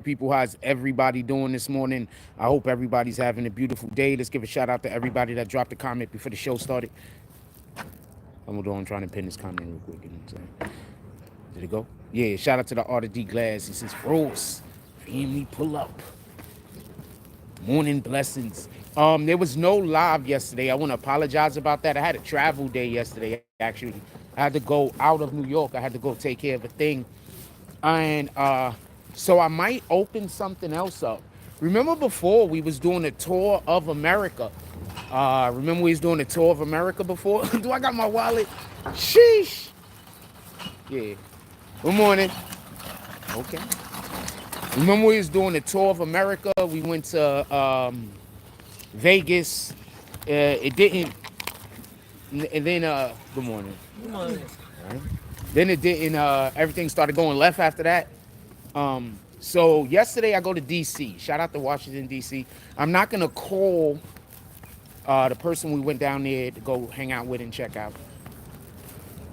people. How's everybody doing this morning? I hope everybody's having a beautiful day. Let's give a shout out to everybody that dropped a comment before the show started. I'm trying to pin this comment real quick. You know what I'm saying? Did it go? Yeah, shout out to the Art of D Glass. He says, Frost, family pull up. Morning blessings. There was no live yesterday. I want to apologize about that. I had a travel day yesterday, actually. I had to go out of New York. I had to go take care of a thing. And so I might open something else up. Remember before we was doing a tour of America? Remember we was doing a tour of America before? Do I got my wallet? Sheesh. Yeah. Good morning. Okay. Remember we was doing a tour of America? We went to Vegas. It didn't. And then good morning. Good morning. All right. Then it didn't. Everything started going left after that. So yesterday I go to DC. Shout out to Washington DC. I'm not gonna call the person we went down there to go hang out with and check out.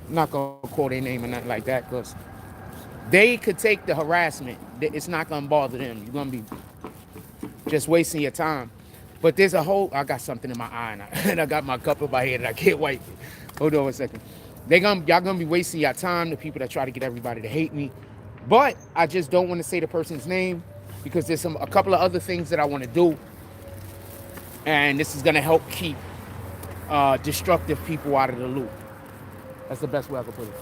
I'm not gonna call their name or nothing like that because they could take the harassment. It's not gonna bother them. You're gonna be just wasting your time. But there's a whole. I got something in my eye and I got my cup in my head and I can't wipe it. Hold on one second. Y'all gonna be wasting your time. The people that try to get everybody to hate me. But I just don't want to say the person's name because there's a couple of other things that I want to do. And this is going to help keep destructive people out of the loop. That's the best way I can put it.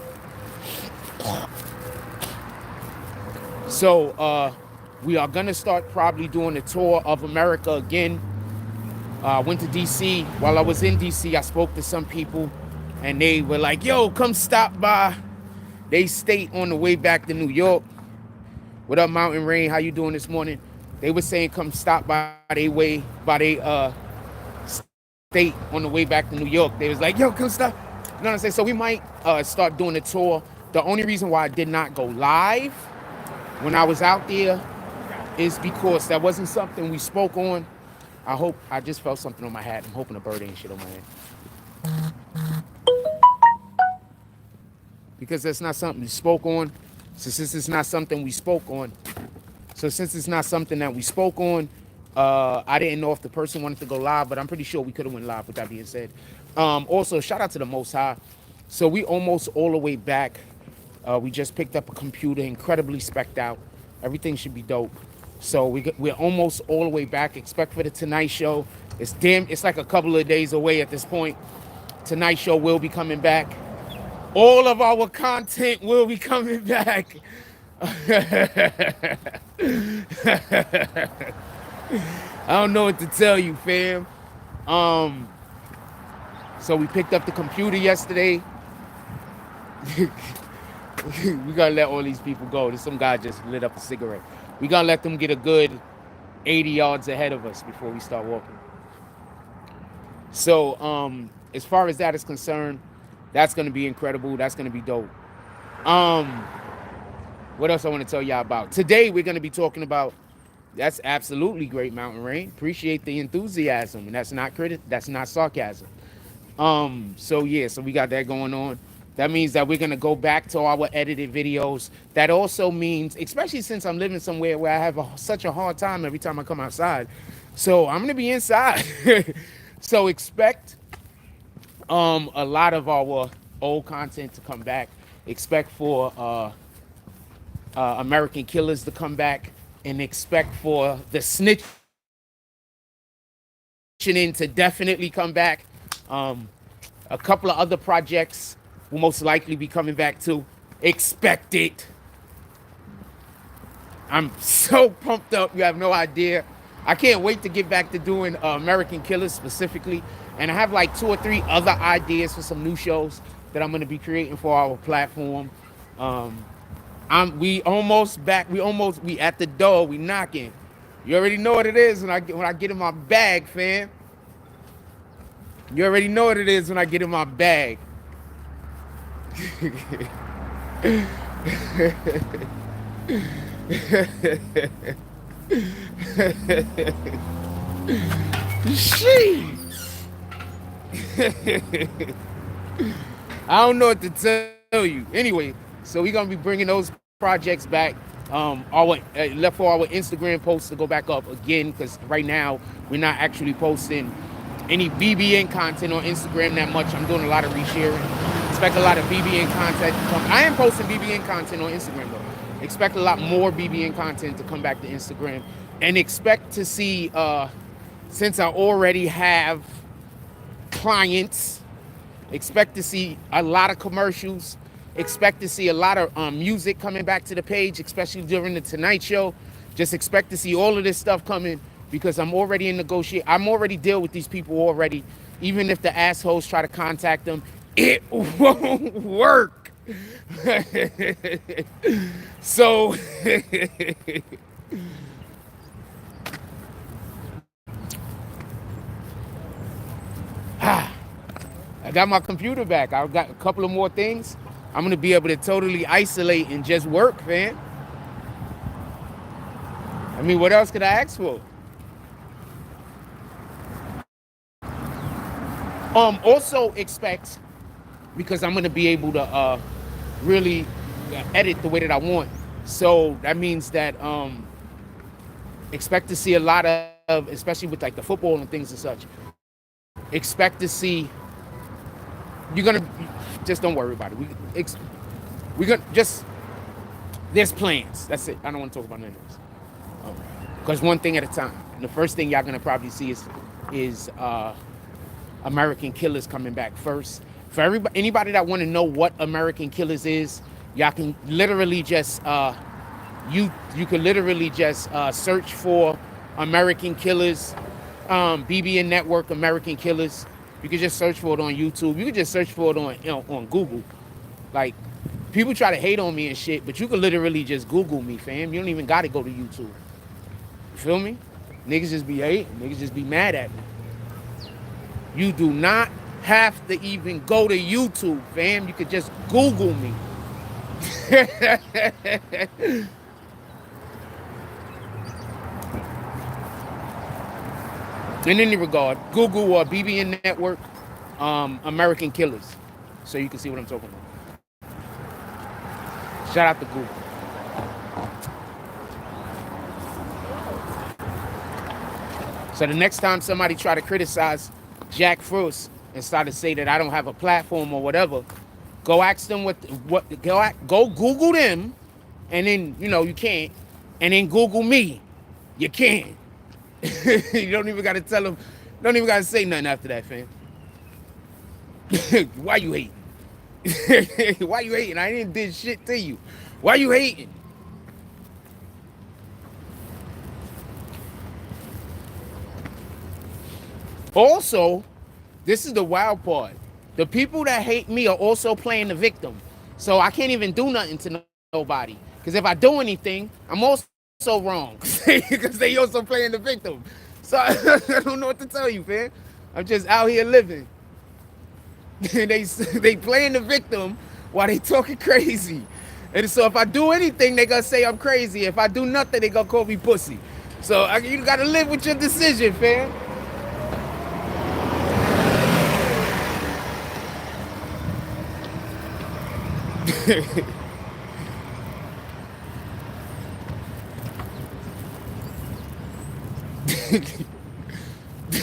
So we are going to start probably doing a tour of America again. I went to D.C. While I was in D.C., I spoke to some people. And they were like, yo, come stop by. They stayed on the way back to New York. What up, Mountain Rain? How you doing this morning? They were saying come stop by they state on the way back to New York. They was like, yo, come stop. You know what I'm saying? So we might start doing a tour. The only reason why I did not go live when I was out there is because that wasn't something we spoke on. I just felt something on my hat. I'm hoping a bird ain't shit on my head. Because that's not something we spoke on. So since it's not something we spoke on, I didn't know if the person wanted to go live, but I'm pretty sure we could have went live with that being said. Also, shout out to the Most High. So we almost all the way back. We just picked up a computer, incredibly specced out. Everything should be dope. So we're almost all the way back. Expect for the Tonight Show. It's like a couple of days away at this point. Tonight Show will be coming back. All of our content will be coming back. I don't know what to tell you, fam. So we picked up the computer yesterday. We gotta let all these people go. There's some guy just lit up a cigarette. We gotta let them get a good 80 yards ahead of us before we start walking. So as far as that is concerned, that's going to be incredible. That's going to be dope. What else I want to tell y'all about? Today, we're going to be talking about, that's absolutely great, Mountain Rain. Appreciate the enthusiasm. And that's not sarcasm. So we got that going on. That means that we're going to go back to our edited videos. That also means, especially since I'm living somewhere where I have such a hard time every time I come outside. So I'm going to be inside. So expect a lot of our old content to come back. Expect for American Killers to come back, and expect for the snitching to definitely come back. A couple of other projects will most likely be coming back too. Expect it. I'm so pumped up. You have no idea. I can't wait to get back to doing American Killers specifically. And I have like 2 or 3 other ideas for some new shows that I'm going to be creating for our platform. We almost back. We at the door. We knocking. You already know what it is when I get in my bag, fam. You already know what it is when I get in my bag. Sheesh. I don't know what to tell you. Anyway, so we're going to be bringing those projects back. Left for our Instagram posts to go back up again, because right now we're not actually posting any BBN content on Instagram that much. I'm doing a lot of resharing. Expect a lot of BBN content to come. I am posting BBN content on Instagram though. Expect a lot more BBN content to come back to Instagram, and expect to see, since I already have clients, expect to see a lot of commercials. Expect to see a lot of music coming back to the page, especially during the Tonight Show. Just expect to see all of this stuff coming, because I'm already in negotiation. I'm already deal with these people already. Even if the assholes try to contact them, it won't work. So I got my computer back. I've got a couple of more things. I'm gonna be able to totally isolate and just work, man. I mean, what else could I ask for? Also expect, because I'm gonna be able to really edit the way that I want. So that means that expect to see a lot of, especially with like the football and things and such. Expect to see. You're gonna just don't worry about it. We're gonna just, there's plans. That's it. I don't want to talk about none of this, because one thing at a time. And the first thing y'all gonna probably see is American Killers coming back first. For anybody that want to know what American Killers is, y'all can literally just you can literally just search for American Killers, BBN Network American Killers. You can just search for it on YouTube. You can just search for it on Google. Like, people try to hate on me and shit, but you can literally just Google me, fam. You don't even got to go to YouTube. You feel me? Niggas just be hating. Niggas just be mad at me. You do not have to even go to YouTube, fam. You could just Google me. In any regard, Google or BBN Network, American Killers, so you can see what I'm talking about. Shout out to Google. So the next time somebody try to criticize Jack Frost and start to say that I don't have a platform or whatever, go ask them go Google them, and then you can't, and then Google me. You can't. You don't even gotta tell them. Don't even gotta say nothing after that, fam. Why you hating? Why you hating? I didn't did shit to you. Why you hating? Also, this is the wild part. The people that hate me are also playing the victim. So I can't even do nothing to nobody. Because if I do anything, I'm also wrong. Because they also playing the victim. So I don't know what to tell you, man. I'm just out here living. They playing the victim while they talking crazy. And so if I do anything, they gonna say I'm crazy. If I do nothing, they gonna call me pussy. So you gotta live with your decision, fam.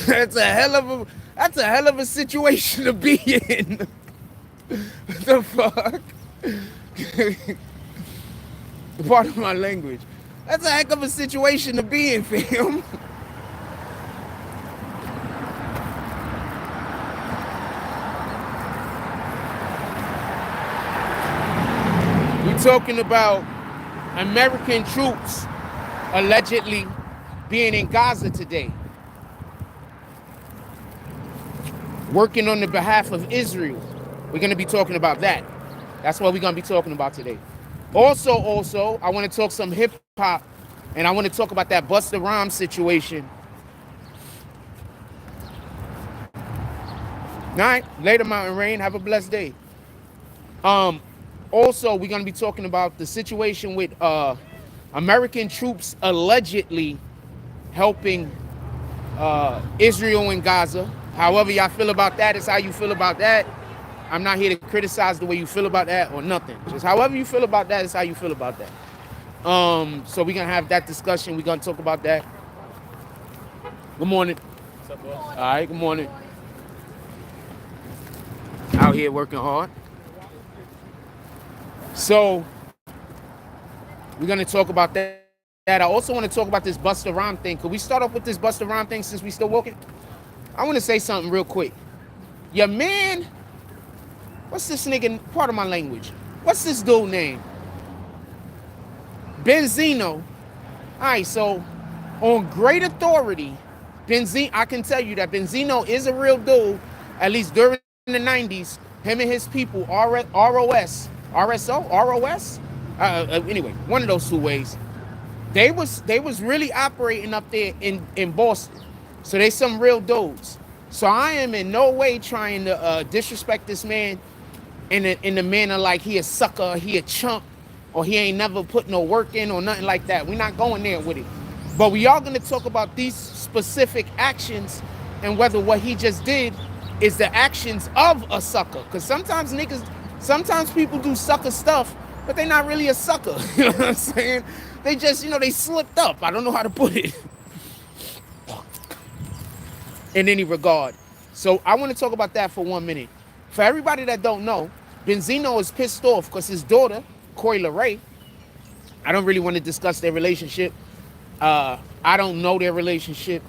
That's a hell of a situation to be in. What the fuck? Part of my language. That's a heck of a situation to be in, fam. We're talking about American troops allegedly being in Gaza today, working on the behalf of Israel. We're going to be talking about that. That's what we're going to be talking about today. Also, I want to talk some hip-hop, and I want to talk about that Busta Rhymes situation. All right, later, Mountain Rain. Have a blessed day. Also, we're going to be talking about the situation with American troops allegedly helping Israel in Gaza. However y'all feel about that is how you feel about that. I'm not here to criticize the way you feel about that or nothing. Just however you feel about that is how you feel about that. So we're gonna have that discussion. We're gonna talk about that. Good morning. What's up, boss? All right, good morning. Out here working hard. So we're gonna talk about that. I also want to talk about this Busta Rhymes thing. Could we start off with this Busta Rhymes thing since we still walking? I want to say something real quick. Your man, what's this nigga? Part of my language. What's this dude name? Benzino. All right, so on great authority, Benzino, I can tell you that Benzino is a real dude. At least during the 90s, him and his people, ROS, RSO, ROS. Anyway, one of those two ways. They was really operating up there in Boston. So they some real dudes. So I am in no way trying to disrespect this man in the manner like he a sucker, he a chump, or he ain't never put no work in or nothing like that. We're not going there with it. But we are going to talk about these specific actions and whether what he just did is the actions of a sucker. Because sometimes people do sucker stuff, but they're not really a sucker. You know what I'm saying? They just, they slipped up. I don't know how to put it. In any regard. So I want to talk about that for 1 minute. For everybody that don't know, Benzino is pissed off because his daughter, Coi Leray, I don't really want to discuss their relationship. I don't know their relationship.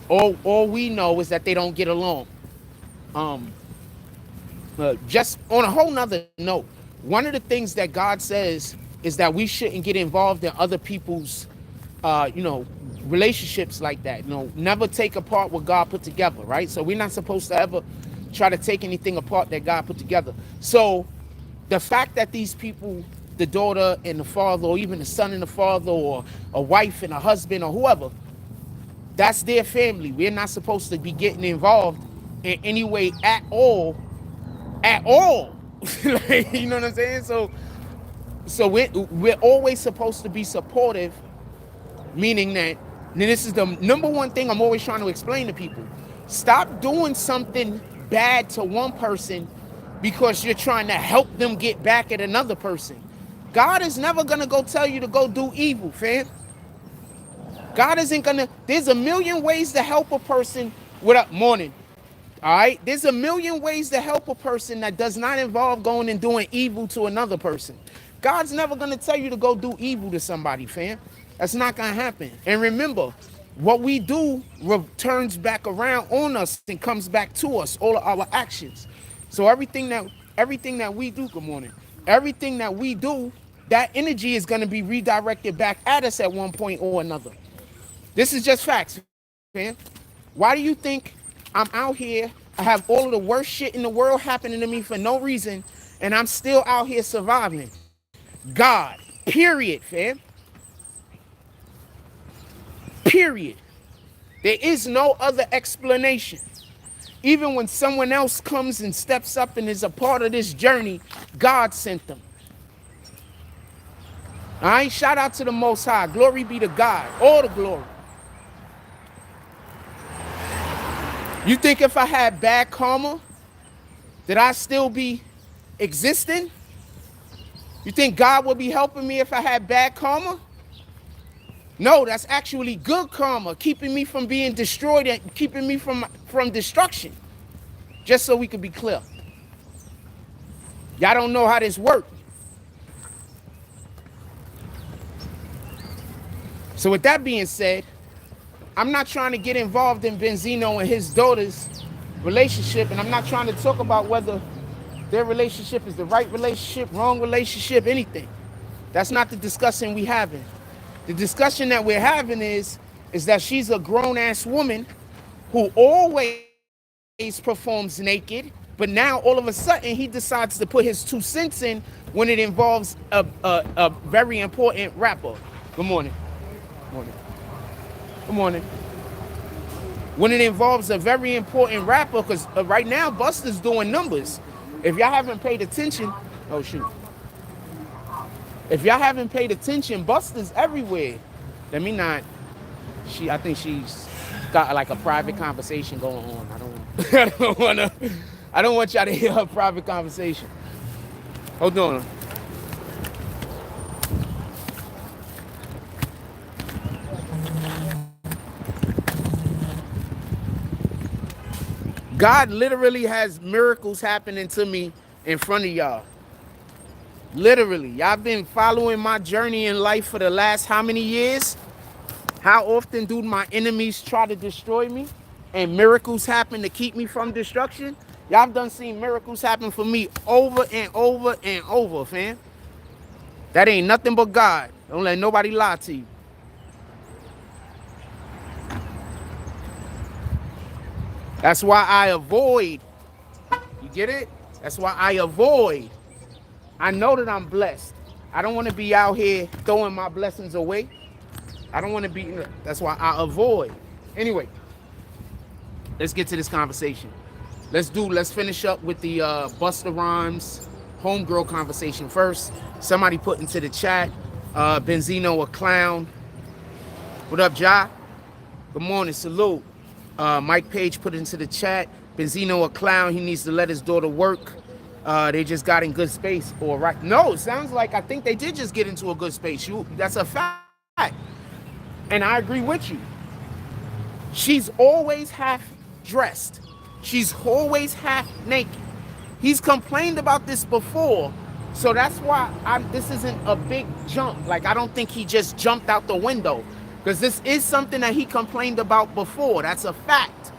All we know is that they don't get along. Just on a whole nother note, one of the things that God says is that we shouldn't get involved in other people's, relationships like that. Never take apart what God put together, right? So we're not supposed to ever try to take anything apart that God put together. So the fact that these people, the daughter and the father, or even the son and the father, or a wife and a husband, or whoever, that's their family. We're not supposed to be getting involved in any way at all. Like, you know what I'm saying? So we're always supposed to be supportive, meaning that, and this is the number one thing I'm always trying to explain to people. Stop doing something bad to one person because you're trying to help them get back at another person. God is never going to go tell you to go do evil, fam. God isn't going to. There's a million ways to help a person. What up, morning? All right? There's a million ways to help a person that does not involve going and doing evil to another person. God's never going to tell you to go do evil to somebody, fam. That's not going to happen. And remember, what we do returns back around on us and comes back to us, all of our actions. So everything that we do, good morning, everything that we do, that energy is going to be redirected back at us at one point or another. This is just facts, man. Why do you think I'm out here, I have all of the worst shit in the world happening to me for no reason, and I'm still out here surviving? God, period, fam. Period. There is no other explanation. Even when someone else comes and steps up and is a part of this journey, God sent them. All right, shout out to the Most High. Glory be to God. All the glory. You think if I had bad karma, that I'd still be existing? You think God would be helping me if I had bad karma? No, that's actually good karma, keeping me from being destroyed and keeping me from destruction. Just so we can be clear. Y'all don't know how this works. So with that being said, I'm not trying to get involved in Benzino and his daughter's relationship, and I'm not trying to talk about whether their relationship is the right relationship, wrong relationship, anything. That's not the discussion we having. The discussion that we're having is that she's a grown-ass woman who always performs naked, but now all of a sudden he decides to put his 2 cents in when it involves a very important rapper. Good morning. Morning. Good morning. When it involves a very important rapper, because right now Busta's doing numbers. If y'all haven't paid attention, oh shoot. If y'all haven't paid attention, Busta's everywhere. Let me not. I think she's got like a private conversation going on. I don't want y'all to hear her private conversation. Hold on. God literally has miracles happening to me in front of y'all. Literally. Y'all been following my journey in life for the last how many years? How often do my enemies try to destroy me? And miracles happen to keep me from destruction? Y'all done seen miracles happen for me over and over and over, fam. That ain't nothing but God. Don't let nobody lie to you. That's why I avoid. You get it? That's why I avoid. I know that I'm blessed. I don't want to be out here throwing my blessings away. I don't want to be. That's why I avoid. Anyway, let's get to this conversation. Let's finish up with the Busta Rhymes homegirl conversation first. Somebody put into the chat, Benzino a clown. What up, Ja? Good morning, salute. Mike Page put into the chat, Benzino a clown, he needs to let his daughter work. They just got in good space, or right? No, it sounds like I think they did just get into a good space. That's a fact. And I agree with you. She's always half dressed. She's always half naked. He's complained about this before, so that's why this isn't a big jump. Like, I don't think he just jumped out the window, because this is something that he complained about before. That's a fact.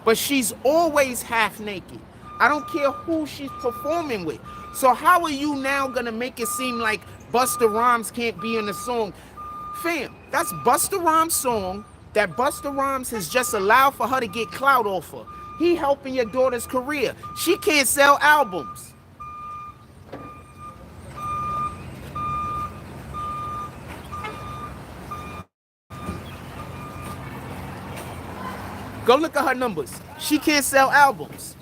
But she's always half naked. I don't care who she's performing with. So how are you now gonna make it seem like Busta Rhymes can't be in the song? Fam, that's Busta Rhymes' song that Busta Rhymes has just allowed for her to get clout off of. He helping your daughter's career. She can't sell albums. Go look at her numbers. She can't sell albums.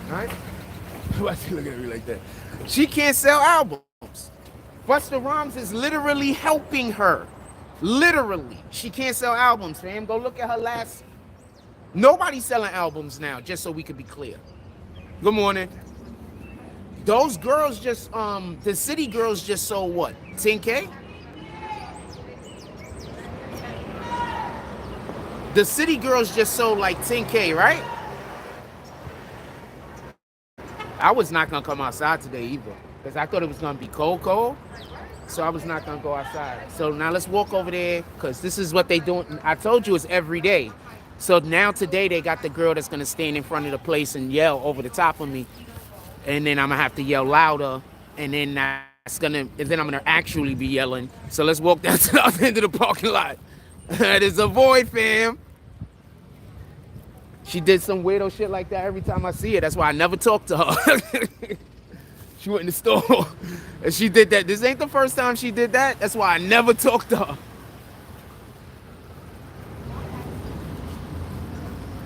All right? Why she looking at me like that? She can't sell albums. Busta Rhymes is literally helping her. Literally. She can't sell albums, fam. Go look at her last. Nobody's selling albums now, just so we could be clear. Good morning. Those girls just, the city girls just sold what? 10K? The city girls just sold like 10K, right? I was not gonna come outside today either, because I thought it was gonna be cold. So I was not gonna go outside. So now let's walk over there, because this is what they do. I told you it's every day. So now today they got the girl that's gonna stand in front of the place and yell over the top of me, and then I'm gonna have to yell louder, and then I'm gonna actually be yelling. So let's walk down to the other end of the parking lot. That is a void, fam. She did some weirdo shit like that every time I see her. That's why I never talk to her. She went in the store and she did that. This ain't the first time she did that. That's why I never talk to her.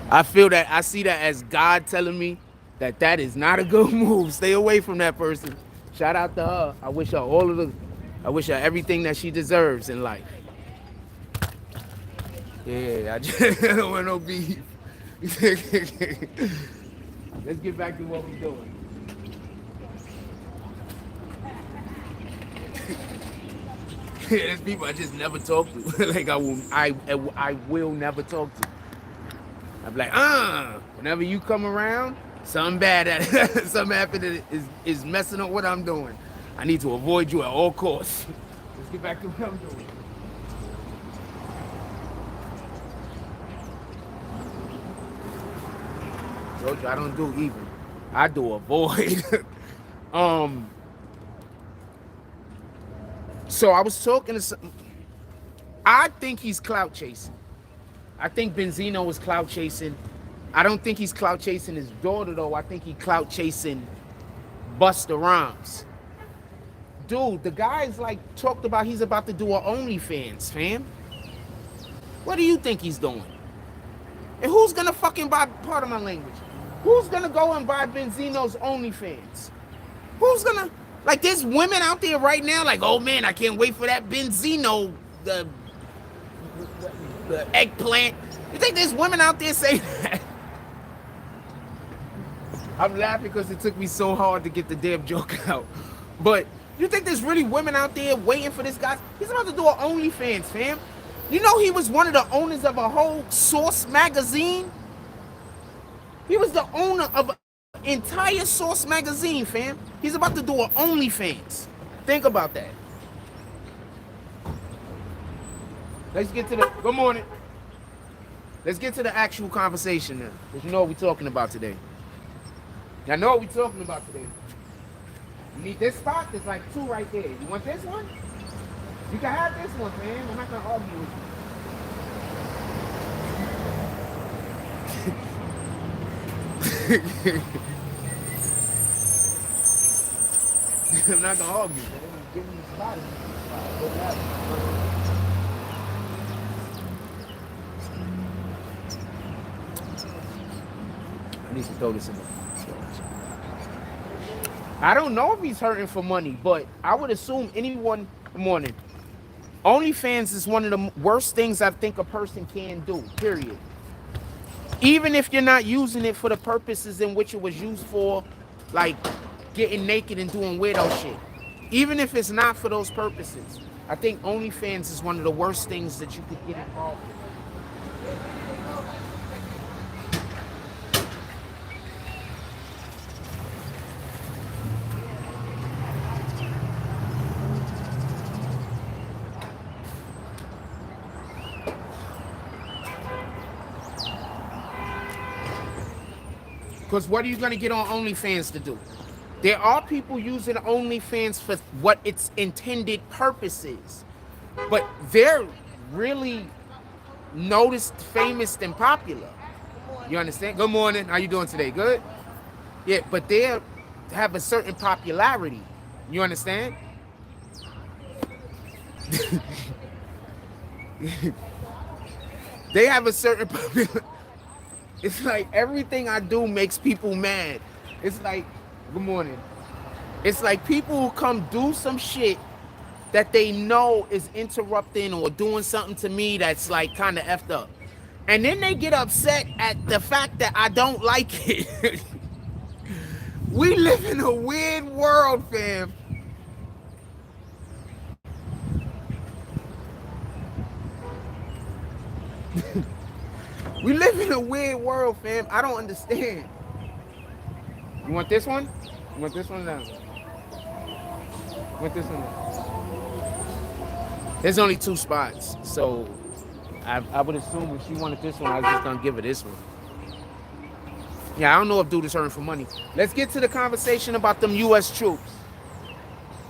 I feel that, I see that as God telling me that that is not a good move. Stay away from that person. Shout out to her. I wish her everything that she deserves in life. Yeah, I just don't want no beef. Let's get back to what we're doing. There's people I just never talk to. Like I will never talk to. I'm like, whenever you come around, something bad something happened that is messing up what I'm doing. I need to avoid you at all costs. Let's get back to what I'm doing. I don't do even. I do avoid. So I was talking to some. I think he's clout chasing. I think Benzino was clout chasing. I don't think he's clout chasing his daughter though. I think he clout chasing Busta Rhymes. Dude, the guy's like talked about he's about to do an OnlyFans, fam. What do you think he's doing? And who's gonna fucking buy, pardon my language, who's gonna go and buy Benzino's OnlyFans? Who's gonna, like, there's women out there right now like, oh man, I can't wait for that Benzino, the eggplant. You think there's women out there saying that? I'm laughing because it took me so hard to get the damn joke out. But you think there's really women out there waiting for this guy? He's about to do an OnlyFans, fam. You know he was one of the owners of a whole Source magazine? He was the owner of an entire Source magazine, fam. He's about to do an OnlyFans. Think about that. Let's get to the, good morning. Let's get to the actual conversation now. Because you know what we're talking about today. Y'all know what we're talking about today. You need this spot? There's like 2 right there. You want this one? You can have this one, man. I'm not going to argue with you. I'm not going to argue. Give me the spot. I need to throw this in there. I don't know if he's hurting for money, but I would assume anyone. Good morning. OnlyFans is one of the worst things I think a person can do, period. Even if you're not using it for the purposes in which it was used for, like getting naked and doing weirdo shit. Even if it's not for those purposes, I think OnlyFans is one of the worst things that you could get involved with. Because what are you going to get on OnlyFans to do? There are people using OnlyFans for what its intended purpose is. But they're really noticed, famous, and popular. You understand? Good morning. How you doing today? Good? Yeah, but they have a certain popularity. You understand? They have a certain popularity. It's like everything I do makes people mad. It's like, good morning. It's like people who come do some shit that they know is interrupting or doing something to me that's like kind of effed up. And then they get upset at the fact that I don't like it. We live in a weird world, fam. We live in a weird world, fam. I don't understand. You want this one? You want this one now? You want this one now? There's only 2 spots, so I would assume if she wanted this one, I was just gonna give her this one. Yeah, I don't know if dude is hurting for money. Let's get to the conversation about them U.S. troops.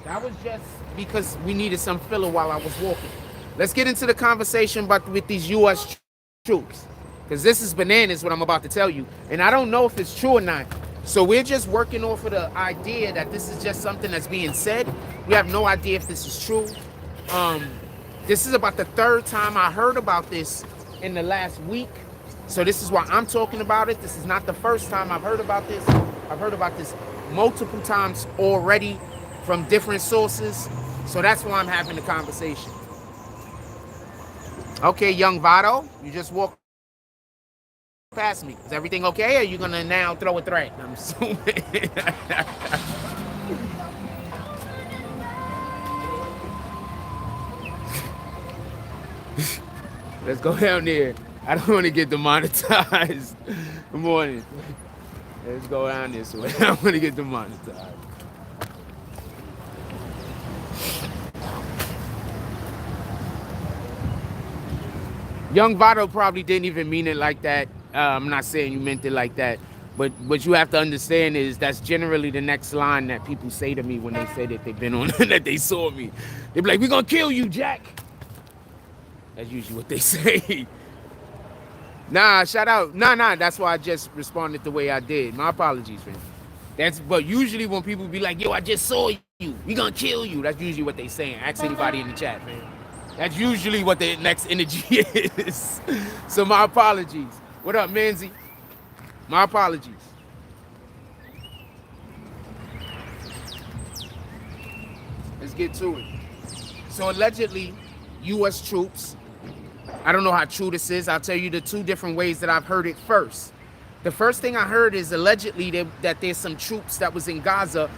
That was just because we needed some filler while I was walking. Let's get into the conversation about with these U.S. troops. Because this is bananas what I'm about to tell you. And I don't know if it's true or not. So we're just working off of the idea that this is just something that's being said. We have no idea if this is true. This is about the 3rd time I heard about this in the last week. So this is why I'm talking about it. This is not the first time I've heard about this. I've heard about this multiple times already from different sources. So that's why I'm having the conversation. Okay, young Vado, you just walked past me. Is everything okay? Or are you gonna now throw a threat? I'm assuming. Let's go down there. I don't want to get demonetized. Good morning. Let's go down this way. I don't want to get demonetized. Young Vado probably didn't even mean it like that. I'm not saying you meant it like that, but what you have to understand is that's generally the next line that people say to me when they say that they've been on, that they saw me. They be like, "We're gonna kill you, Jack." That's usually what they say. Nah, shout out. Nah, that's why I just responded the way I did. My apologies, man. But usually when people be like, "Yo, I just saw you. We gonna kill you." That's usually what they saying. Ask anybody in the chat, man. That's usually what the next energy is. So my apologies. What up, Manzi? My apologies. Let's get to it. So allegedly, U.S. troops, I don't know how true this is. I'll tell you the 2 different ways that I've heard it first. The first thing I heard is allegedly that there's some troops that was in Gaza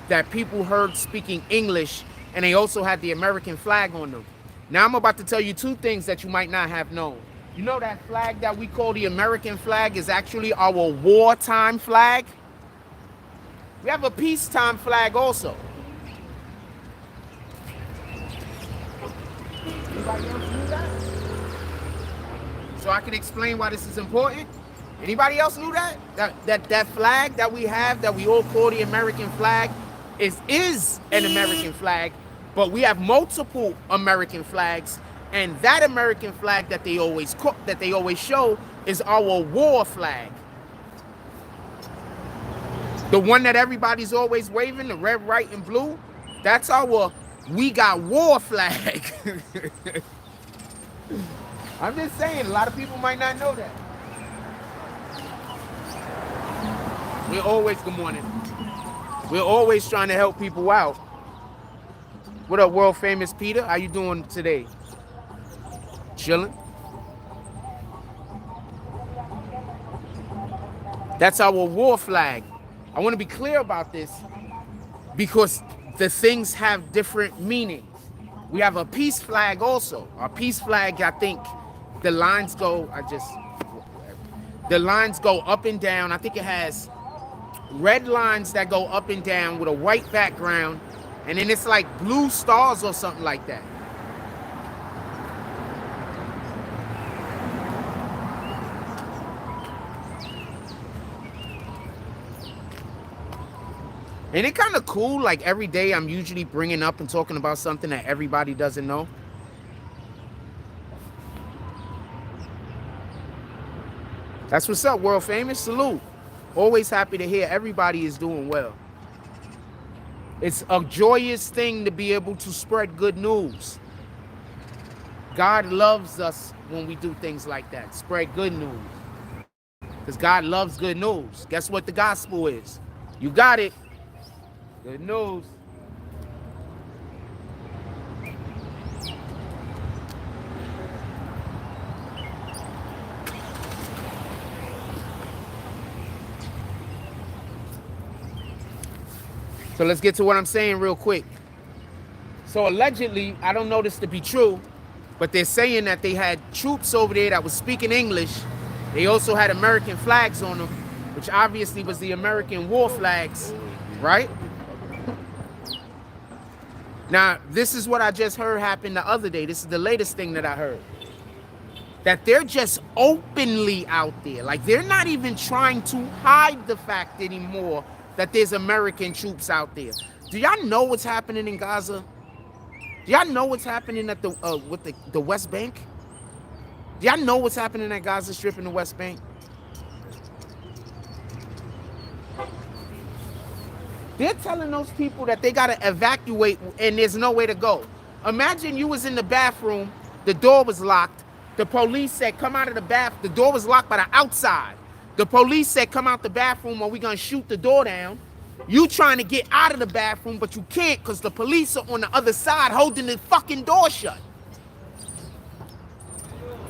that people heard speaking English, and they also had the American flag on them. Now I'm about to tell you two things that you might not have known. You know that flag that we call the American flag is actually our wartime flag? We have a peacetime flag also. Anybody else knew that? So I can explain why this is important. Anybody else knew that? That flag that we have, that we all call the American flag, is an American flag, but we have multiple American flags, and that American flag that they always show is our war flag. The one that everybody's always waving, the red, white, and blue, that's our we got war flag. I'm just saying, a lot of people might not know that. Good morning. We're always trying to help people out. What up, world famous Peter? How you doing today? Chilling? That's our war flag. I want to be clear about this because the things have different meanings. We have a peace flag also. Our peace flag, I think the lines go up and down. I think it has red lines that go up and down with a white background, and then it's like blue stars or something like that. Ain't it kind of cool? Like every day I'm usually bringing up and talking about something that everybody doesn't know. That's what's up, world famous. Salute. Always happy to hear everybody is doing well. It's a joyous thing to be able to spread good news. God loves us when we do things like that. Spread good news. Because God loves good news. Guess what the gospel is? You got it. Good news. So let's get to what I'm saying real quick. So allegedly, I don't know this to be true, but they're saying that they had troops over there that was speaking English. They also had American flags on them, which obviously was the American war flags, right? Now, this is what I just heard happen the other day. This is the latest thing that I heard. That they're just openly out there. Like, they're not even trying to hide the fact anymore that there's American troops out there. Do y'all know what's happening in Gaza? Do y'all know what's happening at the West Bank? Do y'all know what's happening at Gaza Strip in the West Bank? They're telling those people that they gotta evacuate and there's no way to go. Imagine you was in the bathroom, the door was locked. The police said, come out of the bath. The door was locked by the outside. The police said, come out the bathroom or we're gonna shoot the door down. You trying to get out of the bathroom, but you can't because the police are on the other side holding the fucking door shut.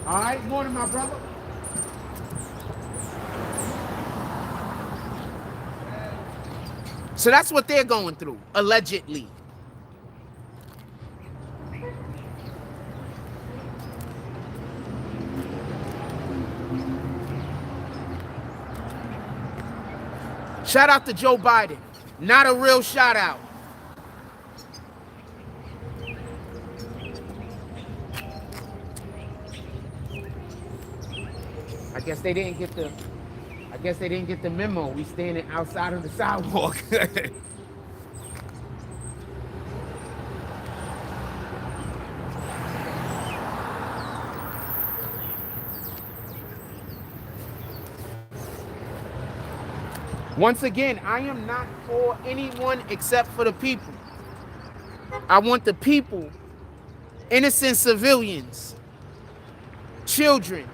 All right, morning, my brother. So that's what they're going through, allegedly. Shout out to Joe Biden. Not a real shout out. I guess they didn't get the memo. We standing outside of the sidewalk. Once again, I am not for anyone except for the people. I want the people, innocent civilians, children,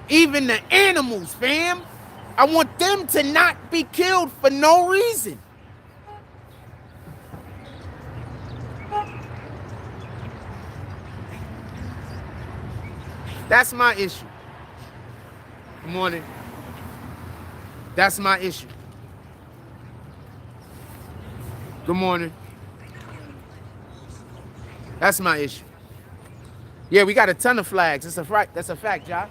even the animals, fam. I want them to not be killed for no reason. That's my issue. Good morning. That's my issue. Good morning. That's my issue. Yeah, we got a ton of flags. It's a fact. That's a fact, Josh.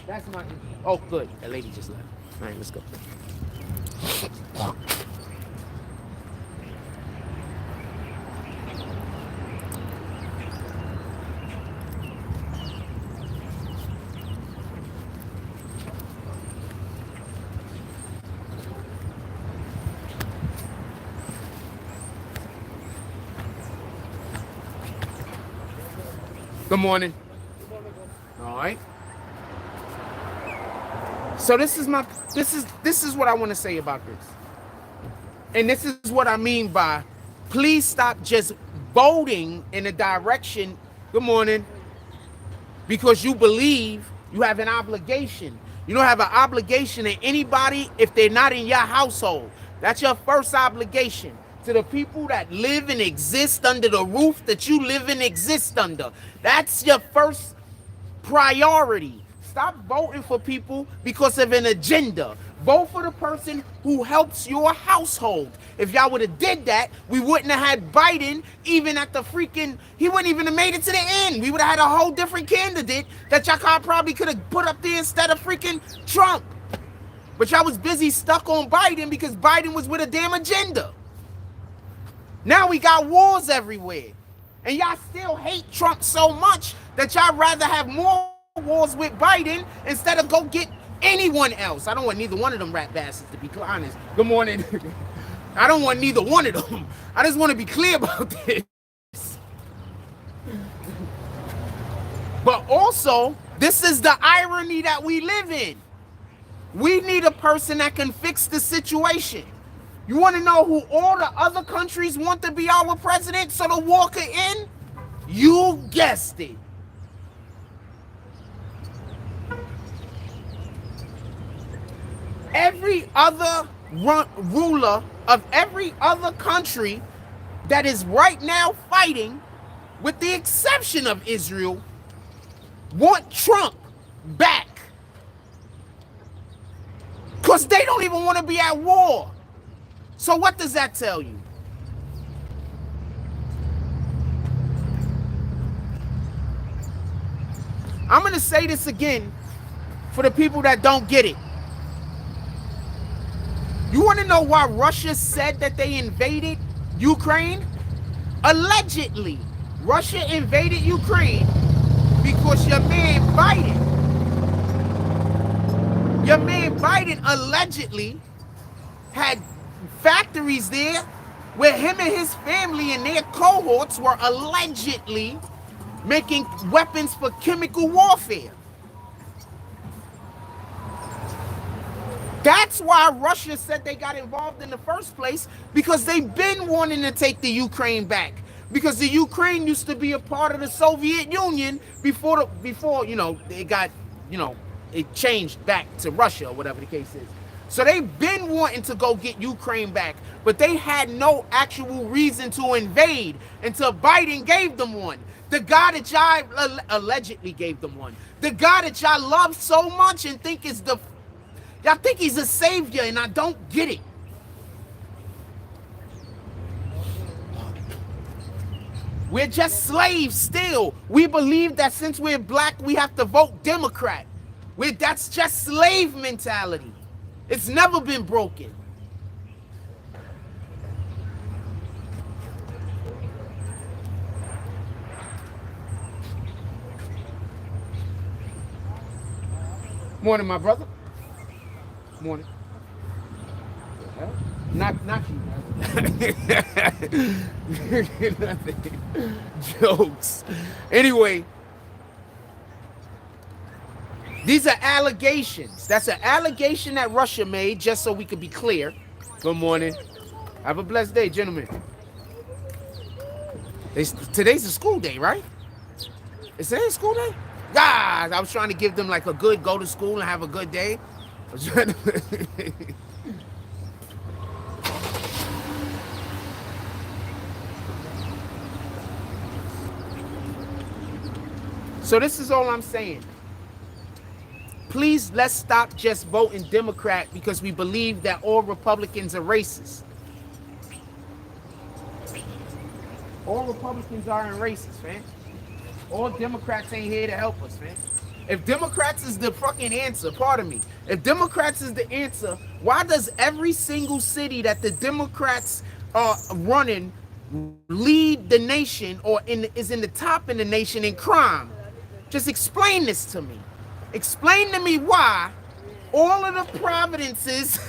That's my. Oh, good. That lady just left. All right, let's go. Good morning. All right. So this is what I want to say about this. And this is what I mean by please stop just voting in a direction, good morning, because you believe you have an obligation. You don't have an obligation to anybody if they're not in your household. That's your first obligation to the people that live and exist under the roof that you live and exist under. That's your first priority. Stop voting for people because of an agenda. Vote for the person who helps your household. If y'all would have did that, we wouldn't have had Biden even at the freaking, he wouldn't even have made it to the end. We would have had a whole different candidate that y'all probably could have put up there instead of freaking Trump. But y'all was busy stuck on Biden because Biden was with a damn agenda. Now we got wars everywhere. And y'all still hate Trump so much that y'all rather have more wars with Biden instead of go get anyone else. I don't want neither one of them rat bastards, to be honest. Good morning. I don't want neither one of them. I just want to be clear about this. But also, this is the irony that we live in. We need a person that can fix the situation. You want to know who all the other countries want to be our president so the war could end? You guessed it. Every other ruler of every other country that is right now fighting, with the exception of Israel, want Trump back. Because they don't even want to be at war. So what does that tell you? I'm going to say this again for the people that don't get it. You want to know why Russia said that they invaded Ukraine? Allegedly, Russia invaded Ukraine because your man Biden allegedly had factories there where him and his family and their cohorts were allegedly making weapons for chemical warfare. That's why Russia said they got involved in the first place, because they've been wanting to take the Ukraine back. Because the Ukraine used to be a part of the Soviet Union before you know, it got, you know, it changed back to Russia or whatever the case is. So they've been wanting to go get Ukraine back, but they had no actual reason to invade until Biden gave them one. The guy that y'all allegedly gave them one. The guy that y'all love so much and think is the... Y'all think he's a savior, and I don't get it. We're just slaves still. We believe that since we're black, we have to vote Democrat. That's just slave mentality. It's never been broken. Morning, my brother. Morning. Not you. Nothing. Jokes. Anyway, these are allegations. That's an allegation that Russia made, just so we could be clear. Good morning. Have a blessed day, gentlemen. Today's a school day, right? Is today a school day? God, I was trying to give them like a good go to school and have a good day. So this is all I'm saying. Please, let's stop just voting Democrat because we believe that all Republicans are racist. All Republicans aren't racist, man. All Democrats ain't here to help us, man. If Democrats is the fucking answer, pardon me, if Democrats is the answer, why does every single city that the Democrats are running lead the nation or is in the top in the nation in crime? Just explain this to me. Explain to me why all of the providences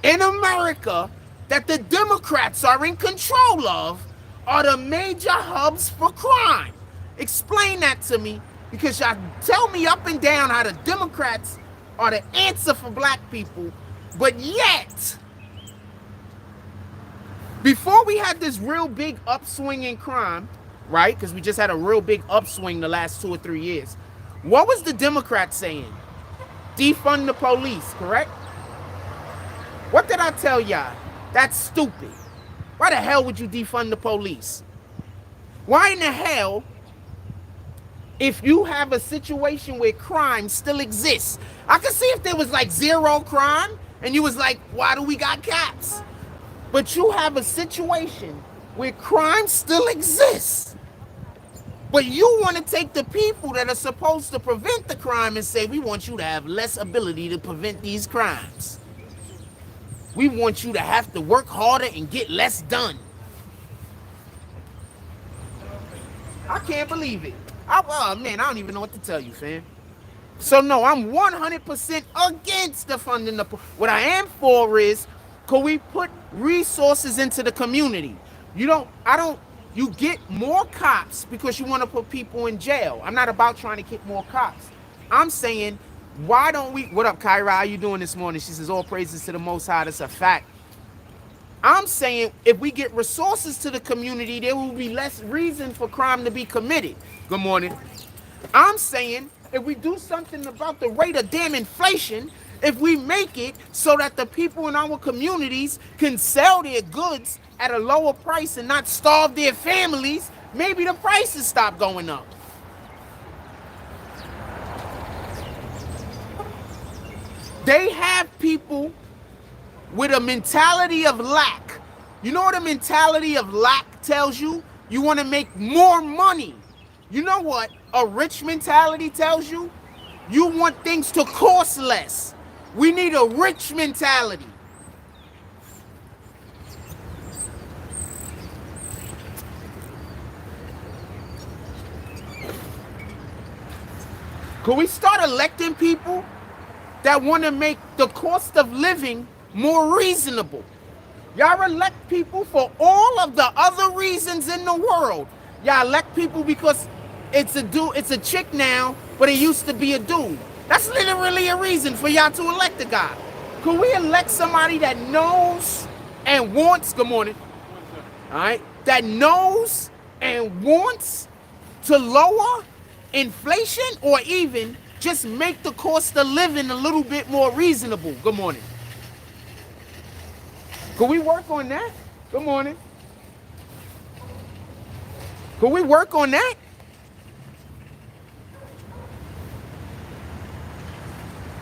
in America that the Democrats are in control of are the major hubs for crime. Explain that to me, because y'all tell me up and down how the Democrats are the answer for black people, but yet, before we had this real big upswing in crime, right, because we just had a real big upswing the last 2 or 3 years, what was the Democrats saying? Defund the police, correct? What did I tell y'all? That's stupid. Why the hell would you defund the police? Why in the hell, if you have a situation where crime still exists, I could see if there was like zero crime and you was like, why do we got cops? But you have a situation where crime still exists, but you want to take the people that are supposed to prevent the crime and say, we want you to have less ability to prevent these crimes. We want you to have to work harder and get less done. I can't believe it. Oh man, I don't even know what to tell you, fam. So no, I'm 100% against defunding the police. What I am for is, could we put resources into the community? You get more cops because you want to put people in jail. I'm not about trying to kick more cops. I'm saying, why don't we, what up, Kyra, how you doing this morning? She says, all praises to the Most High, that's a fact. I'm saying, if we get resources to the community, there will be less reason for crime to be committed. Good morning. I'm saying, if we do something about the rate of damn inflation, if we make it so that the people in our communities can sell their goods at a lower price and not starve their families, maybe the prices stop going up. They have people with a mentality of lack. You know what a mentality of lack tells you? You want to make more money. You know what a rich mentality tells you? You want things to cost less. We need a rich mentality. Could we start electing people that want to make the cost of living more reasonable? Y'all elect people for all of the other reasons in the world. Y'all elect people because it's a dude, it's a chick now, but it used to be a dude. That's literally a reason for y'all to elect a guy. Could we elect somebody that knows and wants, good morning, all right, that knows and wants to lower inflation, or even just make the cost of living a little bit more reasonable? Good morning. Could we work on that? Good morning. Could we work on that?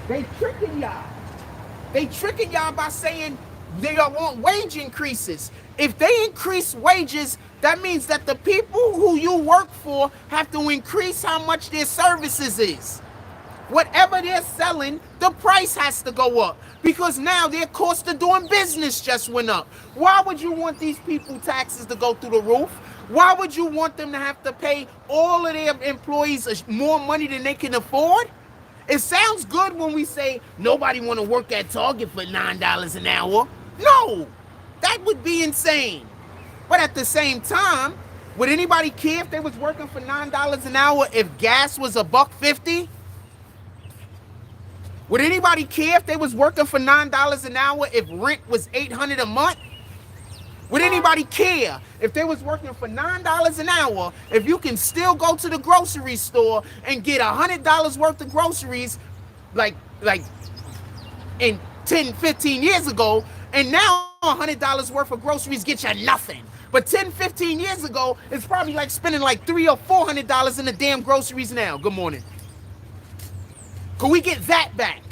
They tricking y'all. They tricking y'all by saying they don't want wage increases. If they increase wages, that means that the people who you work for have to increase how much their services is. Whatever they're selling, the price has to go up, because now their cost of doing business just went up. Why would you want these people taxes to go through the roof? Why would you want them to have to pay all of their employees more money than they can afford? It sounds good when we say nobody want to work at Target for $9 an hour. No, that would be insane. But at the same time, would anybody care if they was working for $9 an hour if gas was $1.50? Would anybody care if they was working for $9 an hour if rent was $800 a month? Would anybody care if they was working for $9 an hour if you can still go to the grocery store and get $100 worth of groceries like in 10, 15 years ago, and now $100 worth of groceries get you nothing? But 10, 15 years ago, it's probably like spending like $300 or $400 in the damn groceries now. Good morning. Could we get that back?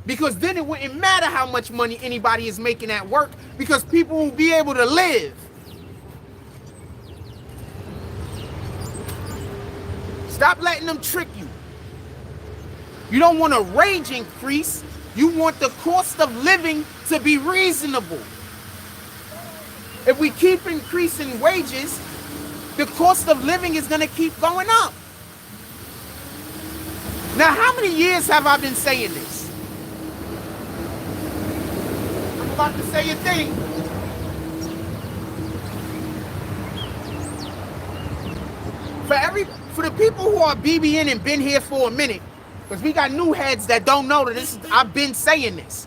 Because then it wouldn't matter how much money anybody is making at work, because people will be able to live. Stop letting them trick you. You don't want a wage increase. You want the cost of living to be reasonable. If we keep increasing wages, the cost of living is going to keep going up. Now, how many years have I been saying this? I'm about to say a thing. For the people who are BBN and been here for a minute, because we got new heads that don't know that I've been saying this.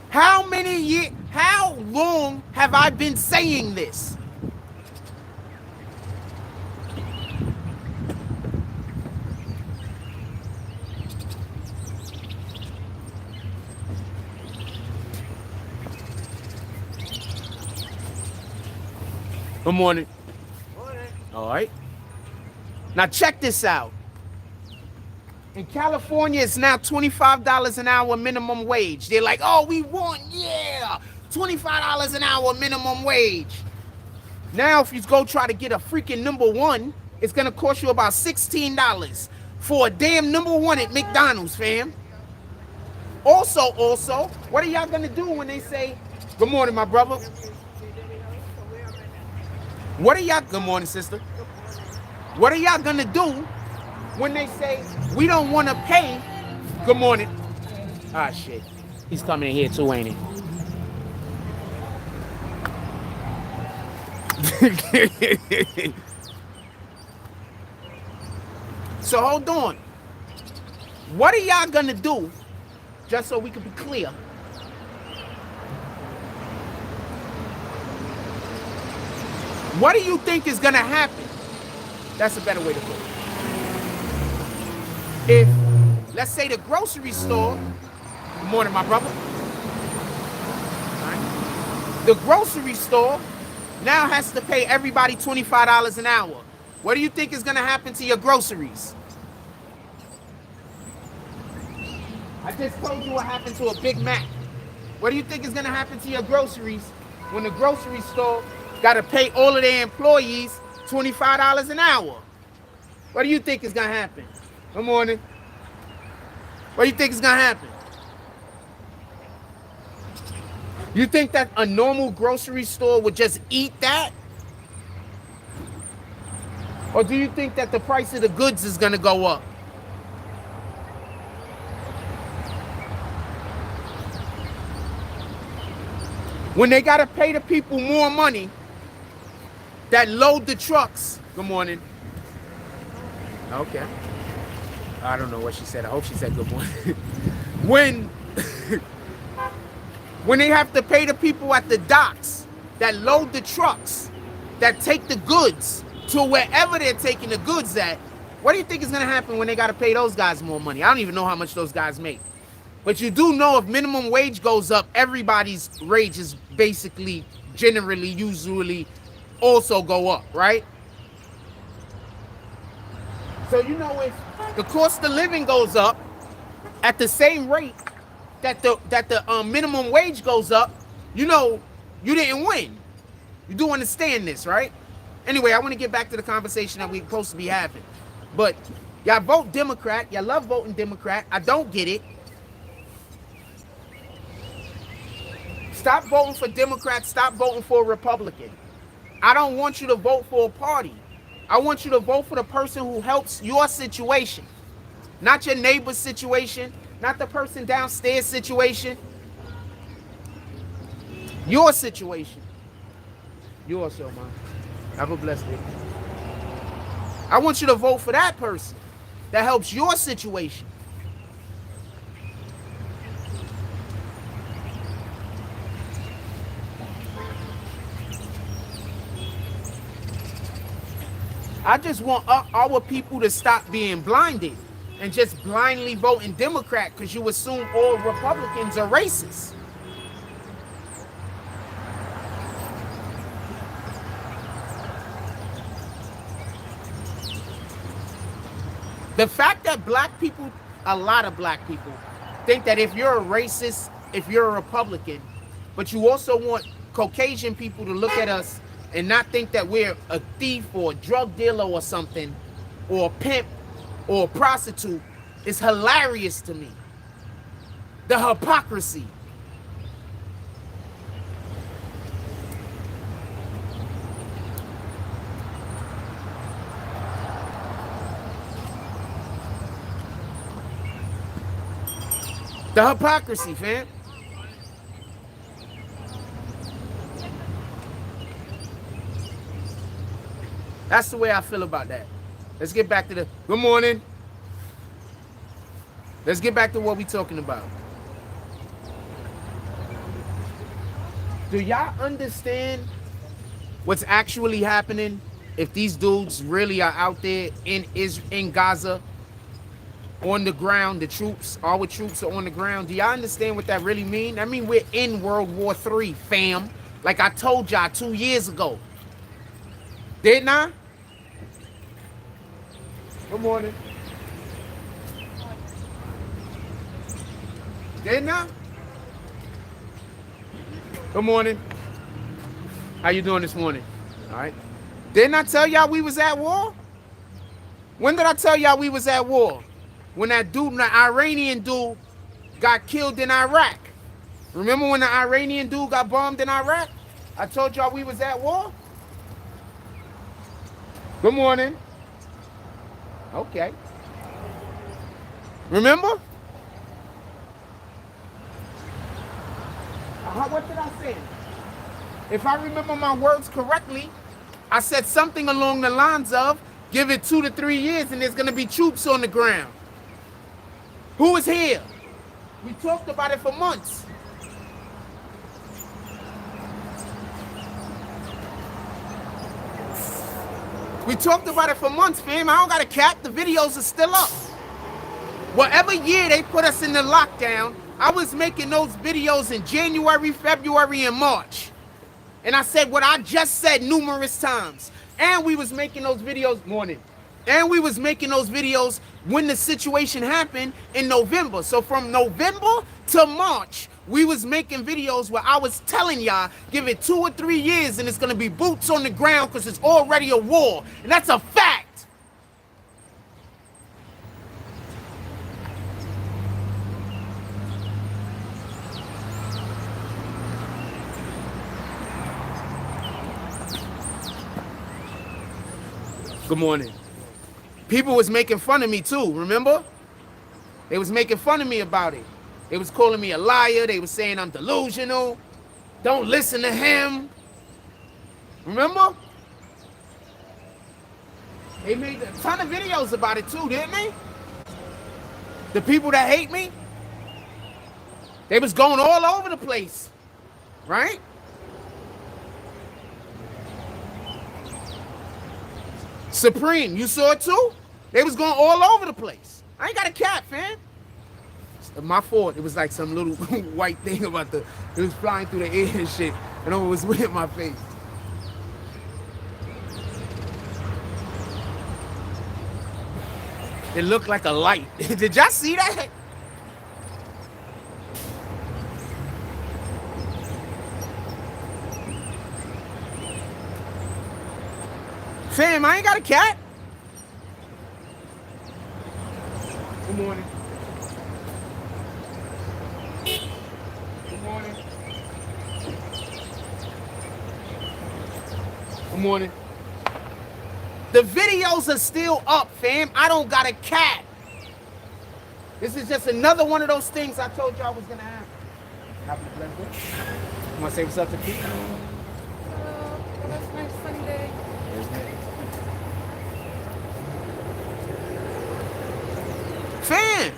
How long have I been saying this? Good morning. Morning. All right. Now check this out. In California, it's now $25 an hour minimum wage. They're like, oh, we want, yeah, $25 an hour minimum wage. Now, if you go try to get a freaking number one, it's going to cost you about $16 for a damn number one at McDonald's, fam. Also, what are y'all going to do when they say, good morning, my brother? What are y'all, good morning, sister? What are y'all going to do when they say, we don't want to pay, good morning. Ah, shit. He's coming in here too, ain't he? So hold on. What are y'all going to do, just so we can be clear? What do you think is going to happen? That's a better way to put it. If, let's say the grocery store, good morning, my brother. Right. The grocery store now has to pay everybody $25 an hour. What do you think is going to happen to your groceries? I just told you what happened to a Big Mac. What do you think is going to happen to your groceries when the grocery store got to pay all of their employees $25 an hour? What do you think is going to happen? Good morning. What do you think is going to happen? You think that a normal grocery store would just eat that? Or do you think that the price of the goods is going to go up? When they got to pay the people more money that load the trucks. Good morning. Okay. I don't know what she said. I hope she said good morning. When they have to pay the people at the docks that load the trucks, that take the goods to wherever they're taking the goods at, what do you think is going to happen when they got to pay those guys more money? I don't even know how much those guys make. But you do know if minimum wage goes up, everybody's wages basically, generally, usually also go up, right? So you know if the cost of living goes up at the same rate that the minimum wage goes up, you know you didn't win. You do understand this, right? Anyway, I want to get back to the conversation that we're supposed to be having. But y'all vote Democrat. Y'all love voting Democrat. I don't get it. Stop voting for Democrats. Stop voting for a Republican. I don't want you to vote for a party. I want you to vote for the person who helps your situation. Not your neighbor's situation. Not the person downstairs situation. Your situation. Yours, man. Have a blessed day. I want you to vote for that person that helps your situation. I just want our people to stop being blinded and just blindly voting Democrat because you assume all Republicans are racist. The fact that black people, a lot of black people, think that if you're a racist, if you're a Republican, but you also want Caucasian people to look at us and not think that we're a thief or a drug dealer or something, or a pimp, or a prostitute is hilarious to me. The hypocrisy. The hypocrisy, fam. That's the way I feel about that. Let's get back to the good morning. Let's get back to what we talking about. Do y'all understand what's actually happening if these dudes really are out there in Gaza on the ground? The troops, our troops are on the ground. Do y'all understand what that really mean? I mean, we're in World War III, fam. Like I told y'all 2 years ago. Didn't I? Good morning. Didn't I? Good morning. How you doing this morning? All right. Didn't I tell y'all we was at war? When did I tell y'all we was at war? When that dude, the Iranian dude, got killed in Iraq. Remember when the Iranian dude got bombed in Iraq? I told y'all we was at war? Good morning. Okay. Remember? What did I say? If I remember my words correctly, I said something along the lines of, give it 2 to 3 years and there's going to be troops on the ground. Who is here? We talked about it for months. We talked about it for months, fam. I don't got a cap. The videos are still up. Whatever year they put us in the lockdown, I was making those videos in January, February, and March. And I said what I just said numerous times. And we was making those videos And we was making those videos when the situation happened in November. So from November to March, we was making videos where I was telling y'all, give it 2 or 3 years and it's gonna be boots on the ground because it's already a war. And that's a fact. Good morning. People was making fun of me too, remember? They was making fun of me about it. They was calling me a liar. They was saying I'm delusional. Don't listen to him. Remember? They made a ton of videos about it too, didn't they? The people that hate me, they was going all over the place, right? Supreme, you saw it too? They was going all over the place. I ain't got a cap, fam. My fault. It was like some little white thing about it was flying through the air and shit, and it was with my face. It looked like a light. Did y'all see that? Fam, I ain't got a cat. Good morning. Good morning. Good morning. The videos are still up, fam. I don't got a cat. This is just another one of those things I told y'all was gonna happen. Happy birthday. You wanna say what's up to Pete? That's my Sunday. Fam,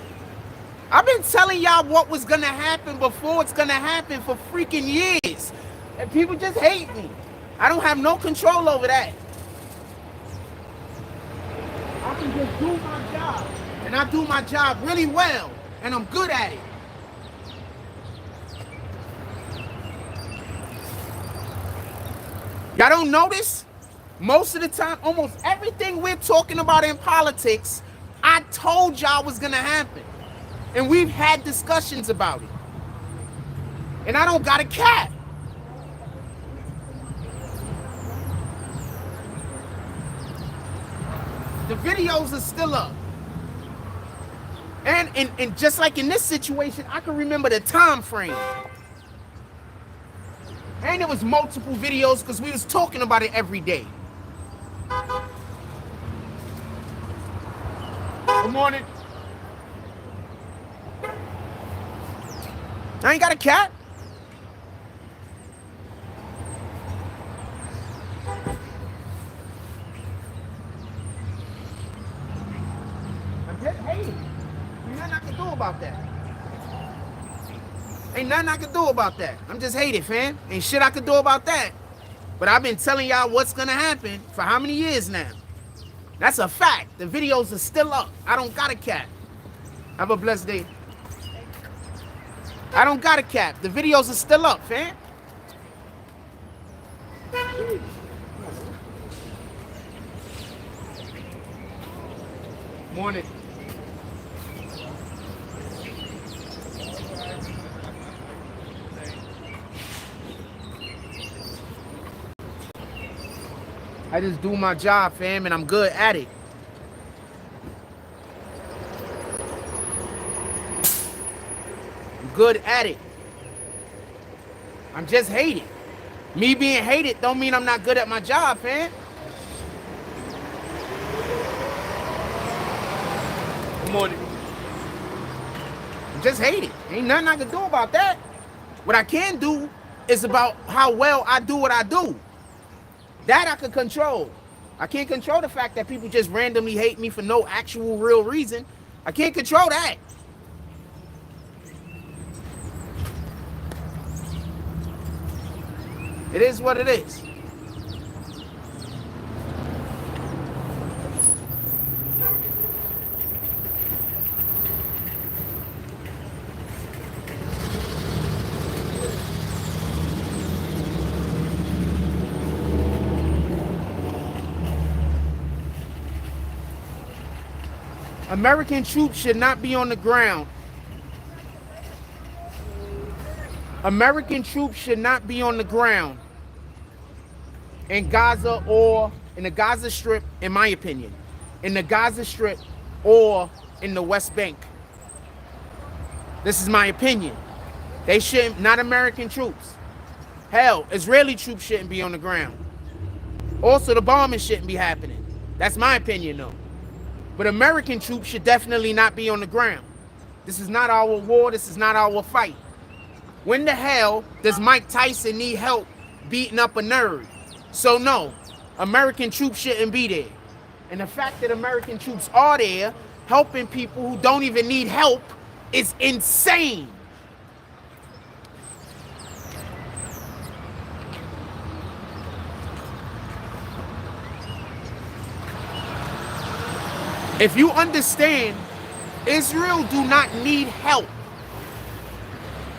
I've been telling y'all what was gonna happen before it's gonna happen for freaking years. And people just hate me. I don't have no control over that. I can just do my job. And I do my job really well. And I'm good at it. Y'all don't notice? Most of the time, almost everything we're talking about in politics, I told y'all was gonna happen. And we've had discussions about it. And I don't got a cat. The videos are still up. And just like in this situation, I can remember the time frame. And it was multiple videos because we was talking about it every day. Good morning. I ain't got a cat. I'm just hating. Ain't nothing I can do about that. Ain't nothing I can do about that. I'm just hating, fam. Ain't shit I can do about that. But I've been telling y'all what's gonna happen for how many years now? That's a fact. The videos are still up. I don't got a cat. Have a blessed day. I don't got a cat. The videos are still up, fam. Morning. I just do my job, fam, and I'm good at it. I'm good at it. I'm just hated. Me being hated don't mean I'm not good at my job, fam. Good morning. I'm just hated. Ain't nothing I can do about that. What I can do is about how well I do what I do. That I can control. I can't control the fact that people just randomly hate me for no actual real reason. I can't control that. It is what it is. American troops should not be on the ground. American troops should not be on the ground in Gaza or in the Gaza Strip, in my opinion. In the Gaza Strip or in the West Bank. This is my opinion. They shouldn't, not American troops. Hell, Israeli troops shouldn't be on the ground. Also, the bombing shouldn't be happening. That's my opinion, though. But American troops should definitely not be on the ground. This is not our war. This is not our fight. When the hell does Mike Tyson need help beating up a nerd? So no, American troops shouldn't be there. And the fact that American troops are there helping people who don't even need help is insane. If you understand, Israel do not need help.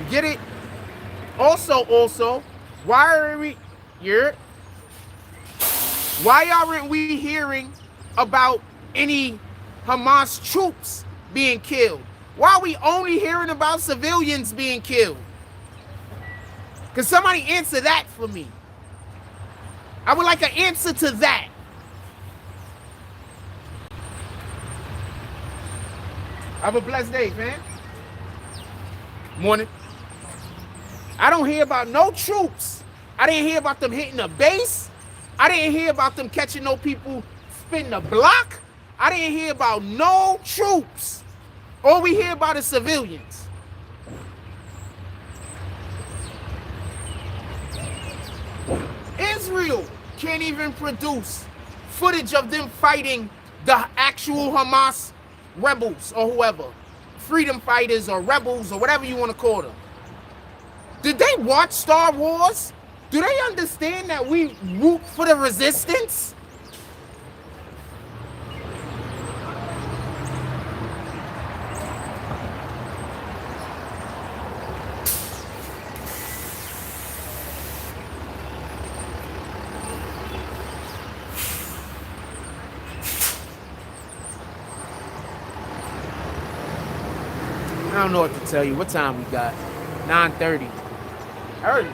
You get it? Also, why aren't we hearing about any Hamas troops being killed? Why are we only hearing about civilians being killed? Can somebody answer that for me? I would like an answer to that. Have a blessed day, man. Morning. I don't hear about no troops. I didn't hear about them hitting a base. I didn't hear about them catching no people spinning the block. I didn't hear about no troops. All we hear about is civilians. Israel can't even produce footage of them fighting the actual Hamas rebels or whoever, freedom fighters or rebels or whatever you want to call them. Did they watch Star Wars? Do they understand that we root for the resistance? I don't know what to tell you. What time we got? 9:30. Early.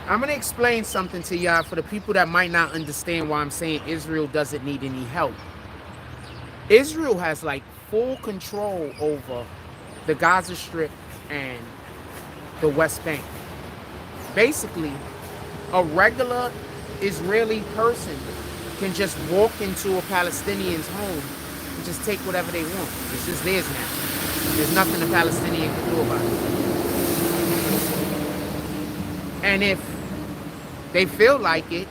I'm going to explain something to y'all for the people that might not understand why I'm saying Israel doesn't need any help. Israel has like full control over the Gaza Strip and the West Bank. Basically, a regular Israeli person can just walk into a Palestinian's home and just take whatever they want. It's just theirs now. There's nothing the Palestinian can do about it. And if they feel like it,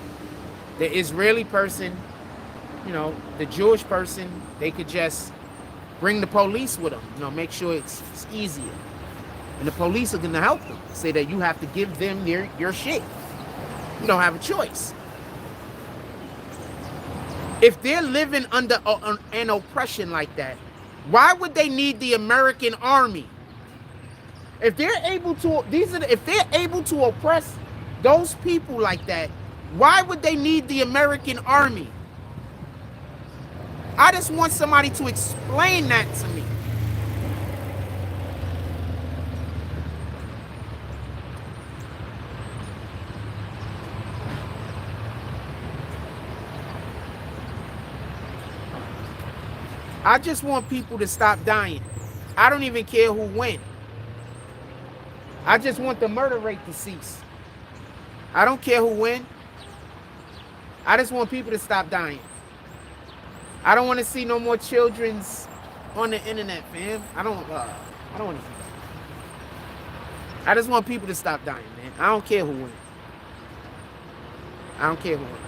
the Israeli person, you know, the Jewish person, they could just bring the police with them, you know, make sure it's easier. And the police are going to help them, say that you have to give them your shit. You don't have a choice. If they're living under an oppression like that, why would they need the American army? If they're able to, if they're able to oppress those people like that, why would they need the American army? I just want somebody to explain that to me. I just want people to stop dying. I don't even care who wins. I just want the murder rate to cease. I don't care who wins. I just want people to stop dying. I don't want to see no more children's on the internet, fam. I don't want to see that. I just want people to stop dying, man. I don't care who wins. I don't care who wins.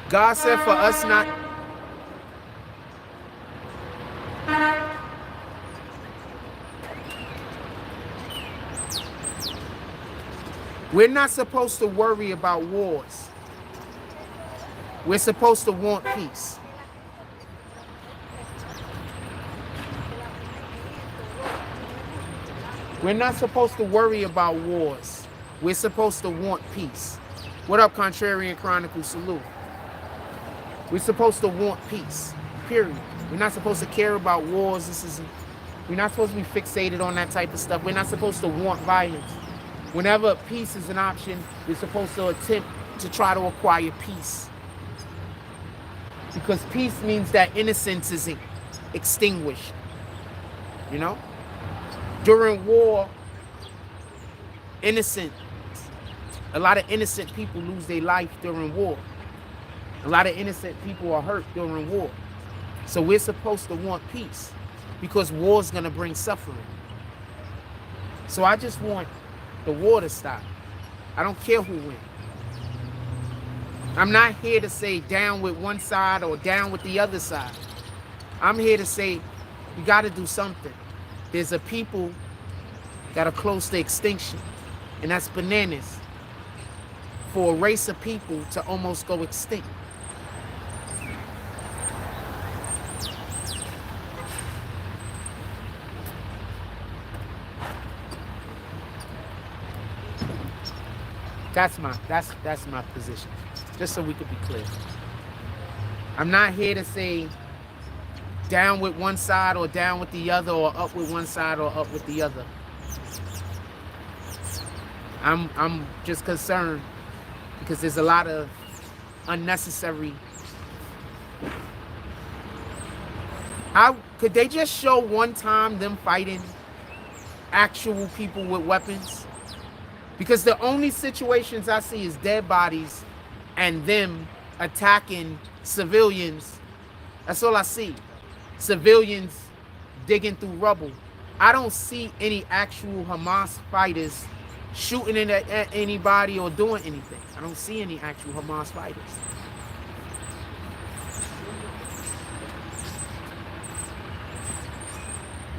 God said for us not... We're not supposed to worry about wars. We're supposed to want peace. We're not supposed to worry about wars. We're supposed to want peace. What up, Contrarian Chronicle? Salute. We're supposed to want peace, period. We're not supposed to care about wars. We're not supposed to be fixated on that type of stuff. We're not supposed to want violence. Whenever peace is an option, we're supposed to attempt to try to acquire peace. Because peace means that innocence is extinguished. You know? During war, a lot of innocent people lose their life during war. A lot of innocent people are hurt during war. So we're supposed to want peace because war is going to bring suffering. So I just want the war to stop. I don't care who wins. I'm not here to say down with one side or down with the other side. I'm here to say you got to do something. There's a people that are close to extinction, and that's bananas for a race of people to almost go extinct. That's my position. Just so we could be clear. I'm not here to say down with one side or down with the other, or up with one side or up with the other. I'm just concerned because there's a lot of unnecessary. Could they just show one time them fighting actual people with weapons? Because the only situations I see is dead bodies and them attacking civilians. That's all I see. Civilians digging through rubble. I don't see any actual Hamas fighters shooting at anybody or doing anything. I don't see any actual Hamas fighters.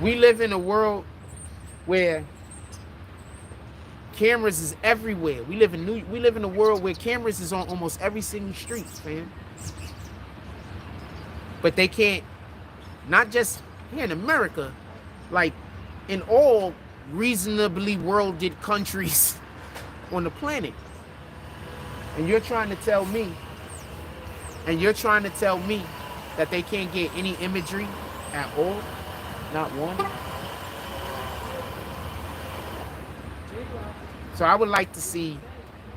We live in a world where cameras is everywhere. We live in a world where cameras is on almost every single street, man. But they can't, not just here in America, like in all reasonably worlded countries on the planet. And you're trying to tell me, that they can't get any imagery at all? Not one? So I would like to see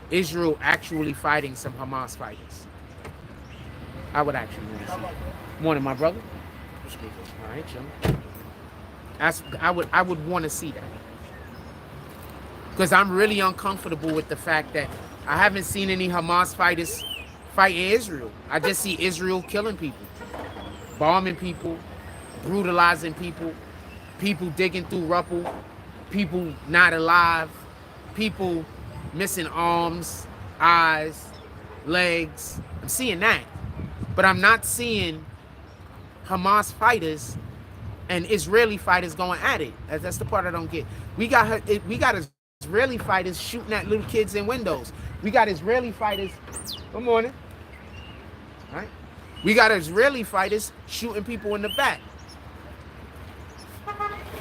Israel actually fighting some Hamas fighters. I would actually want to see it. Morning, my brother. All right, chillin'. I would want to see that. Because I'm really uncomfortable with the fact that I haven't seen any Hamas fighters fighting Israel. I just see Israel killing people, bombing people, brutalizing people, people digging through rubble, people not alive, people missing arms, eyes, legs. I'm seeing that. But I'm not seeing Hamas fighters and Israeli fighters going at it. That's the part I don't get. We got Israeli fighters shooting at little kids in windows. We got Israeli fighters. Good morning. All right. We got Israeli fighters shooting people in the back.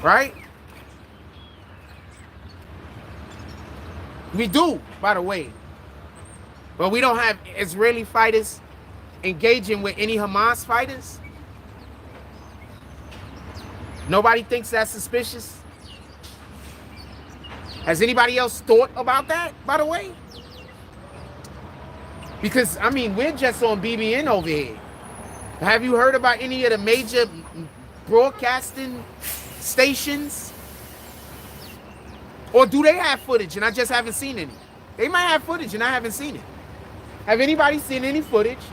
Right? We do, by the way. But we don't have Israeli fighters engaging with any Hamas fighters. Nobody thinks that's suspicious. Has anybody else thought about that, by the way? Because, I mean, we're just on BBN over here. Have you heard about any of the major broadcasting stations? Or do they have footage and I just haven't seen any? They might have footage and I haven't seen it. Have anybody seen any footage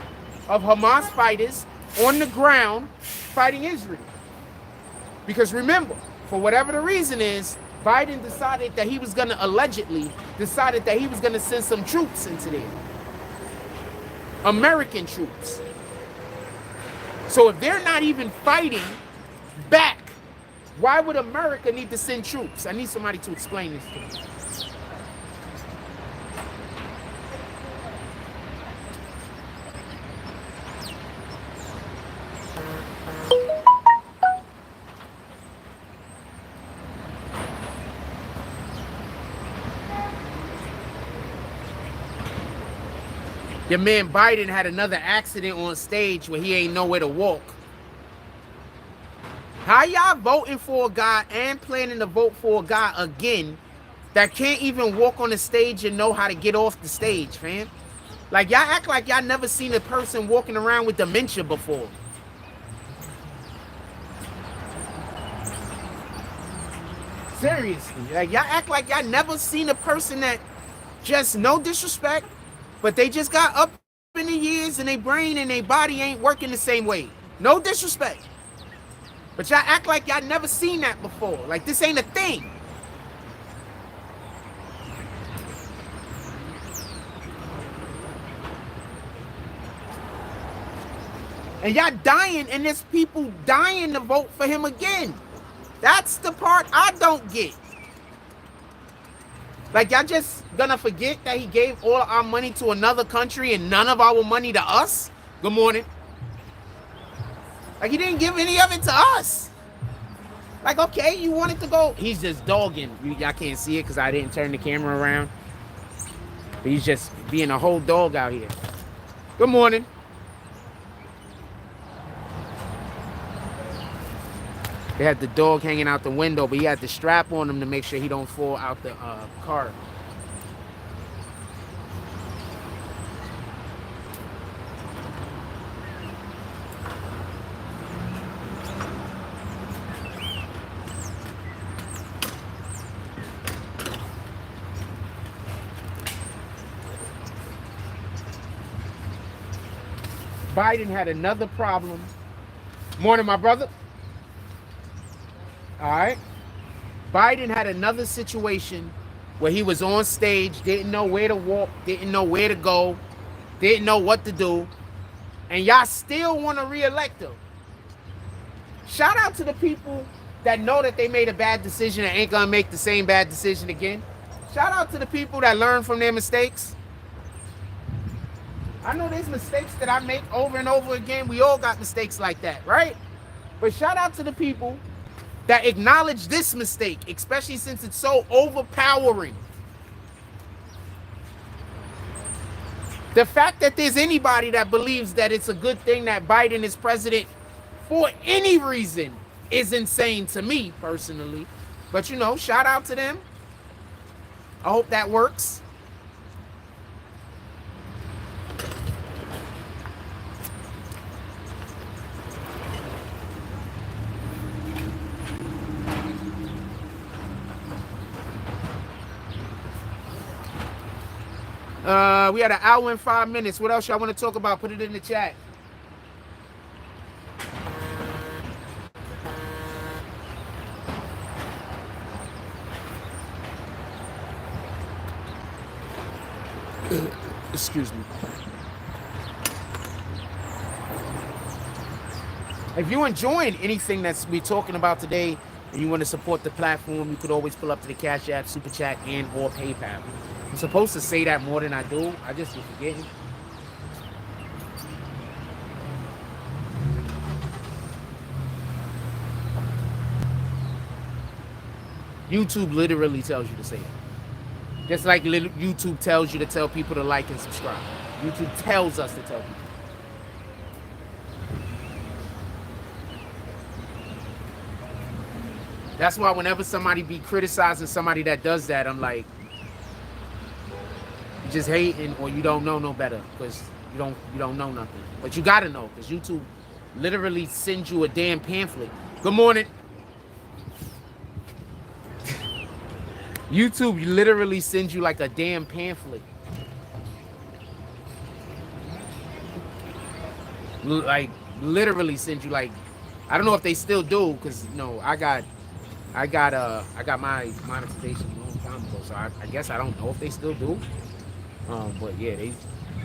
of Hamas fighters on the ground fighting Israel? Because remember, for whatever the reason is, Biden decided that he was going to allegedly send some troops into there. American troops. So if they're not even fighting back, why would America need to send troops? I need somebody to explain this to me. Your man Biden had another accident on stage where he ain't nowhere to walk. How y'all voting for a guy and planning to vote for a guy again that can't even walk on the stage and know how to get off the stage, fam? Like, y'all act like y'all never seen a person walking around with dementia before. Seriously. Like, y'all act like y'all never seen a person that just, no disrespect, but they just got up in the years and their brain and their body ain't working the same way. No disrespect. But y'all act like y'all never seen that before. Like this ain't a thing. And y'all dying, and there's people dying to vote for him again. That's the part I don't get. Like, y'all just gonna forget that he gave all our money to another country and none of our money to us? Good morning. Like, he didn't give any of it to us. Like, okay, you wanted to go. He's just dogging. Y'all can't see it because I didn't turn the camera around. But he's just being a whole dog out here. Good morning. They had the dog hanging out the window, but he had the strap on him to make sure he don't fall out the car. Biden had another problem. Morning, my brother. All right. Biden had another situation where he was on stage, didn't know where to walk, didn't know where to go, didn't know what to do, and y'all still want to re-elect him. Shout out to the people that know that they made a bad decision and ain't gonna make the same bad decision again. Shout out to the people that learn from their mistakes. I know there's mistakes that I make over and over again. We all got mistakes like that, right? But shout out to the people that acknowledge this mistake, especially since it's so overpowering. The fact that there's anybody that believes that it's a good thing that Biden is president for any reason is insane to me personally. But you know, shout out to them. I hope that works. We had an hour and 5 minutes. What else y'all want to talk about? Put it in the chat. Excuse me. If you're enjoying anything that's we talking about today and you want to support the platform, you could always pull up to the Cash App, Super Chat, and or PayPal. I'm supposed to say that more than I do. I just be forgetting. YouTube literally tells you to say it. Just like YouTube tells you to tell people to like and subscribe. YouTube tells us to tell people. That's why whenever somebody be criticizing somebody that does that, I'm like, you just hating or you don't know no better because you don't know nothing. But you gotta know because YouTube literally sends you a damn pamphlet. Good morning. YouTube literally sends you like a damn pamphlet. Like literally sends you like, I don't know if they still do because you know I got my monetization a long time ago, so I guess I don't know if they still do. But yeah,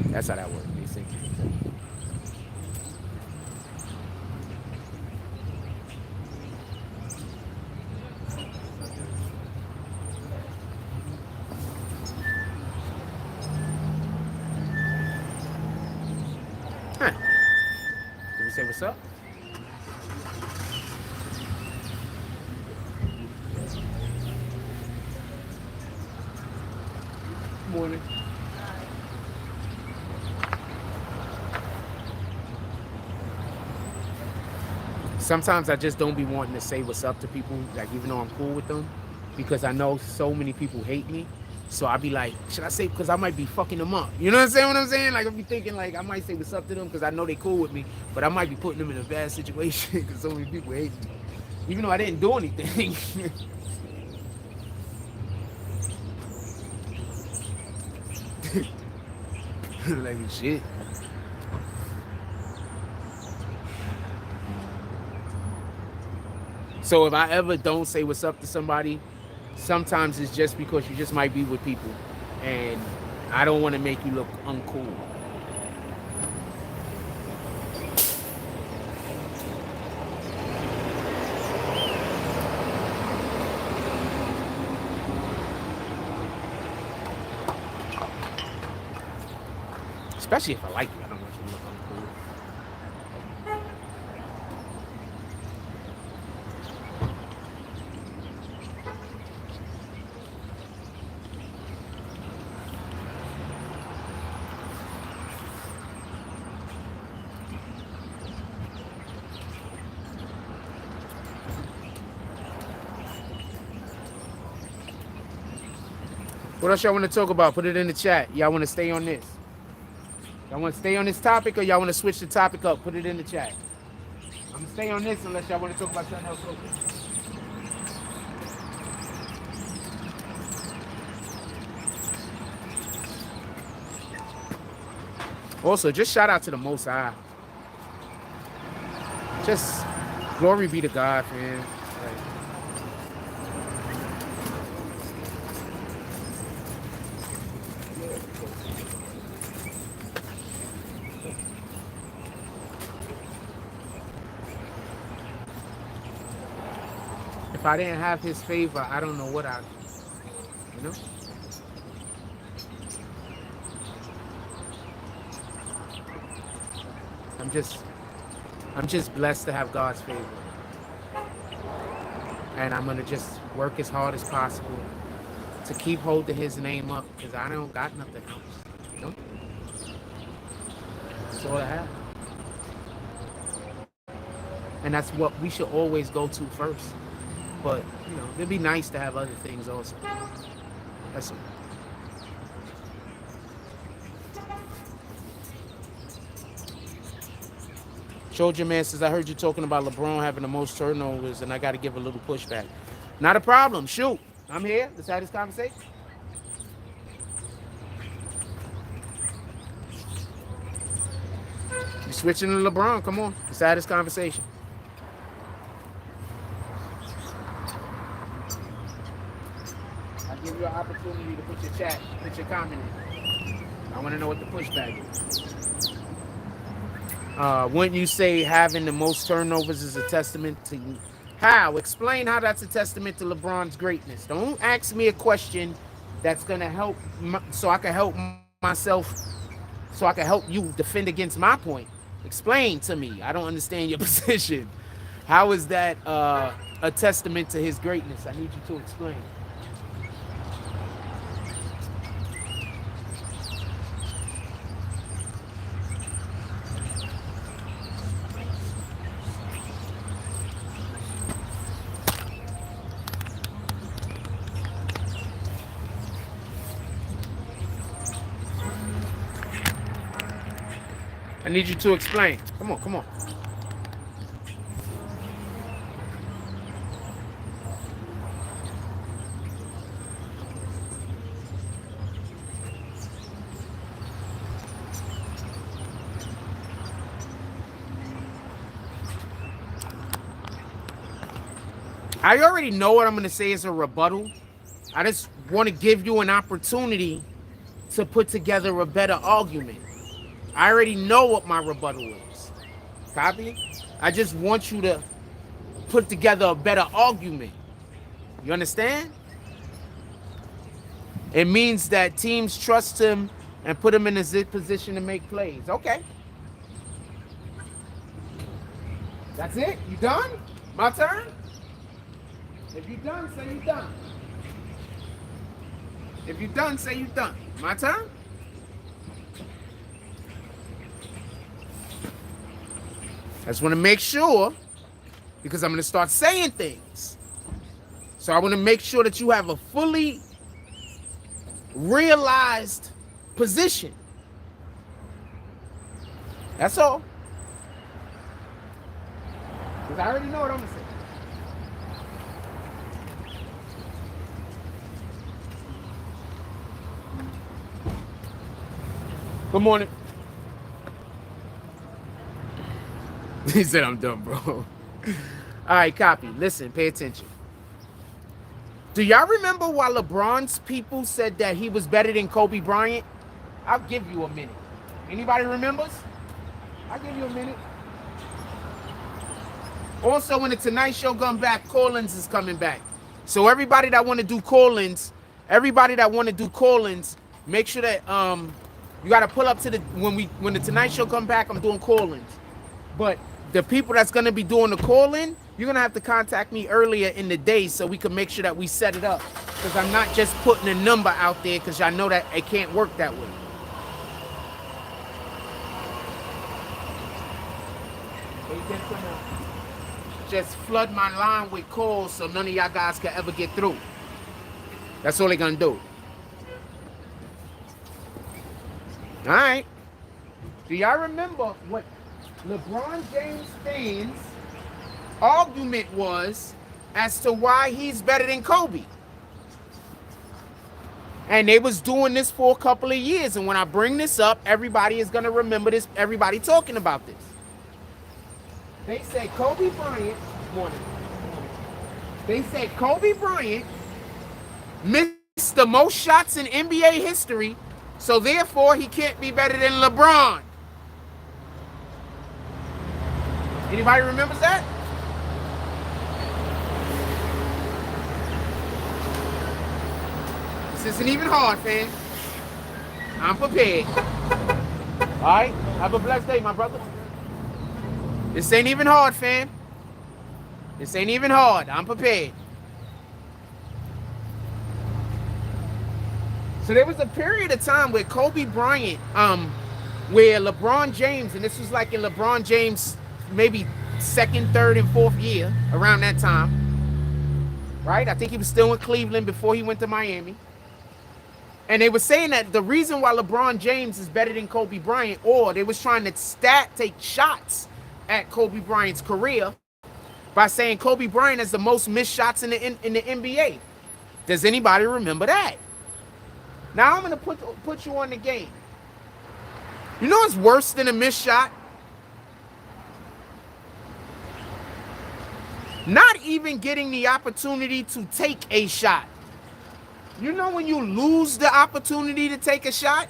that's how that works. They send you. Huh. Did we say what's up? Good morning. Sometimes I just don't be wanting to say what's up to people, like even though I'm cool with them, because I know so many people hate me. So I be like, should I say, because I might be fucking them up. You know what I'm saying? Like I be thinking like I might say what's up to them because I know they cool with me, but I might be putting them in a bad situation because so many people hate me. Even though I didn't do anything. Like shit. So if I ever don't say what's up to somebody, sometimes it's just because you just might be with people and I don't want to make you look uncool. Especially if I like you, I don't want you to look uncool. What else y'all want to talk about? Put it in the chat. Y'all want to stay on this? Y'all want to stay on this topic or y'all want to switch the topic up? Put it in the chat. I'm going to stay on this unless y'all want to talk about something else. Also, just shout out to the Most High. Just glory be to God, man. Like, if I didn't have his favor, I don't know what I'd do. You know? I'm just blessed to have God's favor. And I'm gonna just work as hard as possible to keep holding his name up because I don't got nothing else. You know? all I have. And that's what we should always go to first. But, you know, it'd be nice to have other things also. That's all. Soldier Man says, I heard you talking about LeBron having the most turnovers, and I got to give a little pushback. Not a problem. Shoot. I'm here. Let's have this conversation. You're switching to LeBron. Come on. Let's have this conversation. I'll give you an opportunity to put your chat, put your comment in. I want to know what the pushback is. Wouldn't you say having the most turnovers is a testament to you? How? Explain how that's a testament to LeBron's greatness. Don't ask me a question that's going to help so I can help myself, so I can help you defend against my point. Explain to me. I don't understand your position. How is that a testament to his greatness? I need you to explain. I need you to explain. Come on, come on. I already know what I'm going to say is a rebuttal. I just want to give you an opportunity to put together a better argument. I already know what my rebuttal is. Copy? I just want you to put together a better argument. You understand? It means that teams trust him and put him in a position to make plays. Okay. That's it? You done? My turn? If you're done, say you're done. If you're done, say you're done. My turn? I just want to make sure, because I'm going to start saying things. So I want to make sure that you have a fully realized position. That's all. Because I already know what I'm going to say. Good morning. He said, I'm done, bro. All right, copy. Listen, pay attention. Do y'all remember why LeBron's people said that he was better than Kobe Bryant? I'll give you a minute. Anybody remembers? I'll give you a minute. Also, when the Tonight Show comes back, Collins is coming back. So everybody that want to do call-ins, make sure that you got to pull up to the when the Tonight Show come back, I'm doing call-ins. But the people that's going to be doing the call-in, you're going to have to contact me earlier in the day so we can make sure that we set it up. Because I'm not just putting a number out there because y'all know that it can't work that way. Just flood my line with calls so none of y'all guys can ever get through. That's all they're going to do. All right. Do y'all remember what LeBron James fans' argument was as to why he's better than Kobe? And they was doing this for a couple of years. And when I bring this up, everybody is going to remember this. Everybody talking about this. They said Kobe Bryant, missed the most shots in NBA history, so therefore he can't be better than LeBron. Anybody remembers that? This isn't even hard, fam. I'm prepared. All right? Have a blessed day, my brother. This ain't even hard, fam. This ain't even hard. I'm prepared. So there was a period of time where Kobe Bryant, where LeBron James, and this was like in LeBron James maybe second, third, and fourth year, around that time, right? I think he was still in Cleveland before he went to Miami. And they were saying that the reason why LeBron James is better than Kobe Bryant, or they was trying to take shots at Kobe Bryant's career by saying Kobe Bryant has the most missed shots in the NBA. Does anybody remember that? Now I'm going to put you on the game. You know what's worse than a missed shot? Not even getting the opportunity to take a shot. You know when you lose the opportunity to take a shot?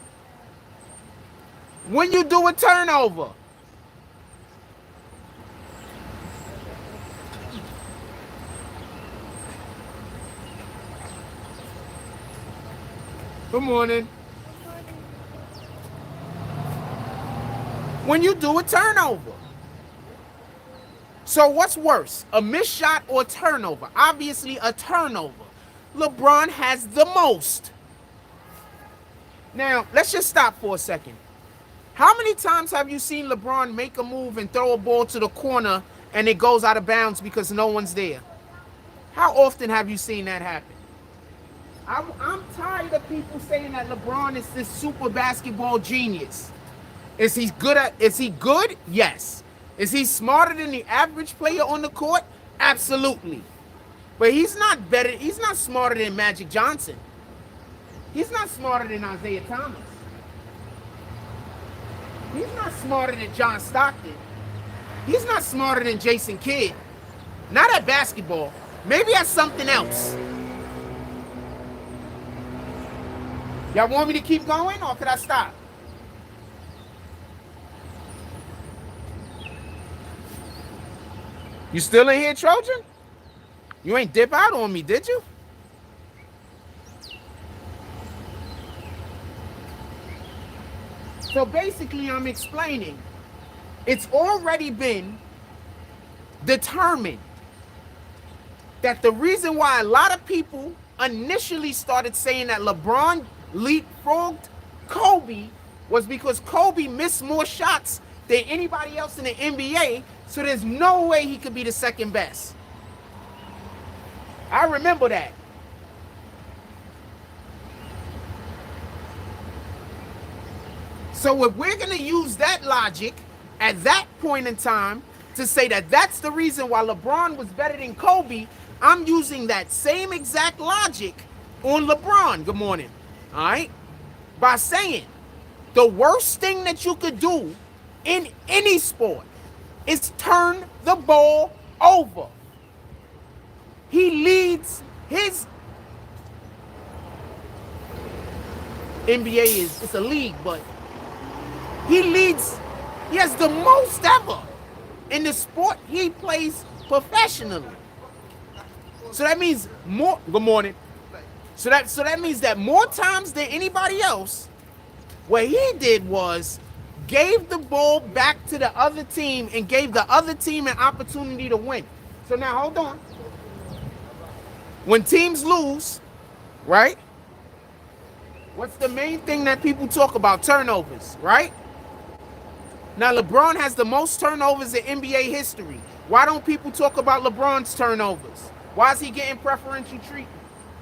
When you do a turnover. Good morning. When you do a turnover. So what's worse, a missed shot or a turnover? Obviously a turnover. LeBron has the most. Now, let's just stop for a second. How many times have you seen LeBron make a move and throw a ball to the corner and it goes out of bounds because no one's there? How often have you seen that happen? I'm tired of people saying that LeBron is this super basketball genius. Is he good? Yes. Is he smarter than the average player on the court? Absolutely. But he's not smarter than Magic Johnson. He's not smarter than Isaiah Thomas. He's not smarter than John Stockton. He's not smarter than Jason Kidd. Not at basketball. Maybe at something else. Y'all want me to keep going or could I stop? You still in here, Trojan? You ain't dip out on me, did you? So basically, I'm explaining. It's already been determined that the reason why a lot of people initially started saying that LeBron leapfrogged Kobe was because Kobe missed more shots than anybody else in the NBA, so there's no way he could be the second best. I remember that. So if we're going to use that logic at that point in time to say that that's the reason why LeBron was better than Kobe, I'm using that same exact logic on LeBron. Good morning. All right? By saying the worst thing that you could do in any sport is turn the ball over. He leads his NBA it's a league, but he has the most ever in the sport he plays professionally. So that means more. Good morning. So that means that more times than anybody else, what he did was gave the ball back to the other team and gave the other team an opportunity to win. So now hold on. When teams lose, right? What's the main thing that people talk about? Turnovers, right? Now LeBron has the most turnovers in NBA history. Why don't people talk about LeBron's turnovers? Why is he getting preferential treatment?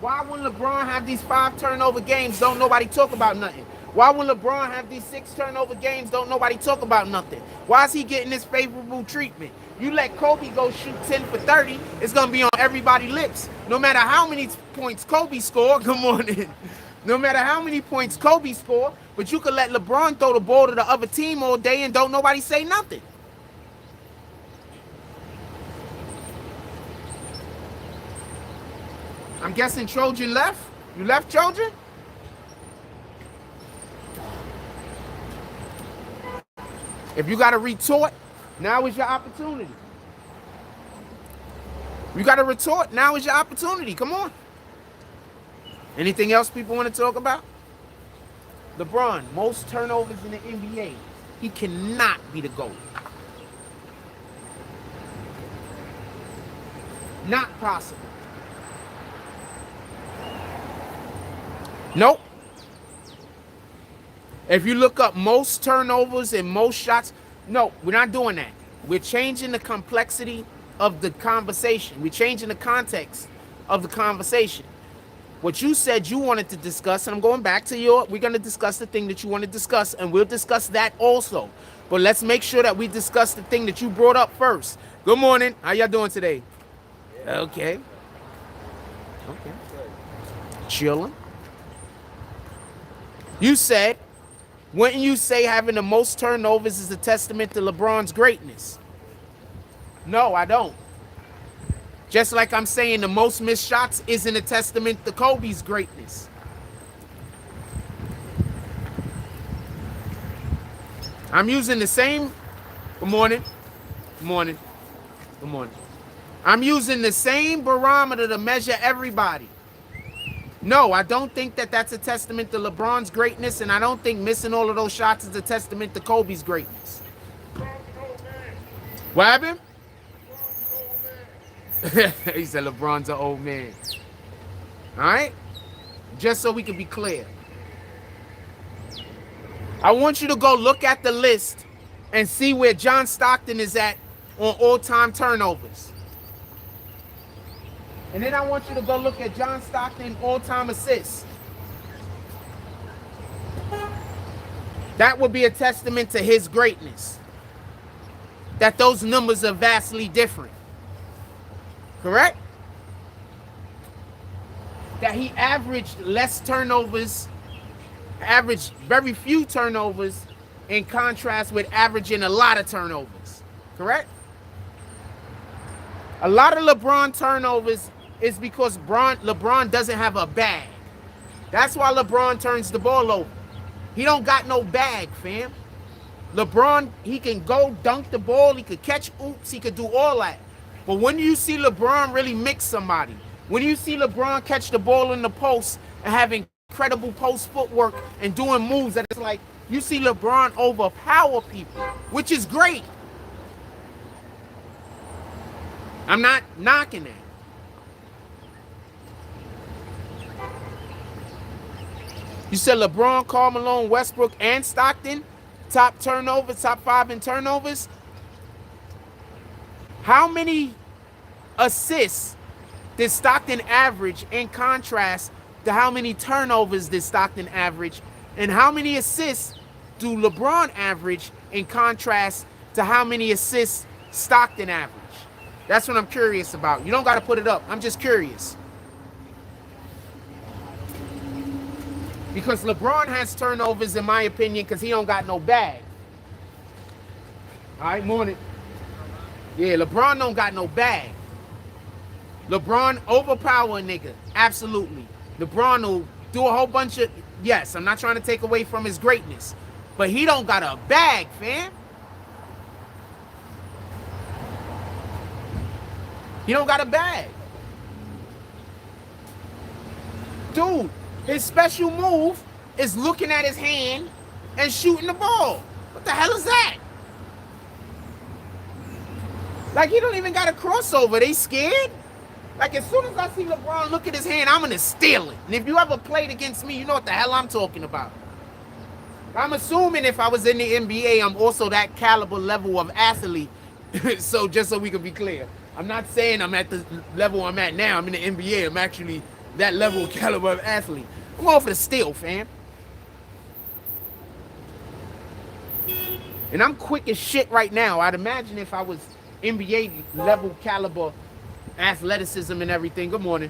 Why when LeBron have these 5 turnover games, don't nobody talk about nothing? Why when LeBron have these 6 turnover games, don't nobody talk about nothing? Why is he getting this favorable treatment? You let Kobe go shoot 10 for 30, it's going to be on everybody's lips. No matter how many points Kobe score, good morning. No matter how many points Kobe score, but you could let LeBron throw the ball to the other team all day and don't nobody say nothing. I'm guessing Trojan left. You left, Trojan? If you got to retort, now is your opportunity. You got to retort, now is your opportunity. Come on. Anything else people want to talk about? LeBron, most turnovers in the NBA. He cannot be the GOAT. Not possible. Nope. If you look up most turnovers and most shots, no, we're not doing that. We're changing the complexity of the conversation. We're changing the context of the conversation. What you said you wanted to discuss, and I'm going back to we're going to discuss the thing that you want to discuss, and we'll discuss that also. But let's make sure that we discuss the thing that you brought up first. Good morning. How y'all doing today? Okay. Okay. Chilling. You said, wouldn't you say having the most turnovers is a testament to LeBron's greatness? No, I don't. Just like I'm saying the most missed shots isn't a testament to Kobe's greatness. I'm using the same. Good morning. Good morning. Good morning. I'm using the same barometer to measure everybody. No, I don't think that that's a testament to LeBron's greatness, and I don't think missing all of those shots is a testament to Kobe's greatness. What happened? He said LeBron's an old man. All right? Just so we can be clear. I want you to go look at the list and see where John Stockton is at on all-time turnovers. And then I want you to go look at John Stockton all-time assists. That would be a testament to his greatness. That those numbers are vastly different. Correct? That he averaged less turnovers, averaged very few turnovers, in contrast with averaging a lot of turnovers. Correct? A lot of LeBron turnovers is because LeBron doesn't have a bag. That's why LeBron turns the ball over. He don't got no bag, fam. LeBron, he can go dunk the ball, he could catch oops, he could do all that. But when you see LeBron really mix somebody, when you see LeBron catch the ball in the post and have incredible post footwork and doing moves that it's like, you see LeBron overpower people, which is great. I'm not knocking that. You said LeBron, Karl Malone, Westbrook, and Stockton, top 5 in turnovers. How many assists did Stockton average in contrast to how many turnovers did Stockton average? And how many assists do LeBron average in contrast to how many assists Stockton average? That's what I'm curious about. You don't got to put it up. I'm just curious. Because LeBron has turnovers, in my opinion, because he don't got no bag. All right, morning. Yeah, LeBron don't got no bag. LeBron overpower a nigga. Absolutely. LeBron will do a whole bunch of... Yes, I'm not trying to take away from his greatness. But he don't got a bag, fam. He don't got a bag. Dude, his special move is looking at his hand and shooting the ball. What the hell is that? Like, he don't even got a crossover. They scared? Like, as soon as I see LeBron look at his hand, I'm going to steal it. And if you ever played against me, you know what the hell I'm talking about. I'm assuming if I was in the NBA, I'm also that caliber level of athlete. So, just so we can be clear. I'm not saying I'm at the level I'm at now. I'm in the NBA. I'm actually that level of caliber of athlete. I'm going for the steal, fam. And I'm quick as shit right now. I'd imagine if I was NBA level caliber athleticism and everything. Good morning.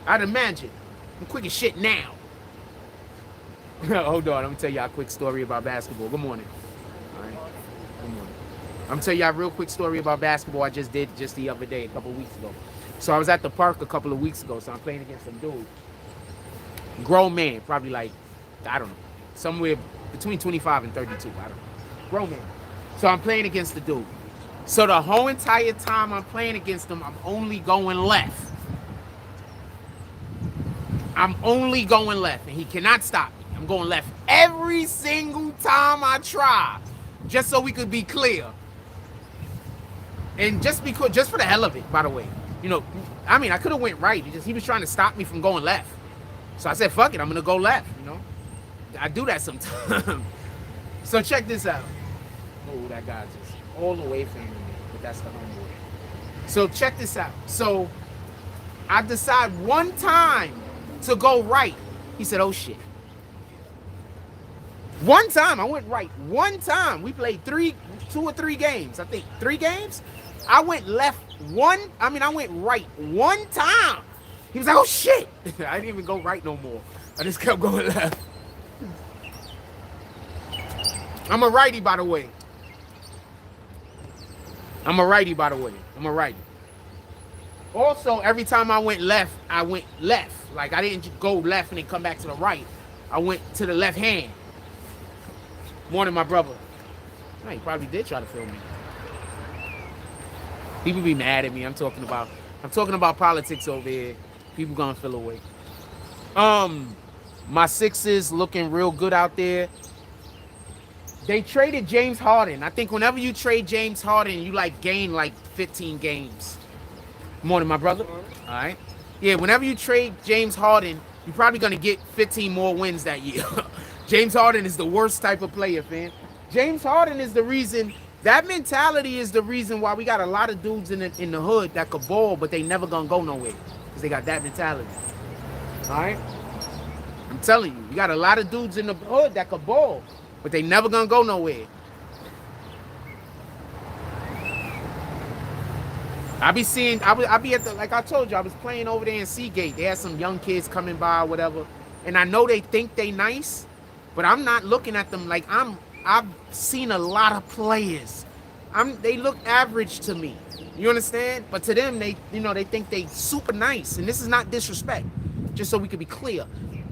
I'd imagine. I'm quick as shit now. Hold on. I'm going to tell y'all a quick story about basketball. Good morning. All right. Good morning. I'm going to tell y'all a real quick story about basketball I just did just the other day, a couple of weeks ago. So I was at the park a couple of weeks ago. So I'm playing against some dude. Grown man. Probably like, I don't know. Somewhere between 25 and 32. I don't know. Grown man. So I'm playing against the dude. So the whole entire time I'm playing against him, I'm only going left. I'm only going left. And he cannot stop me. I'm going left every single time I try. Just so we could be clear. And just for the hell of it, by the way. You know, I mean, I could have went right. He was trying to stop me from going left. So I said, fuck it, I'm going to go left, you know. I do that sometimes. So check this out. Oh, that guy just all the way from me, but that's the homeboy. So check this out. So I decide one time to go right. He said, oh shit. One time I went right. One time we played 2 or 3 games. I think 3 games. I went left I went right one time. He was like, oh shit. I didn't even go right no more. I just kept going left. I'm a righty, by the way. I'm a righty. Also, every time I went left. Like, I didn't just go left and then come back to the right. I went to the left hand. Morning, my brother. Oh, he probably did try to film me. People be mad at me. I'm talking about politics over here. People gonna feel away. My Sixers looking real good out there. They traded James Harden. I think whenever you trade James Harden, you gain 15 games. Morning, my brother. All right. Yeah, whenever you trade James Harden, you're probably gonna get 15 more wins that year. James Harden is the worst type of player, fam. James Harden is the reason. That mentality is the reason why we got a lot of dudes in the hood that could ball, but they never gonna go nowhere because they got that mentality. All right. I'm telling you, got a lot of dudes in the hood that could ball, but they never gonna go nowhere. I be at the, like I told you, I was playing over there in Seagate. They had some young kids coming by or whatever, and I know they think they nice, but I'm not looking at them like I've seen a lot of players. They look average to me. You understand? But to them, they think they super nice, and this is not disrespect, just so we can be clear.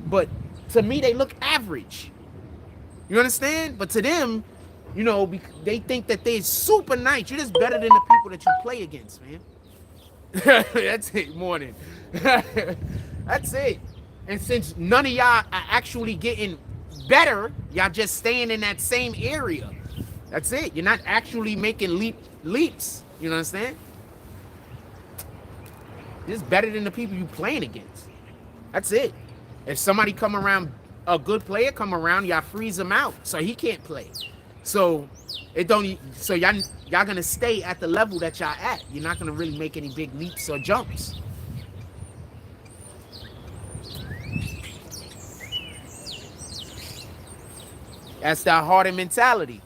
But to me, they look average. You understand? But to them, they think that they're super nice. You're just better than the people that you play against, man. That's it, morning. That's it. And since none of y'all are actually getting better, y'all just staying in that same area. That's it. You're not actually making leaps. You know what I'm saying? You're just better than the people you playing against. That's it. If somebody come around, a good player come around, y'all freeze him out so he can't play. So y'all gonna stay at the level that y'all at. You're not gonna really make any big leaps or jumps. That's that Harden mentality.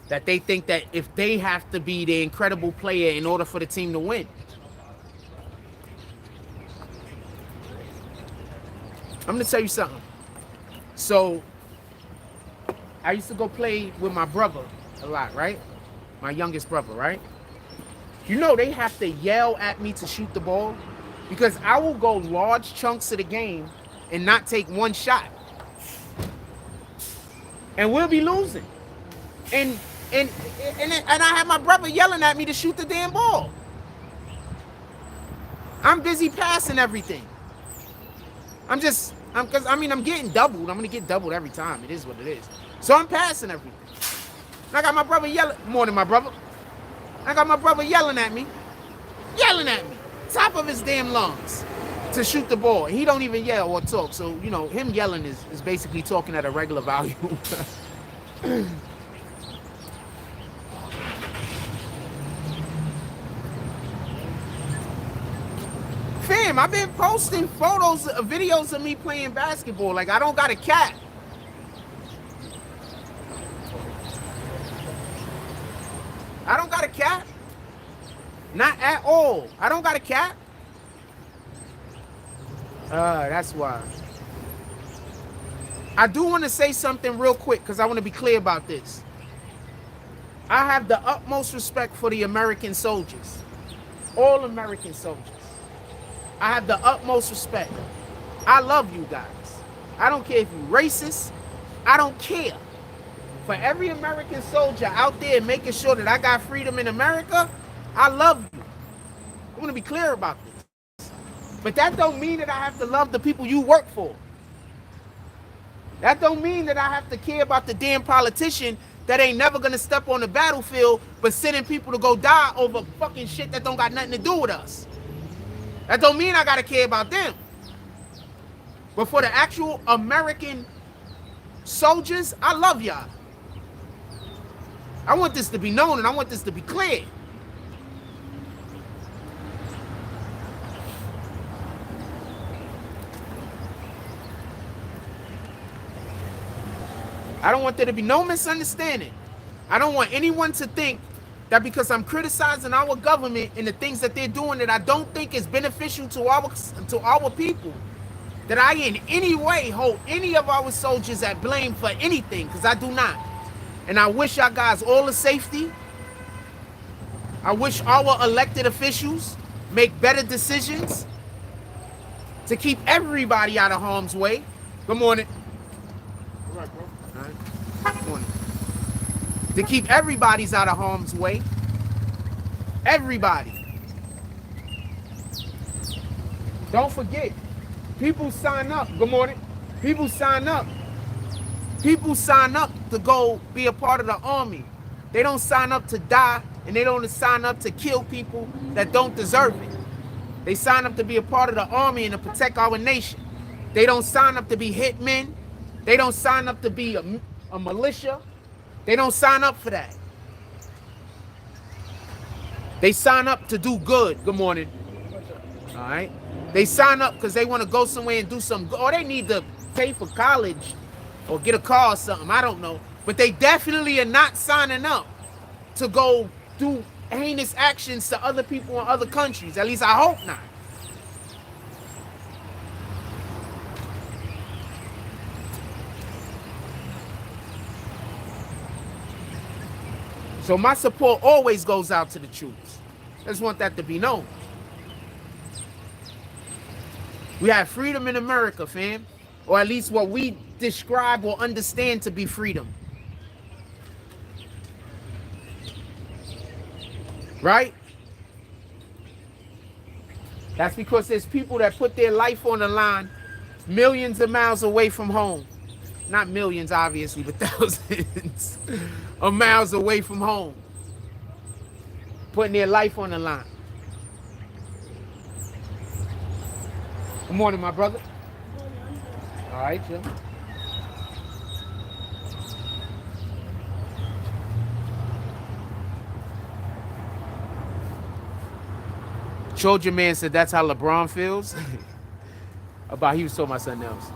That they think that if they have to be the incredible player in order for the team to win. I'm gonna tell you something. So I used to go play with my brother a lot, right? My youngest brother, right? They have to yell at me to shoot the ball because I will go large chunks of the game and not take one shot. And we'll be losing. And I have my brother yelling at me to shoot the damn ball. I'm busy passing everything. I'm getting doubled. I'm gonna get doubled every time. It is what it is. So I'm passing everything. And I got my brother yelling. Morning, my brother. I got my brother yelling at me, top of his damn lungs, to shoot the ball. He don't even yell or talk. So him yelling is basically talking at a regular volume. Fam, I've been posting videos of me playing basketball. Like, I don't got a cap. I don't got a cap. Not at all. I don't got a cap. That's why. I do want to say something real quick because I want to be clear about this. I have the utmost respect for the American soldiers. All American soldiers. I have the utmost respect. I love you guys. I don't care if you're racist. I don't care. For every American soldier out there making sure that I got freedom in America, I love you. I want to be clear about this. But that don't mean that I have to love the people you work for. That don't mean that I have to care about the damn politician that ain't never going to step on the battlefield but sending people to go die over fucking shit that don't got nothing to do with us. That don't mean I got to care about them. But for the actual American Soldiers, I love y'all. I want this to be known and I want this to be clear. I don't want there to be no misunderstanding. I don't want anyone to think that because I'm criticizing our government and the things that they're doing that I don't think is beneficial to our people, that I in any way hold any of our soldiers at blame for anything, because I do not. And I wish y'all guys all the safety. I wish our elected officials make better decisions to keep everybody out of harm's way. Good morning. All right, bro. All right. Good morning. To keep everybody's out of harm's way. Everybody. Don't forget, people sign up. Good morning. People sign up. People sign up to go be a part of the army. They don't sign up to die, and they don't sign up to kill people that don't deserve it. They sign up to be a part of the army and to protect our nation. They don't sign up to be hitmen. They don't sign up to be a militia. They don't sign up for that. They sign up to do good. Good morning. All right. They sign up because they want to go somewhere and do something good. Or they need to pay for college or get a car or something. I don't know. But they definitely are not signing up to go do heinous actions to other people in other countries. At least I hope not. So my support always goes out to the troops. I just want that to be known. We have freedom in America, fam. Or at least what we describe or understand to be freedom. Right? That's because there's people that put their life on the line millions of miles away from home. Not millions, obviously, but thousands of miles away from home. Putting their life on the line. Good morning, my brother. All right, chill. Trojan man said that's how LeBron feels. About he was talking about something else.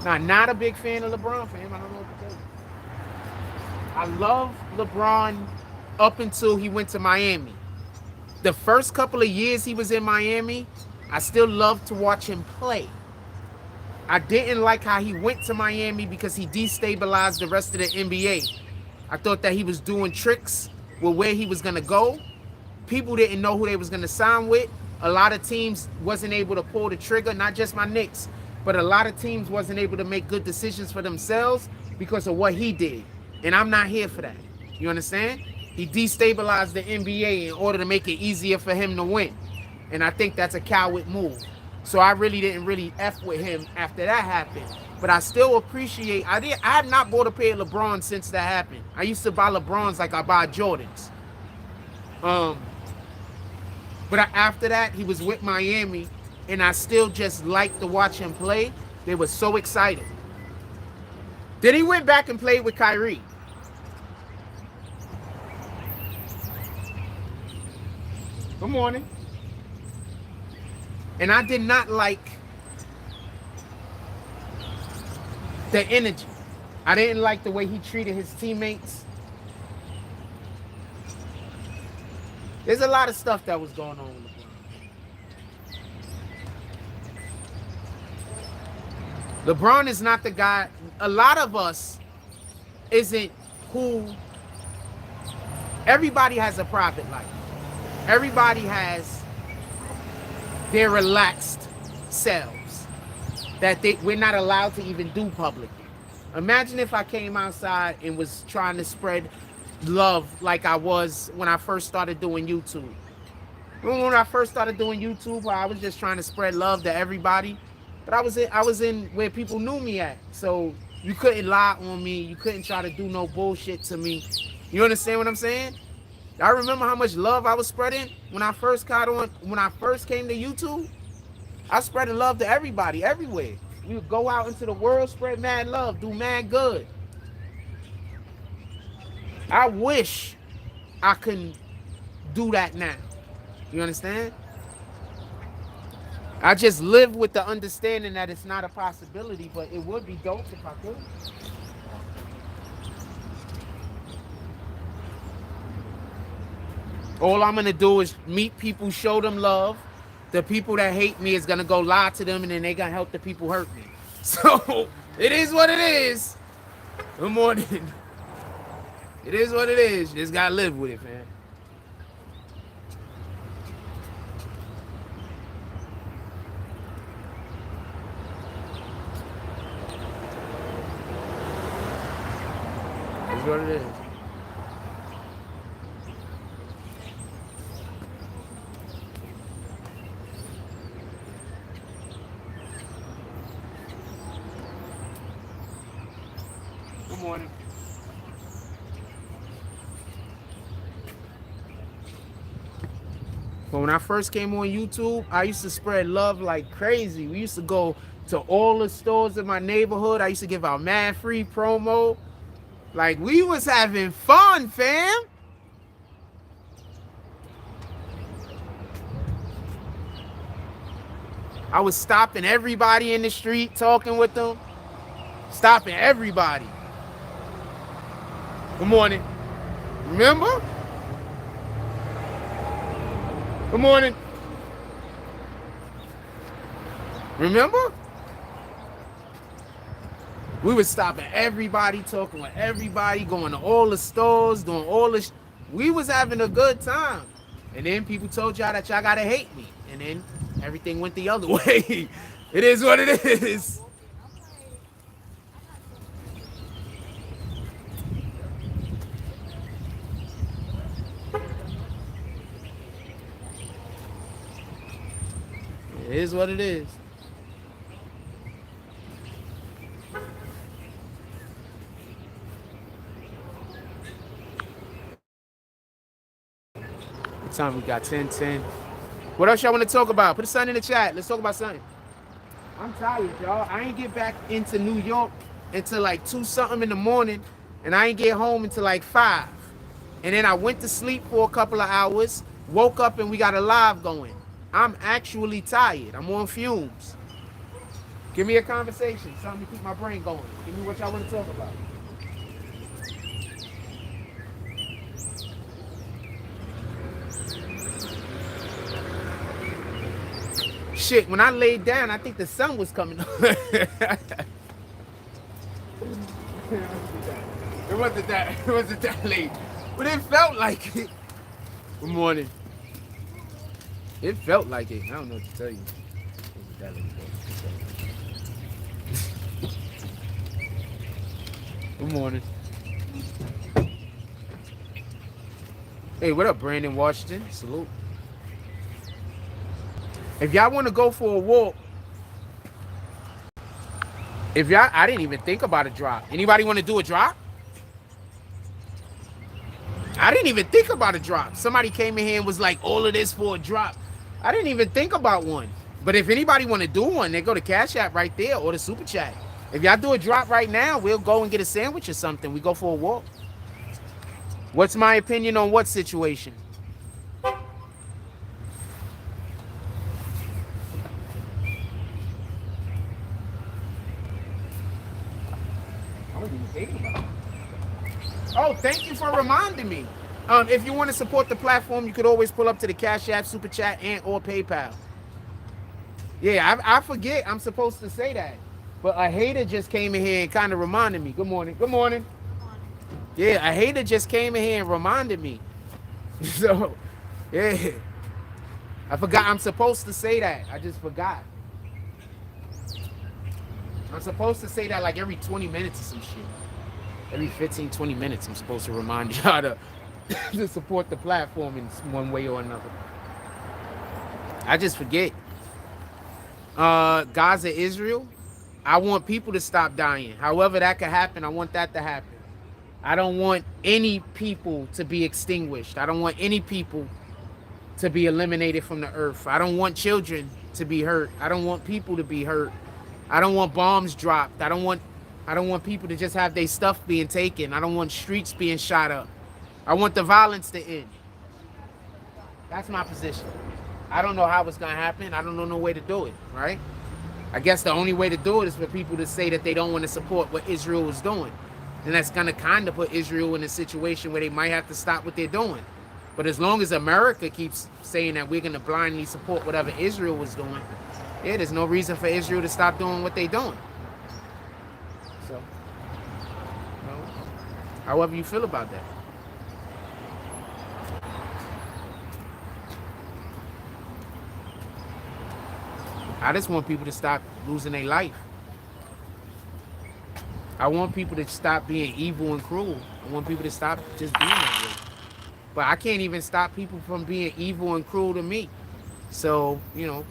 Now, not a big fan of LeBron, fam. I don't know what to tell you. I love LeBron up until he went to Miami. The first couple of years he was in Miami, I still loved to watch him play. I didn't like how he went to Miami because he destabilized the rest of the NBA. I thought that he was doing tricks with where he was going to go. People didn't know who they was going to sign with. A lot of teams wasn't able to pull the trigger, not just my Knicks, but a lot of teams wasn't able to make good decisions for themselves because of what he did. And I'm not here for that. You understand? He destabilized the NBA in order to make it easier for him to win. And I think that's a coward move. So I really didn't F with him after that happened. But I still appreciate, I have not bought a pair of LeBron since that happened. I used to buy LeBrons like I buy Jordans. But after that, he was with Miami, and I still just liked to watch him play. They were so excited. Then he went back and played with Kyrie. Good morning. And I did not like the energy. I didn't like the way he treated his teammates. There's a lot of stuff that was going on with LeBron. LeBron is not the guy. A lot of us isn't who. Everybody has a private life. Everybody has their relaxed selves that we're not allowed to even do publicly. Imagine if I came outside and was trying to spread love like I was when I first started doing YouTube. Remember when I first started doing YouTube, I was just trying to spread love to everybody. But I was in where people knew me at. So you couldn't lie on me. You couldn't try to do no bullshit to me. You understand what I'm saying? I remember how much love I was spreading when I first came to YouTube. I spread love to everybody, everywhere. We would go out into the world, spread mad love, do mad good. I wish I can do that now. You understand? I just live with the understanding that it's not a possibility, but it would be dope if I could. All I'm gonna do is meet people, show them love. The people that hate me is gonna go lie to them, and then they gonna help the people hurt me. So it is what it is. Good morning. It is what it is. You just gotta live with it, man. It's what it is. Good morning. But when I first came on YouTube, I used to spread love like crazy. We used to go to all the stores in my neighborhood. I used to give out mad free promo. Like, we was having fun, fam. I was stopping everybody in the street, talking with them. Stopping everybody. Good morning. Remember? Good morning. Remember? We was stopping everybody, talking with everybody, going to all the stores, doing all this. We was having a good time. And then people told y'all that y'all gotta hate me. And then everything went the other way. It is what it is. It is what it is. What time we got? 10:10. What else y'all want to talk about? Put something in the chat. Let's talk about something. I'm tired, y'all. I ain't get back into New York until like 2 something in the morning, and I ain't get home until like 5. And then I went to sleep for a couple of hours, woke up, and we got a live going. I'm actually tired. I'm on fumes. Give me a conversation, something to keep my brain going. Give me what y'all want to talk about. Shit, when I laid down, I think the sun was coming up. It wasn't that late. But it felt like it. Good morning. It felt like it. I don't know what to tell you. That late, good morning. Hey, what up, Brandon Washington? Salute. If y'all want to go for a walk, I didn't even think about a drop. Anybody want to do a drop? I didn't even think about a drop. Somebody came in here and was like, all of this for a drop. I didn't even think about one. But if anybody want to do one, they go to Cash App right there or the Super Chat. If y'all do a drop right now, we'll go and get a sandwich or something. We go for a walk. What's my opinion on what situation? Oh, thank you for reminding me. If you want to support the platform, you could always pull up to the Cash App, Super Chat, and or PayPal. Yeah, I forget I'm supposed to say that. But a hater just came in here and kind of reminded me. Good morning. Good morning. Yeah, a hater just came in here and reminded me. So, yeah. I forgot I'm supposed to say that. I just forgot. I'm supposed to say that like every 20 minutes or some shit. Every 15, 20 minutes, I'm supposed to remind y'all to support the platform in one way or another. I just forget. Gaza, Israel. I want people to stop dying. However that could happen, I want that to happen. I don't want any people to be extinguished. I don't want any people to be eliminated from the earth. I don't want children to be hurt. I don't want people to be hurt. I don't want bombs dropped. I don't want people to just have their stuff being taken. I don't want streets being shot up. I want the violence to end. That's my position. I don't know how it's going to happen. I don't know no way to do it, right? I guess the only way to do it is for people to say that they don't want to support what Israel is doing. And that's going to kind of put Israel in a situation where they might have to stop what they're doing. But as long as America keeps saying that we're going to blindly support whatever Israel was doing, yeah, there's no reason for Israel to stop doing what they're doing. So, you know, however you feel about that. I just want people to stop losing their life. I want people to stop being evil and cruel. I want people to stop just being that way. But I can't even stop people from being evil and cruel to me. So, you know,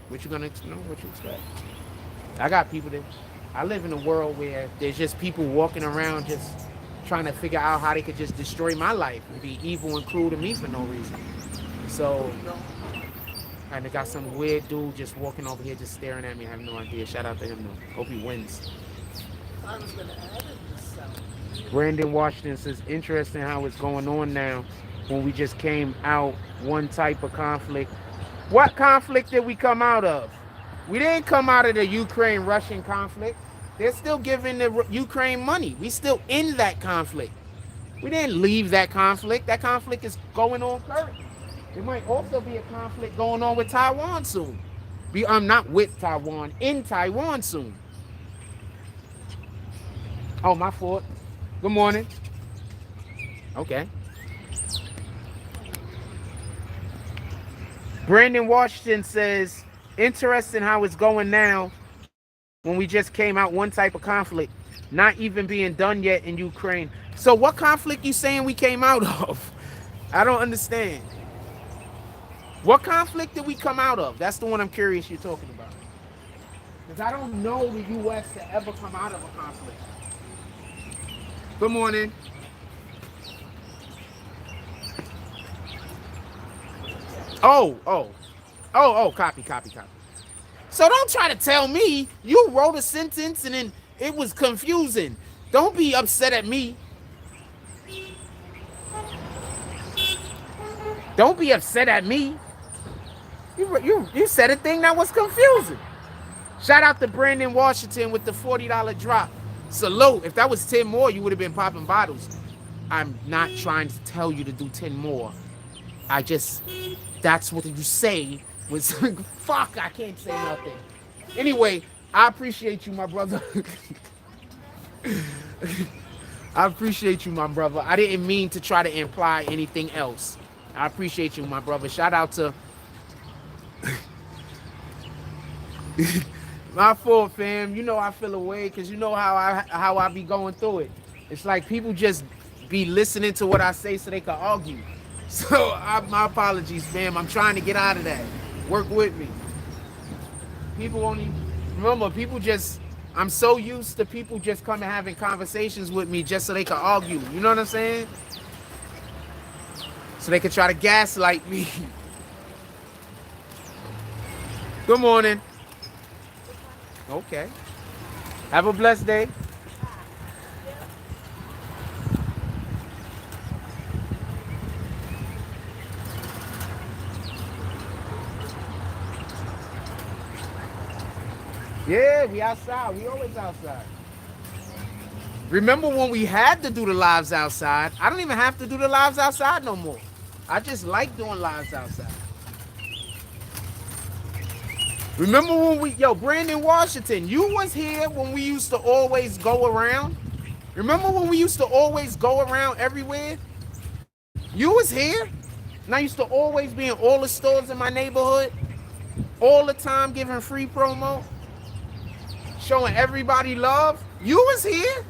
what you gonna, you know, what you expect? I got people that, I live in a world where there's just people walking around just trying to figure out how they could just destroy my life and be evil and cruel to me for no reason. So, and I got some weird dude just walking over here just staring at me. I have no idea. Shout out to him though. Hope he wins. I was going to add it. Brandon Washington says, interesting how it's going on now when we just came out one type of conflict. What conflict did we come out of? We didn't come out of the Ukraine-Russian conflict. They're still giving the Ukraine money. We still in that conflict. We didn't leave that conflict. That conflict is going on currently. There might also be a conflict going on with Taiwan soon. I'm not with Taiwan, in Taiwan soon. Oh, my fault. Good morning. Okay. Brandon Washington says, interesting how it's going now when we just came out one type of conflict, not even being done yet in Ukraine. So what conflict you saying we came out of? I don't understand. What conflict did we come out of? That's the one I'm curious you're talking about. Because I don't know the U.S. to ever come out of a conflict. Good morning. Copy. So don't try to tell me you wrote a sentence and then it was confusing. Don't be upset at me. Don't be upset at me. You said a thing that was confusing. Shout out to Brandon Washington with the $40 drop. Salute. If that was 10 more, you would have been popping bottles. I'm not trying to tell you to do 10 more. That's what you say was, fuck, I can't say nothing. Anyway, I appreciate you, my brother. I appreciate you, my brother. I didn't mean to try to imply anything else. I appreciate you, my brother. Shout out to... My fault, fam. You know I feel away because you know how I be going through it. It's like people just be listening to what I say so they can argue. So my apologies, fam. I'm trying to get out of that. Work with me. I'm so used to people just coming having conversations with me just so they can argue. You know what I'm saying? So they can try to gaslight me. Good morning. Okay. Have a blessed day. Yeah, we outside. We always outside. Remember when we had to do the lives outside? I don't even have to do the lives outside no more. I just like doing lives outside. Remember when Brandon Washington, you was here when we used to always go around? Remember when we used to always go around everywhere? You was here? And I used to always be in all the stores in my neighborhood, all the time giving free promo, showing everybody love. You was here?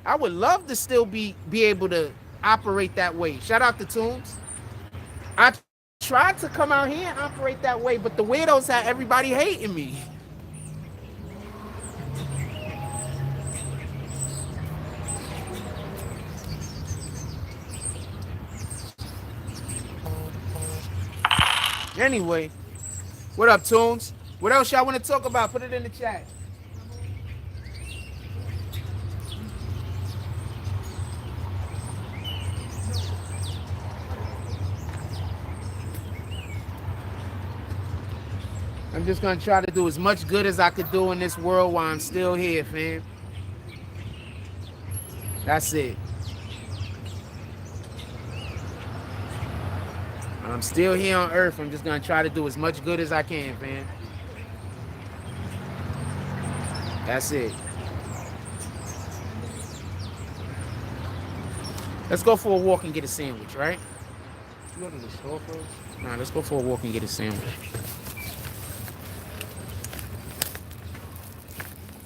I would love to still be able to operate that way. Shout out to Toombs. I tried to come out here and operate that way, but the weirdos had everybody hating me. Anyway, what up, Tunes? What else y'all want to talk about? Put it in the chat. I'm just gonna try to do as much good as I could do in this world while I'm still here, fam. That's it. I'm still here on Earth. I'm just gonna try to do as much good as I can, fam. That's it. Let's go for a walk and get a sandwich, right? You go to the store first? Nah, let's go for a walk and get a sandwich.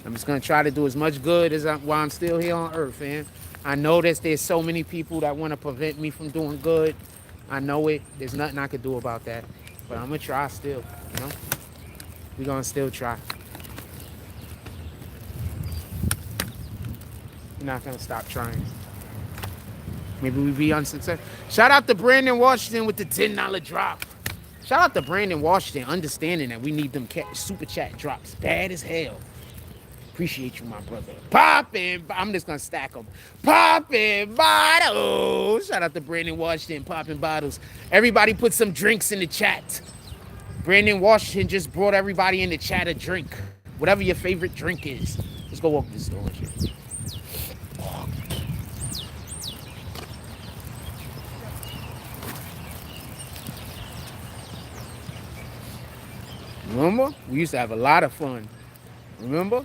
I'm just gonna try to do as much good as while I'm still here on Earth, fam. I know there's so many people that want to prevent me from doing good. I know it. There's nothing I could do about that. But I'm gonna try still, you know? We're gonna still try. We're not gonna stop trying. Maybe we be unsuccessful. Shout out to Brandon Washington with the $10 drop. Shout out to Brandon Washington, understanding that we need them super chat drops bad as hell. Appreciate you, my brother. Poppin', I'm just gonna stack them. Poppin' bottles. Shout out to Brandon Washington, popping bottles. Everybody put some drinks in the chat. Brandon Washington just brought everybody in the chat a drink. Whatever your favorite drink is. Let's go walk to the store and shit. Remember? We used to have a lot of fun. Remember?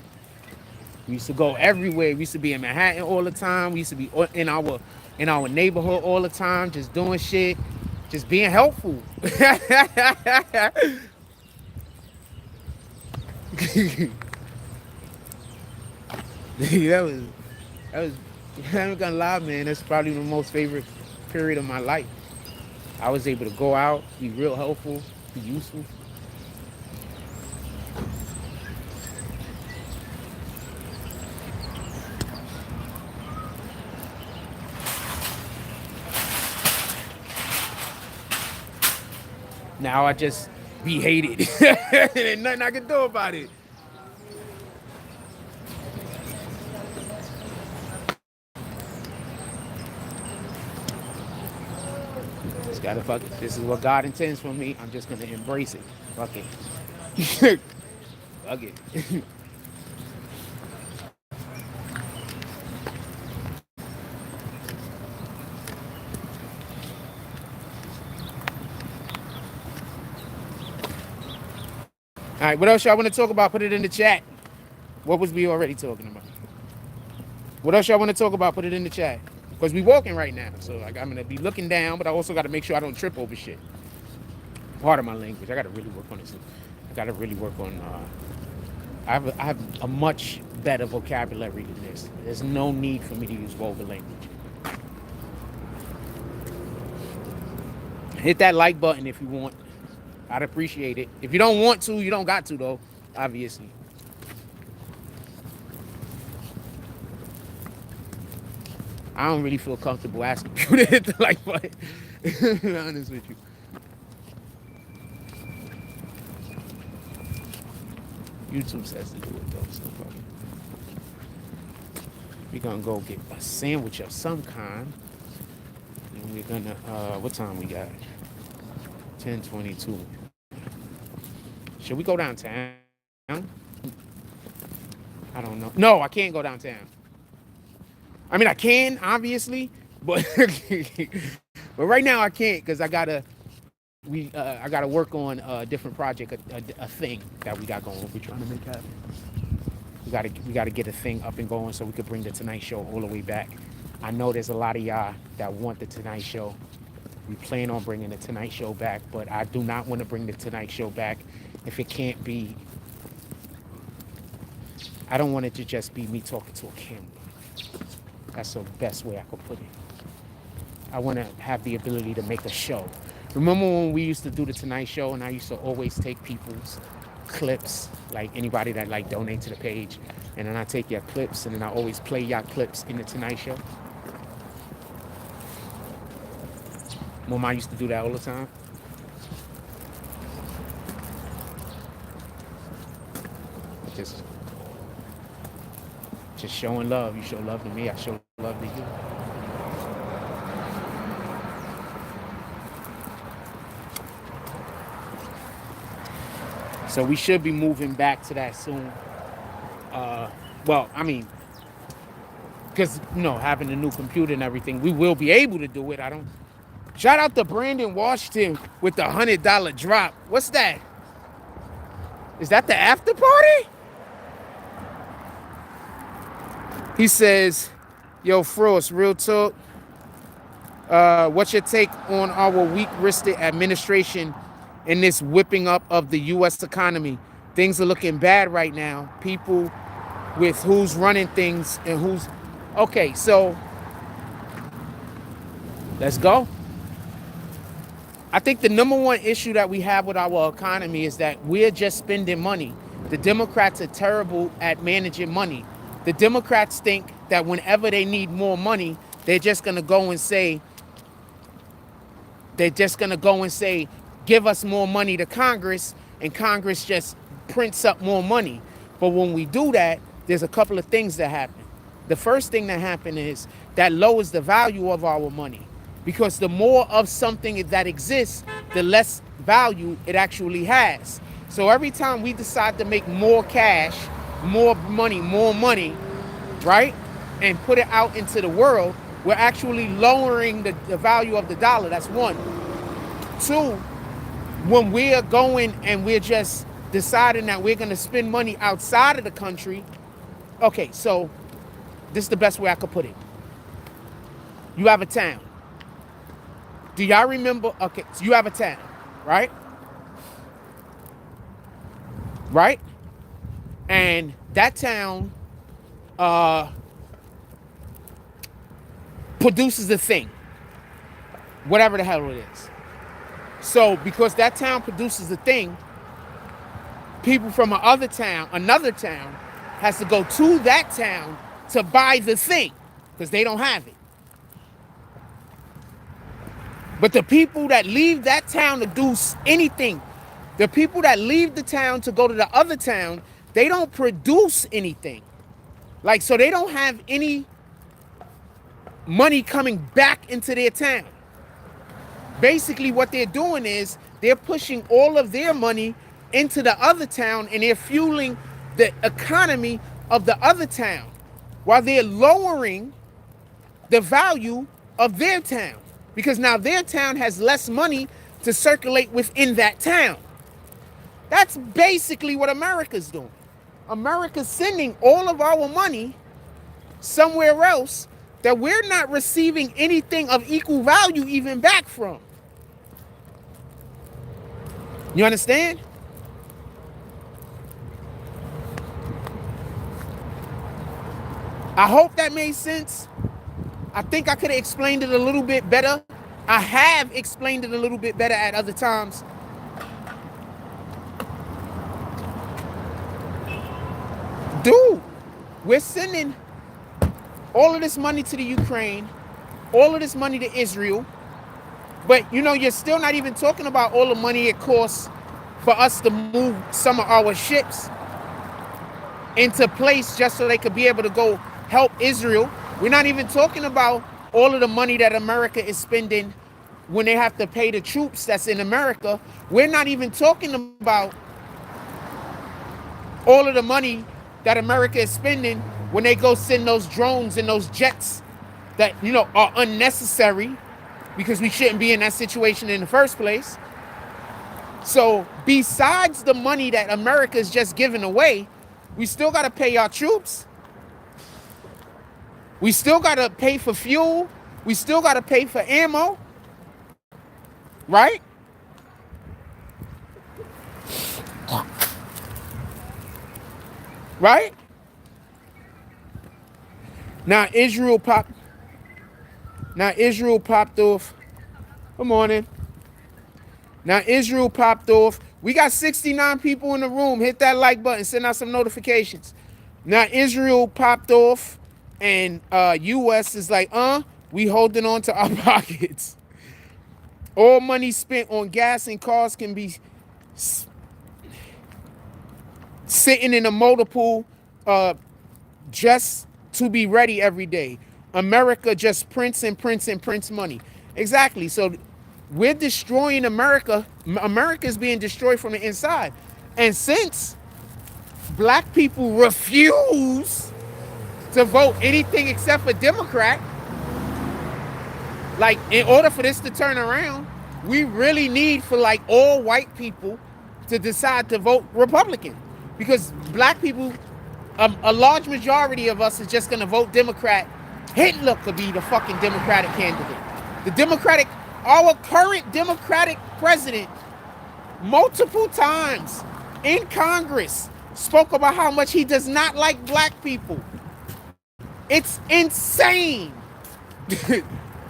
We used to go everywhere. We used to be in Manhattan all the time. We used to be in our neighborhood all the time, just doing shit, just being helpful. that was I'm not gonna lie, man. That's probably the most favorite period of my life. I was able to go out, be real helpful, be useful. Now I just be hated. Ain't nothing I can do about it. Just gotta fuck it. This is what God intends for me. I'm just gonna embrace it. Fuck it. Fuck it. All right, what else y'all want to talk about? Put it in the chat. What was we already talking about? What else y'all want to talk about? Put it in the chat. Because we walking right now. So like I'm going to be looking down, but I also got to make sure I don't trip over shit. Part of my language. I got to really work on this. I got to really work on... I have a much better vocabulary than this. There's no need for me to use vulgar language. Hit that like button if you want. I'd appreciate it. If you don't want to, you don't got to, though, obviously. I don't really feel comfortable asking people to hit the like button. To be honest with you. YouTube says to do it, though, so we're gonna go get a sandwich of some kind. And we're gonna, what time we got? 10:22. Should we go downtown? I don't know. No, I can't go downtown. I mean, I can, obviously, but but right now I can't because I gotta work on a different project, a thing that we got going. We're trying to make happen. We gotta get a thing up and going so we could bring the Tonight Show all the way back. I know there's a lot of y'all that want the Tonight Show. We plan on bringing the Tonight Show back, but I do not want to bring the Tonight Show back if it can't be. I don't want it to just be me talking to a camera. That's the best way I could put it. I want to have the ability to make a show. Remember when we used to do the Tonight Show and I used to always take people's clips, like anybody that like donate to the page, and then I take your clips and then I always play your clips in the Tonight Show? Mama used to do that all the time. Just showing love. You show love to me, I show love to you. So we should be moving back to that soon. Well, I mean, because having a new computer and everything, we will be able to do it. I don't. Shout out to Brandon Washington with the $100 drop. What's that? Is that the after party? He says, "Yo, Frost, real talk. What's your take on our weak-wristed administration and this whipping up of the U.S. economy? Things are looking bad right now. People with who's running things and who's..." Okay, so let's go. I think the number one issue that we have with our economy is that we're just spending money. The Democrats are terrible at managing money. The Democrats think that whenever they need more money, they're just going to go and say, give us more money to Congress, and Congress just prints up more money. But when we do that, there's a couple of things that happen. The first thing that happens is that lowers the value of our money, because the more of something that exists, the less value it actually has. So every time we decide to make more cash, more money, right, and put it out into the world, we're actually lowering the value of the dollar. That's one. Two, when we're going and we're just deciding that we're going to spend money outside of the country, okay, so this is the best way I could put it. You have a town. Do y'all remember? Okay, so you have a town, right? Right? And that town produces a thing, whatever the hell it is. So because that town produces a thing, people from another town, has to go to that town to buy the thing because they don't have it. But the people that leave that town to do anything, the people that leave the town to go to the other town, they don't produce anything. Like, so they don't have any money coming back into their town. Basically, what they're doing is they're pushing all of their money into the other town, and they're fueling the economy of the other town while they're lowering the value of their town, because now their town has less money to circulate within that town. That's basically what America's doing. America's sending all of our money somewhere else that we're not receiving anything of equal value even back from. You understand? I hope that made sense. I think I could have explained it a little bit better. I have explained it a little bit better at other times. Dude, we're sending all of this money to the Ukraine, all of this money to Israel, but you're still not even talking about all the money it costs for us to move some of our ships into place just so they could be able to go help Israel. We're not even talking about all of the money that America is spending when they have to pay the troops that's in America. We're not even talking about all of the money that America is spending when they go send those drones and those jets that, are unnecessary because we shouldn't be in that situation in the first place. So besides the money that America is just giving away, we still got to pay our troops. We still got to pay for fuel. We still got to pay for ammo. Right? Right? Now Israel popped off. Good morning. Now Israel popped off. We got 69 people in the room. Hit that like button. Send out some notifications. Now Israel popped off, and U.S. is like, we holding on to our pockets. All money spent on gas and cars can be sitting in a motor pool just to be ready every day. America just prints and prints and prints money. Exactly. So we're destroying America. America is being destroyed from the inside. And since black people refuse to vote anything except for Democrat, like, in order for this to turn around, we really need for like all white people to decide to vote Republican, because black people, a large majority of us is just gonna vote Democrat. Hitler could be the fucking Democratic candidate. The Democratic, our current Democratic president, multiple times in Congress spoke about how much he does not like black people. It's insane.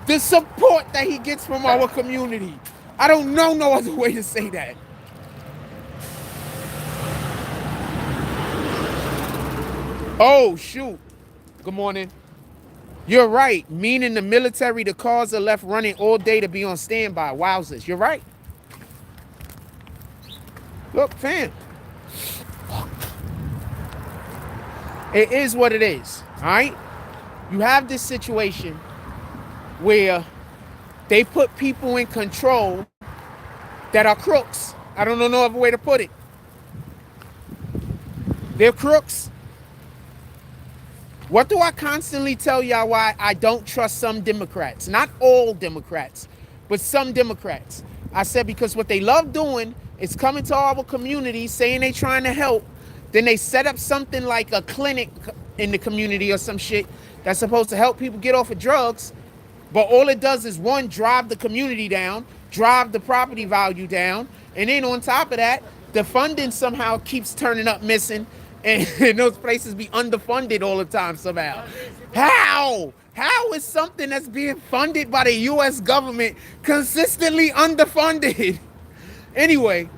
The support that he gets from our community. I don't know no other way to say that. Oh, shoot. Good morning. You're right. Meaning the military, the cars are left running all day to be on standby. Wowzers. You're right. Look, fam. It is what it is. All right? You have this situation where they put people in control that are crooks. I don't know no other way to put it. They're crooks. What do I constantly tell y'all why I don't trust some Democrats? Not all Democrats, but some Democrats. I said because what they love doing is coming to our community saying they trying to help. Then they set up something like a clinic in the community or some shit that's supposed to help people get off of drugs. But all it does is, one, drive the community down, drive the property value down, and then on top of that, the funding somehow keeps turning up missing, and those places be underfunded all the time somehow. How? How is something that's being funded by the U.S. government consistently underfunded? Anyway,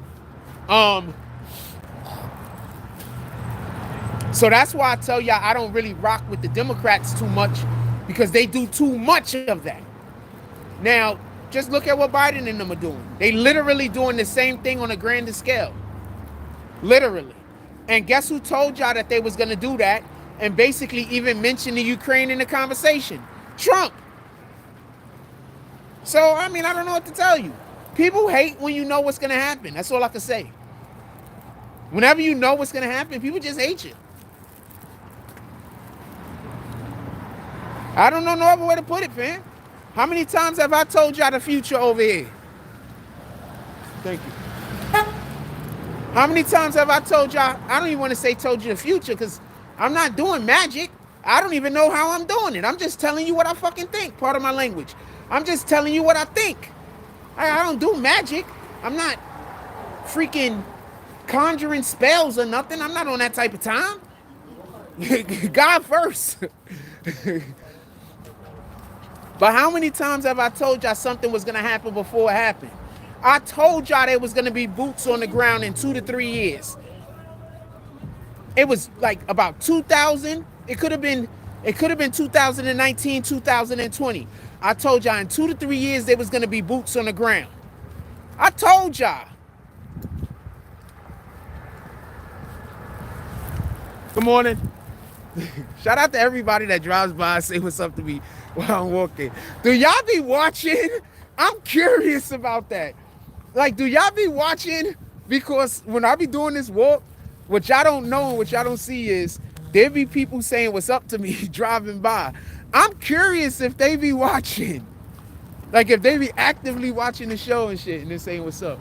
so that's why I tell y'all I don't really rock with the Democrats too much, because they do too much of that. Now, just look at what Biden and them are doing. They literally doing the same thing on a grander scale. Literally. And guess who told y'all that they was going to do that and basically even mention the Ukraine in the conversation? Trump. So, I mean, I don't know what to tell you. People hate when you know what's going to happen. That's all I can say. Whenever you know what's going to happen, people just hate you. I don't know no other way to put it, fam. How many times have I told y'all the future over here? Thank you. How many times have I told y'all? I don't even want to say told you the future, because I'm not doing magic. I don't even know how I'm doing it. I'm just telling you what I fucking think. Part of my language. I'm just telling you what I think. I don't do magic. I'm not freaking conjuring spells or nothing. I'm not on that type of time. God first. But how many times have I told y'all something was going to happen before it happened? I told y'all there was going to be boots on the ground in 2 to 3 years. It was like about 2000. It could have been 2019, 2020. I told y'all in 2 to 3 years there was going to be boots on the ground. I told y'all. Good morning. Shout out to everybody that drives by and say what's up to me while I'm walking. Do y'all be watching? I'm curious about that. Like, do y'all be watching? Because when I be doing this walk, what y'all don't know and what y'all don't see is there be people saying what's up to me driving by. I'm curious if they be watching. Like, if they be actively watching the show and shit and then saying what's up.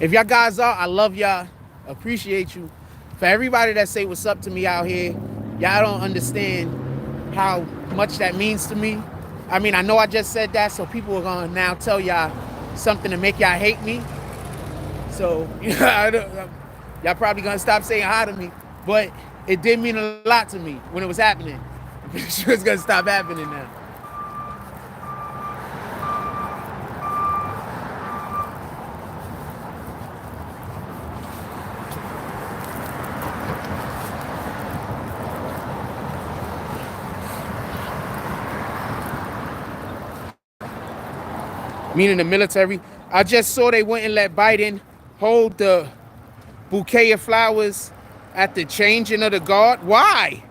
If y'all guys are, I love y'all. Appreciate you. For everybody that say what's up to me out here, y'all don't understand how much that means to me. I mean, I know I just said that, so people are gonna now tell y'all something to make y'all hate me. So y'all probably gonna stop saying hi to me, but it did mean a lot to me when it was happening. I'm pretty sure it's gonna stop happening now. meaning the military. I just saw they wouldn't let Biden hold the bouquet of flowers at the changing of the guard. Why?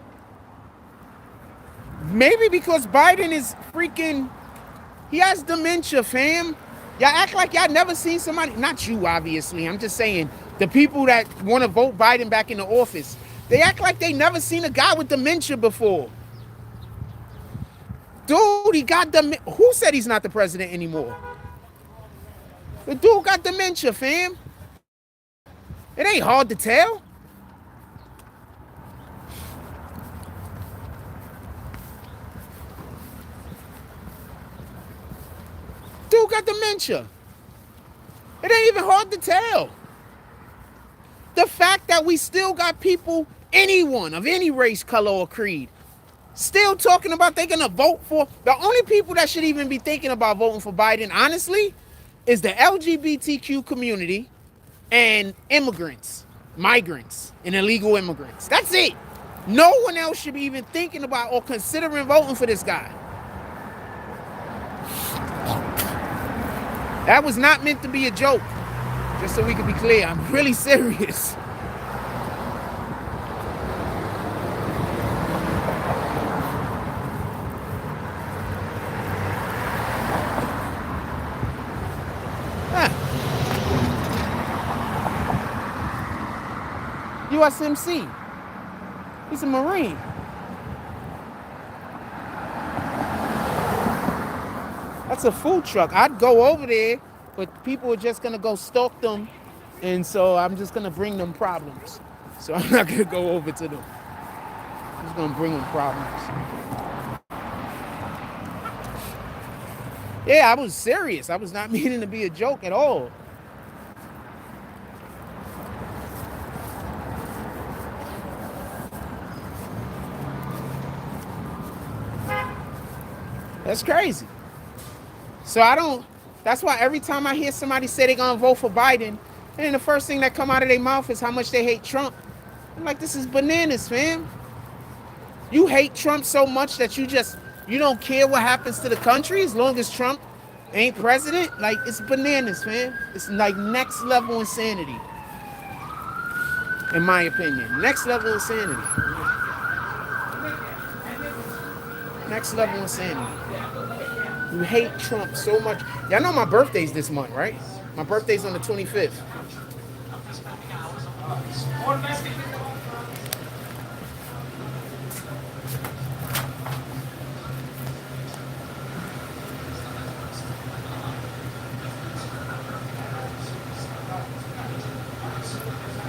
Maybe because Biden is freaking, he has dementia, fam. Y'all act like y'all never seen somebody, not you, obviously. I'm just saying, the people that want to vote Biden back into office, they act like they never seen a guy with dementia before. Dude, he got dementia. Who said he's not the president anymore? The dude got dementia, fam. It ain't hard to tell. Dude got dementia. It ain't even hard to tell. The fact that we still got people, anyone of any race, color, or creed, still talking about they're gonna vote for, the only people that should even be thinking about voting for Biden, honestly, is the LGBTQ community and immigrants, migrants, and illegal immigrants. That's it. No one else should be even thinking about or considering voting for this guy. That was not meant to be a joke. Just so we can be clear, I'm really serious. USMC. He's a Marine. That's a food truck. I'd go over there, but people are just gonna go stalk them, and so I'm just gonna bring them problems. So I'm not gonna go over to them. I'm just gonna bring them problems. Yeah, I was serious. I was not meaning to be a joke at all. That's crazy. So that's why every time I hear somebody say they're gonna vote for Biden, and the first thing that come out of their mouth is how much they hate Trump. I'm like, this is bananas, fam. You hate Trump so much that you don't care what happens to the country as long as Trump ain't president? Like, it's bananas, fam. It's like next level insanity. In my opinion. Next level insanity. Next level insanity. You hate Trump so much. Y'all know my birthday's this month, right? My birthday's on the 25th.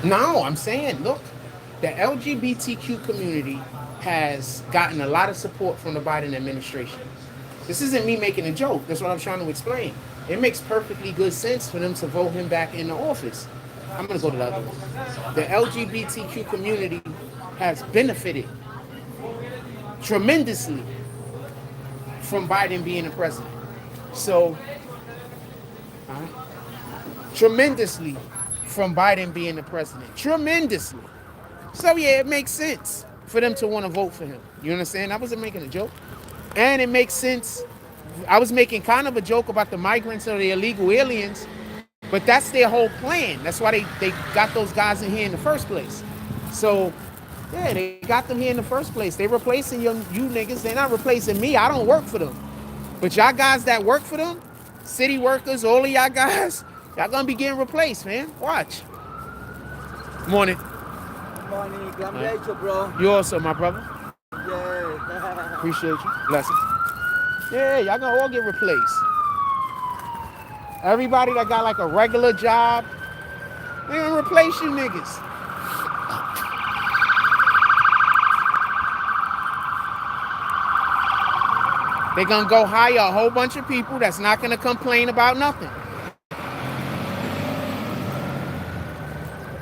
No, I'm saying, look, the LGBTQ community has gotten a lot of support from the Biden administration. This isn't me making a joke. That's what I'm trying to explain. It makes perfectly good sense for them to vote him back into office. I'm going to go to the other one. The LGBTQ community has benefited tremendously from Biden being the president. So, tremendously from Biden being the president. Tremendously. So, yeah, it makes sense for them to want to vote for him. You understand? I wasn't making a joke. And it makes sense. I was making kind of a joke about the migrants or the illegal aliens, but that's their whole plan. That's why they got those guys in here in the first place. So, yeah, they got them here in the first place. They replacing you niggas. They're not replacing me. I don't work for them. But y'all guys that work for them, city workers, all of y'all guys, y'all gonna be getting replaced, man. Watch. Morning. Morning. Congratulations, bro. You also, my brother. Yeah. Appreciate you. Blessings. Yeah, y'all gonna all get replaced. Everybody that got like a regular job, they gonna replace you niggas. They gonna go hire a whole bunch of people that's not gonna complain about nothing.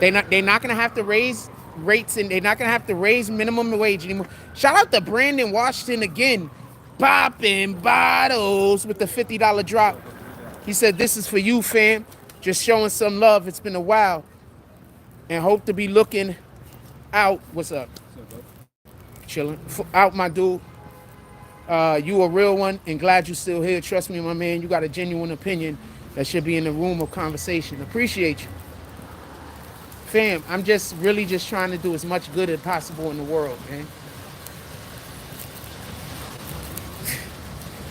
They're not gonna have to raise rates, and they're not gonna have to raise minimum wage anymore. Shout out to Brandon Washington again, popping bottles with the $50 drop. He said, "This is for you, fam. Just showing some love. It's been a while, and hope to be looking out." What's up? Chilling out, my dude. You a real one, and glad you still here. Trust me, my man. You got a genuine opinion that should be in the room of conversation. Appreciate you, fam. I'm just really just trying to do as much good as possible in the world, man.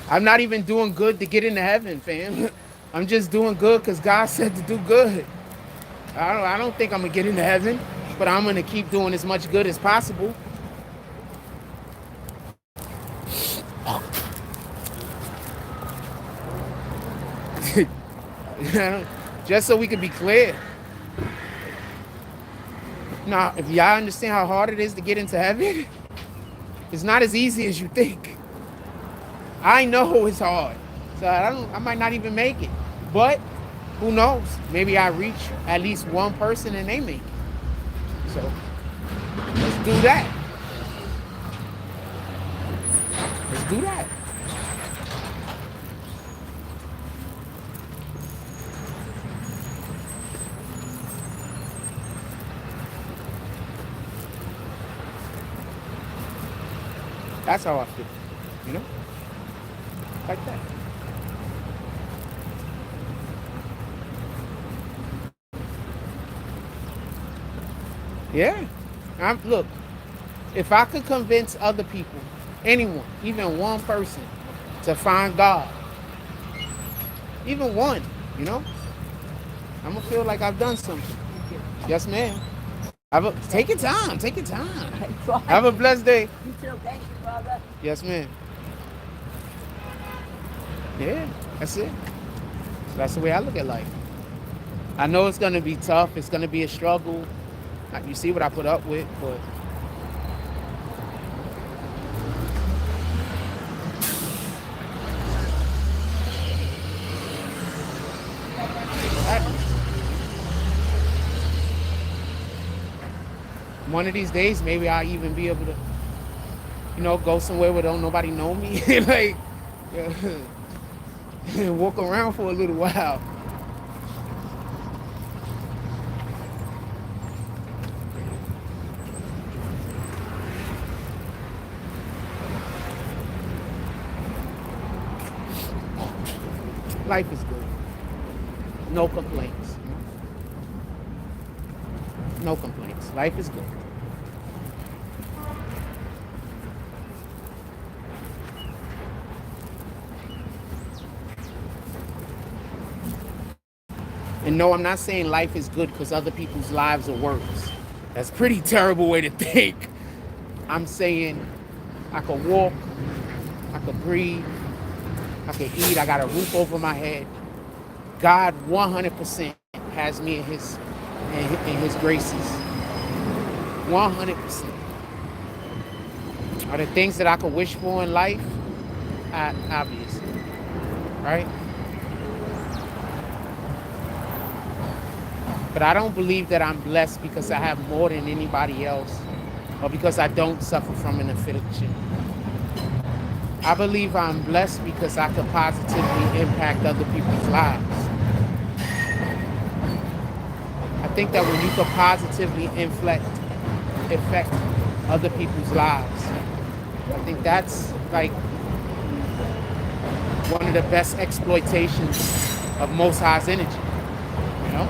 I'm not even doing good to get into heaven, fam. I'm just doing good because God said to do good. I don't think I'm gonna get into heaven, but I'm gonna keep doing as much good as possible. Just so we can be clear. Now, if y'all understand how hard it is to get into heaven, it's not as easy as you think. I know it's hard, so I might not even make it. But who knows? Maybe I reach at least one person and they make it. So let's do that. Let's do that. That's how I feel, you know? Like that. Yeah. Look, if I could convince other people, anyone, even one person, to find God, even one, you know, I'm gonna feel like I've done something. Yes, ma'am. Take your time. Take your time. Have a blessed day. You too. Thank you, brother. Yes, ma'am. Yeah, that's it. That's the way I look at life. I know it's gonna be tough. It's gonna be a struggle. You see what I put up with, but one of these days, maybe I'll even be able to, you know, go somewhere where don't nobody know me, like, walk around for a little while. Life is good. No complaints. No complaints. Life is good. And no, I'm not saying life is good because other people's lives are worse. That's a pretty terrible way to think. I'm saying I could walk, I could breathe, I could eat, I got a roof over my head. God 100% has me in his graces. 100%. Are there things that I could wish for in life? Obviously. Right? But I don't believe that I'm blessed because I have more than anybody else or because I don't suffer from an affliction. I believe I'm blessed because I could positively impact other people's lives. I think that when you could positively affect other people's lives, I think that's like one of the best exploitations of Most High's energy, you know?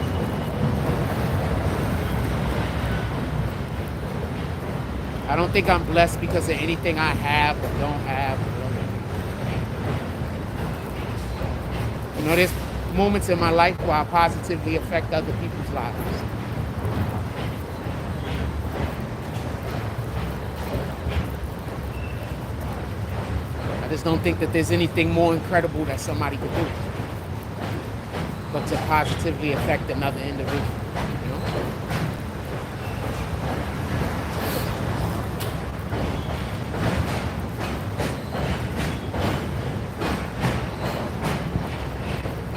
I don't think I'm blessed because of anything I have or don't have. You know, there's moments in my life where I positively affect other people's lives. I just don't think that there's anything more incredible that somebody could do but to positively affect another individual, you know?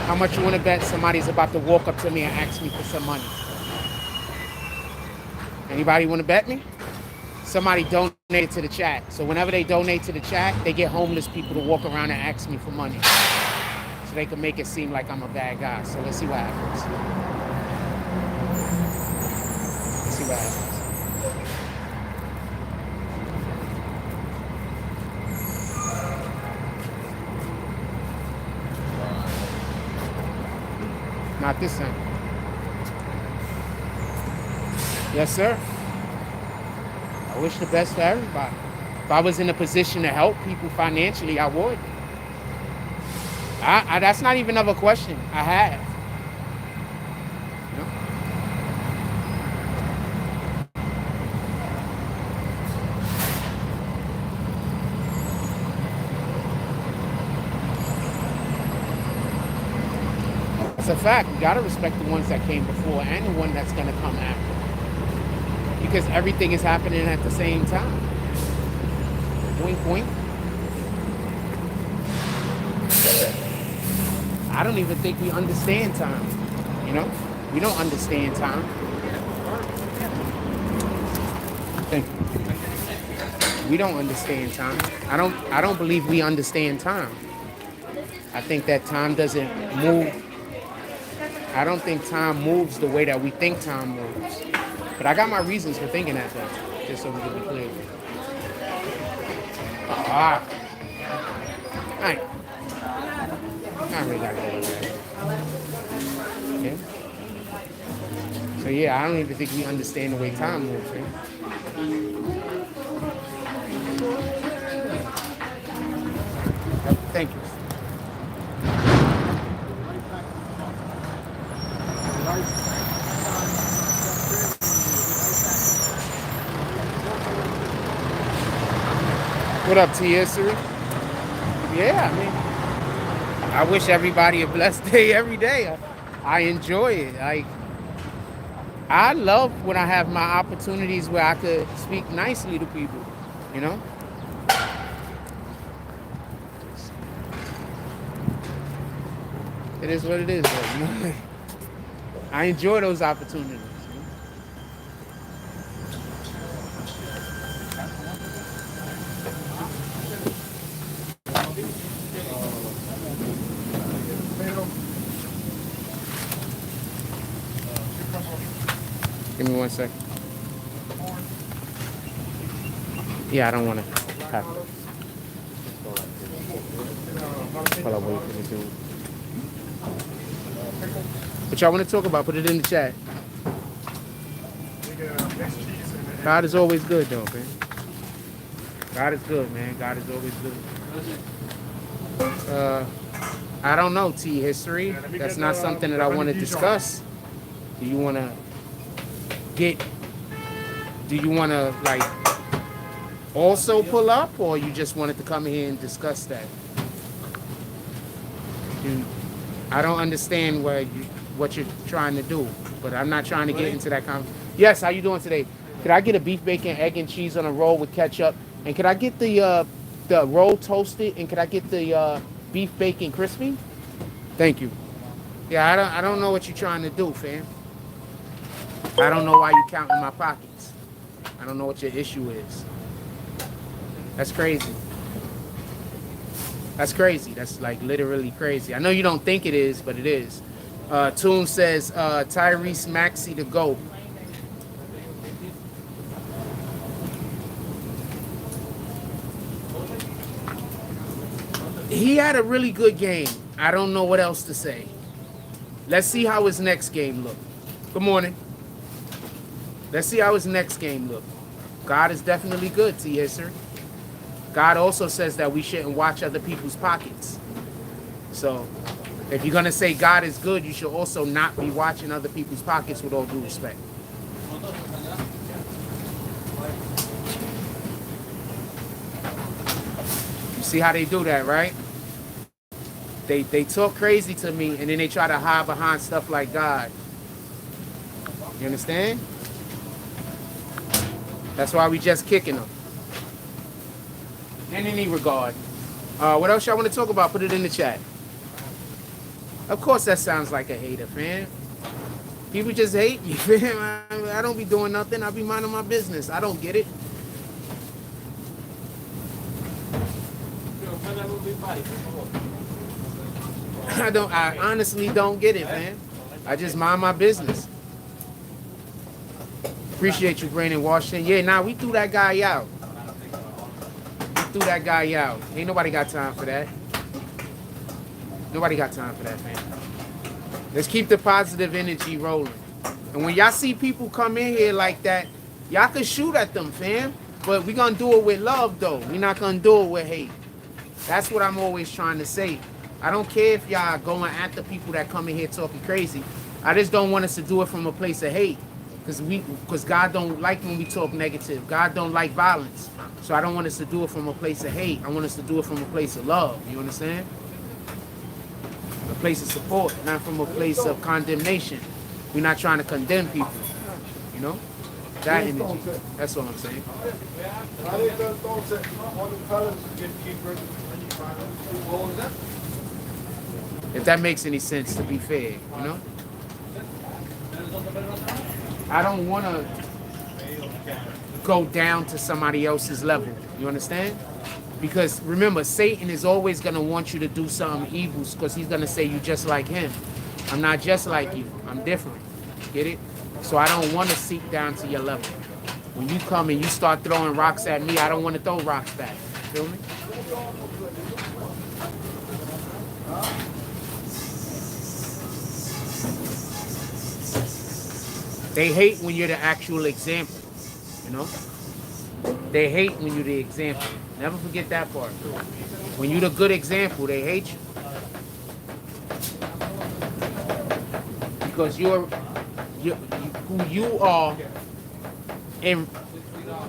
How much you want to bet somebody's about to walk up to me and ask me for some money? Anybody want to bet me? Somebody donated to the chat. So whenever they donate to the chat, they get homeless people to walk around and ask me for money. So they can make it seem like I'm a bad guy. So let's see what happens. Let's see what happens. Not this time. Yes, sir. I wish the best for everybody. If I was in a position to help people financially, I would. That's not even another question. I have. You know? It's a fact. You gotta respect the ones that came before and the one that's gonna come after. Because everything is happening at the same time. Wink, wink. I don't even think we understand time. You know? We don't understand time. Thank you. We don't understand time. I don't believe we understand time. I think that time doesn't move. I don't think time moves the way that we think time moves. But I got my reasons for thinking that though, just so we can be clear. I really gotta go with that. Okay. So yeah, I don't even think we understand the way time moves, right? Thank you. What up, T-History? Yeah, I mean, I wish everybody a blessed day every day. I enjoy it. I love when I have my opportunities where I could speak nicely to people, you know? It is what it is, though, you know? I enjoy those opportunities. Give me 1 second. Yeah, I don't want to have it. While I wait for the dude. What y'all want to talk about? Put it in the chat. God is always good, though, man. God is good, man. God is always good. I don't know, T-History. That's not something that I want to discuss. Do you want to like also pull up, or you just wanted to come here and discuss that? I don't understand what you're trying to do, but I'm not trying to get into that conversation. Yes, how you doing today? Could I get a beef bacon, egg, and cheese on a roll with ketchup? And could I get the roll toasted? And could I get the beef bacon crispy? Thank you. Yeah, I don't know what you're trying to do, fam. I don't know why you're counting my pockets. I don't know what your issue is. That's crazy. That's crazy. That's like literally crazy. I know you don't think it is, but it is. Toon says Tyrese Maxey to go. He had a really good game. I don't know what else to say. Let's see how his next game look. Good morning. Let's see how his next game look. God is definitely good, T-History. God also says that we shouldn't watch other people's pockets. So if you're going to say God is good, you should also not be watching other people's pockets, with all due respect. You see how they do that, right? They talk crazy to me, and then they try to hide behind stuff like God. You understand? That's why we just kicking them. In any regard. What else y'all want to talk about? Put it in the chat. Of course that sounds like a hater, fam. People just hate me, fam. I don't be doing nothing. I be minding my business. I don't get it. I honestly don't get it, man. I just mind my business. Appreciate you, Brandon Washington. Yeah, nah, we threw that guy out. Ain't nobody got time for that. Nobody got time for that, man. Let's keep the positive energy rolling. And when y'all see people come in here like that, y'all can shoot at them, fam. But we gonna do it with love, though. We're not gonna do it with hate. That's what I'm always trying to say. I don't care if y'all going at the people that come in here talking crazy. I just don't want us to do it from a place of hate. Because God don't like when we talk negative. God don't like violence. So I don't want us to do it from a place of hate. I want us to do it from a place of love. You understand? A place of support, not from a place of condemnation. We're not trying to condemn people. You know? That energy. That's all I'm saying. If that makes any sense, to be fair, you know? I don't want to go down to somebody else's level. You understand? Because remember, Satan is always going to want you to do something evil because he's going to say you just like him. I'm not just like you. I'm different. Get it? So I don't want to seek down to your level. When you come and you start throwing rocks at me, I don't want to throw rocks back. Feel me? They hate when you're the actual example, you know? They hate when you're the example. Never forget that part. When you're the good example, they hate you. Because you're who you are in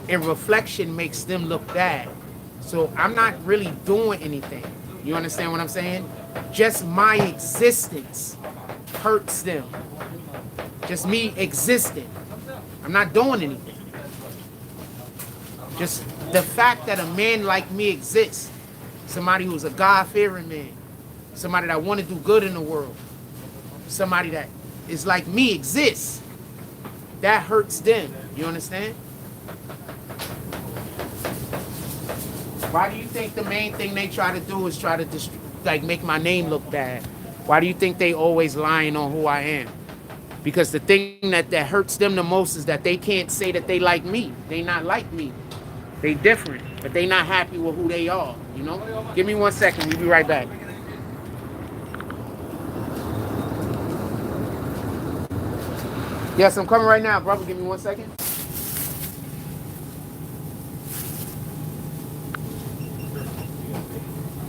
reflection makes them look bad. So I'm not really doing anything. You understand what I'm saying? Just my existence hurts them. Just me existing. I'm not doing anything. Just the fact that a man like me exists, somebody who's a God-fearing man, somebody that want to do good in the world, somebody that is like me exists, that hurts them. You understand? Why do you think the main thing they try to do is try to make my name look bad? Why do you think they always lying on who I am? Because the thing that hurts them the most is that they can't say that they like me. They not like me. They different, but they not happy with who they are, you know? Give me 1 second, we'll be right back. Yes, I'm coming right now, brother. Give me 1 second.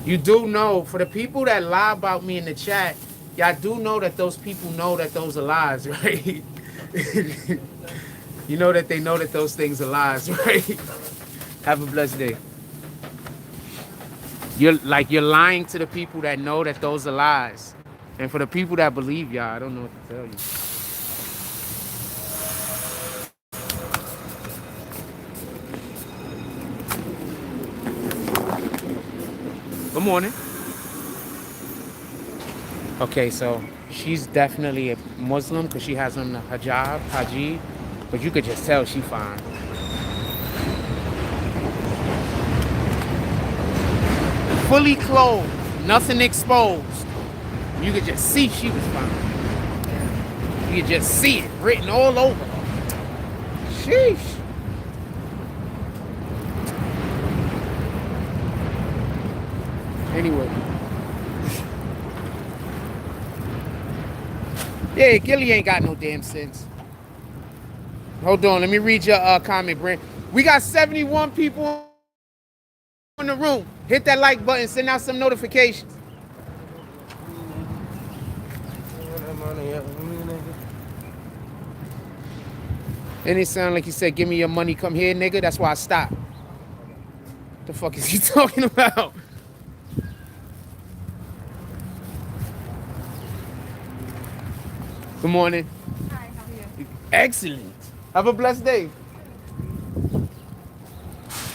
You do know, for the people that lie about me in the chat, y'all do know that those people know that those are lies, right? You know that they know that those things are lies, right? Have a blessed day. You're lying to the people that know that those are lies. And for the people that believe y'all, I don't know what to tell you. Good morning. Okay, so she's definitely a Muslim because she has on the hijab, but you could just tell she fine. Fully clothed, nothing exposed. You could just see she was fine. You could just see it written all over her. Sheesh. Anyway. Yeah, Gilly ain't got no damn sense. Hold on, let me read your comment, Brent. We got 71 people in the room. Hit that like button, send out some notifications. And it sound like he said, give me your money, come here, nigga. That's why I stopped. What the fuck is he talking about? Good morning. Hi, how are you? Excellent. Have a blessed day.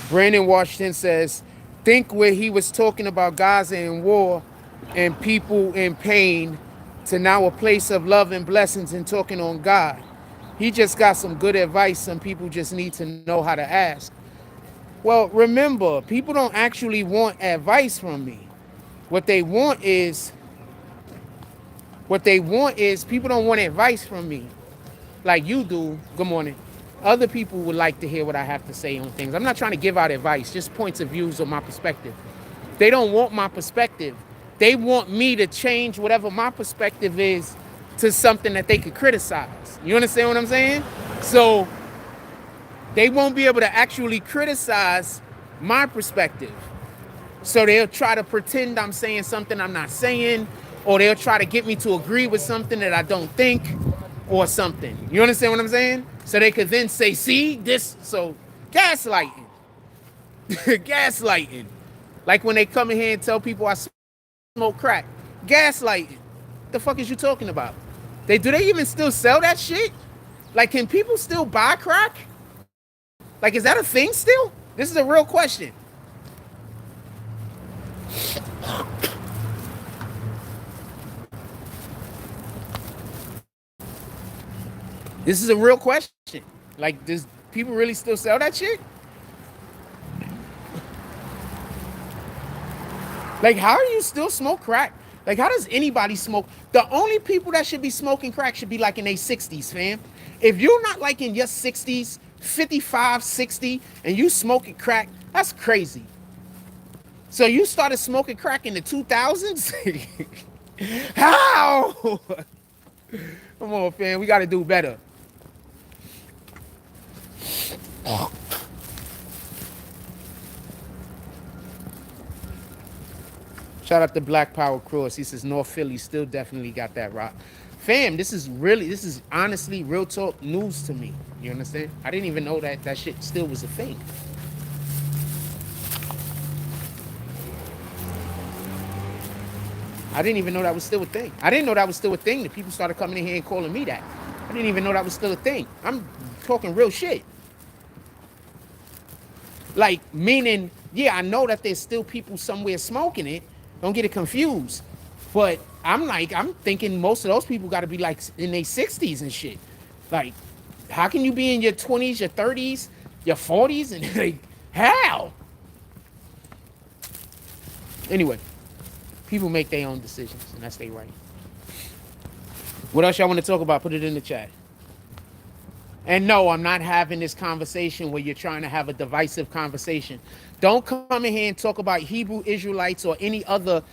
Brandon Washington says, think where he was talking about Gaza and war and people in pain to now a place of love and blessings and talking on God. He just got some good advice. Some people just need to know how to ask. Well, remember, people don't actually want advice from me. What they want is people don't want advice from me like you do. Good morning. Other people would like to hear what I have to say on things. I'm not trying to give out advice, just points of views on my perspective. They don't want my perspective. They want me to change whatever my perspective is to something that they could criticize. You understand what I'm saying? So they won't be able to actually criticize my perspective. So they'll try to pretend I'm saying something I'm not saying, or they'll try to get me to agree with something that I don't think, or something. You understand what I'm saying? So they could then say, see, this, so gaslighting. Gaslighting. Like when they come in here and tell people I smoke crack. Gaslighting. The fuck is you talking about? Do they even still sell that shit? Like, can people still buy crack? Like, is that a thing still? This is a real question. This is a real question. Like, does people really still sell that shit? Like, how do you still smoke crack? Like, how does anybody smoke? The only people that should be smoking crack should be like in their 60s, fam. If you're not like in your 60s, 55, 60, and you smoking crack, that's crazy. So you started smoking crack in the 2000s? How? Come on, fam. We got to do better. Shout out to Black Power Cross. He says North Philly still definitely got that rock. Fam, this is honestly real talk news to me. You understand? I didn't even know that that shit still was a thing. I didn't even know that was still a thing. I didn't know that was still a thing. The people started coming in here and calling me that. I didn't even know that was still a thing. I'm talking real shit. Like, meaning, yeah, I know that there's still people somewhere smoking it. Don't get it confused. But I'm thinking most of those people got to be like in their 60s and shit. Like, how can you be in your 20s, your 30s, your 40s, and like, how? Anyway, people make their own decisions, and that's their right. What else y'all want to talk about? Put it in the chat. And no, I'm not having this conversation where you're trying to have a divisive conversation. Don't come in here and talk about Hebrew Israelites or any other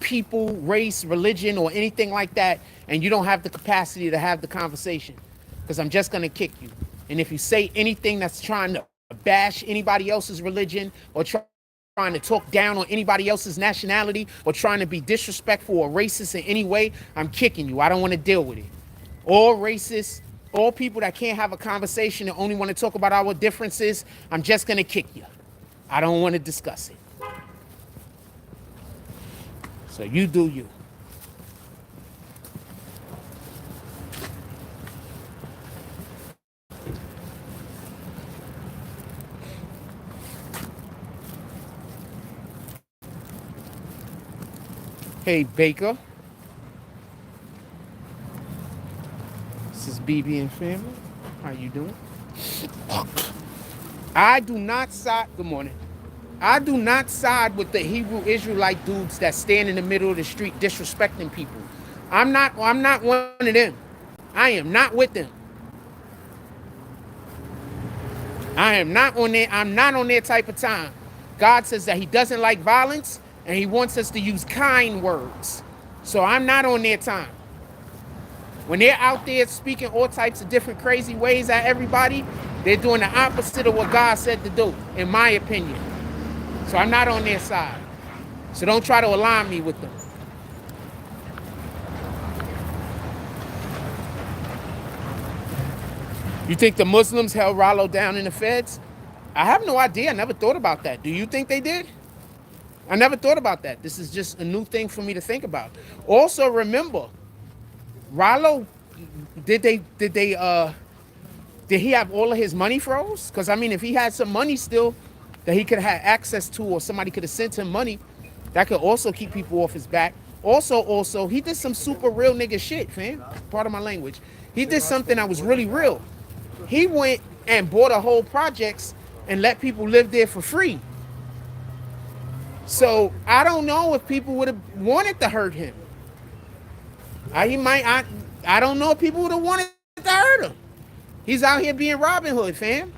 people, race, religion, or anything like that, and you don't have the capacity to have the conversation, because I'm just going to kick you. And if you say anything that's trying to bash anybody else's religion or trying to talk down on anybody else's nationality or trying to be disrespectful or racist in any way, I'm kicking you. I don't want to deal with it. All racists, all people that can't have a conversation and only want to talk about our differences, I'm just going to kick you. I don't want to discuss it. So you do you. Hey, Baker. This is BB and family. How you doing? I do not side. Good morning. I do not side with the Hebrew Israelite dudes that stand in the middle of the street disrespecting people. I'm not one of them. I am not with them. I am not on their, I'm not on their type of time. God says that he doesn't like violence and he wants us to use kind words. So I'm not on their time. When they're out there speaking all types of different crazy ways at everybody, they're doing the opposite of what God said to do, in my opinion. So I'm not on their side. So don't try to align me with them. You think the Muslims held Rollo down in the feds? I have no idea. I never thought about that. Do you think they did? I never thought about that. This is just a new thing for me to think about. Also, remember, Rollo, did he have all of his money froze? Because I mean, if he had some money still that he could have had access to, or somebody could have sent him money, that could also keep people off his back. Also, he did some super real nigga shit, fam. Part of my language. He did something that was really real. He went and bought a whole projects and let people live there for free. So I don't know if people would have wanted to hurt him. I don't know if people would have wanted to hurt him. He's out here being Robin Hood, fam.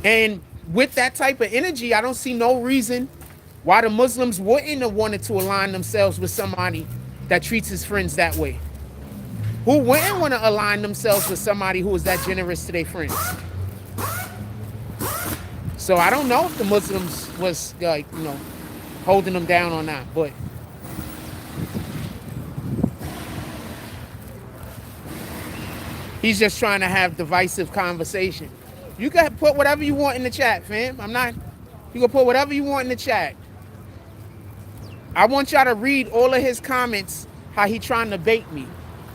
And with that type of energy, I don't see no reason Why the Muslims wouldn't have wanted to align themselves with somebody that treats his friends that way? Who wouldn't want to align themselves with somebody who is that generous to their friends? So I don't know if the Muslims was like, holding them down or not, but he's just trying to have divisive conversation. You can put whatever you want in the chat, fam. You can put whatever you want in the chat. I want y'all to read all of his comments, how he trying to bait me.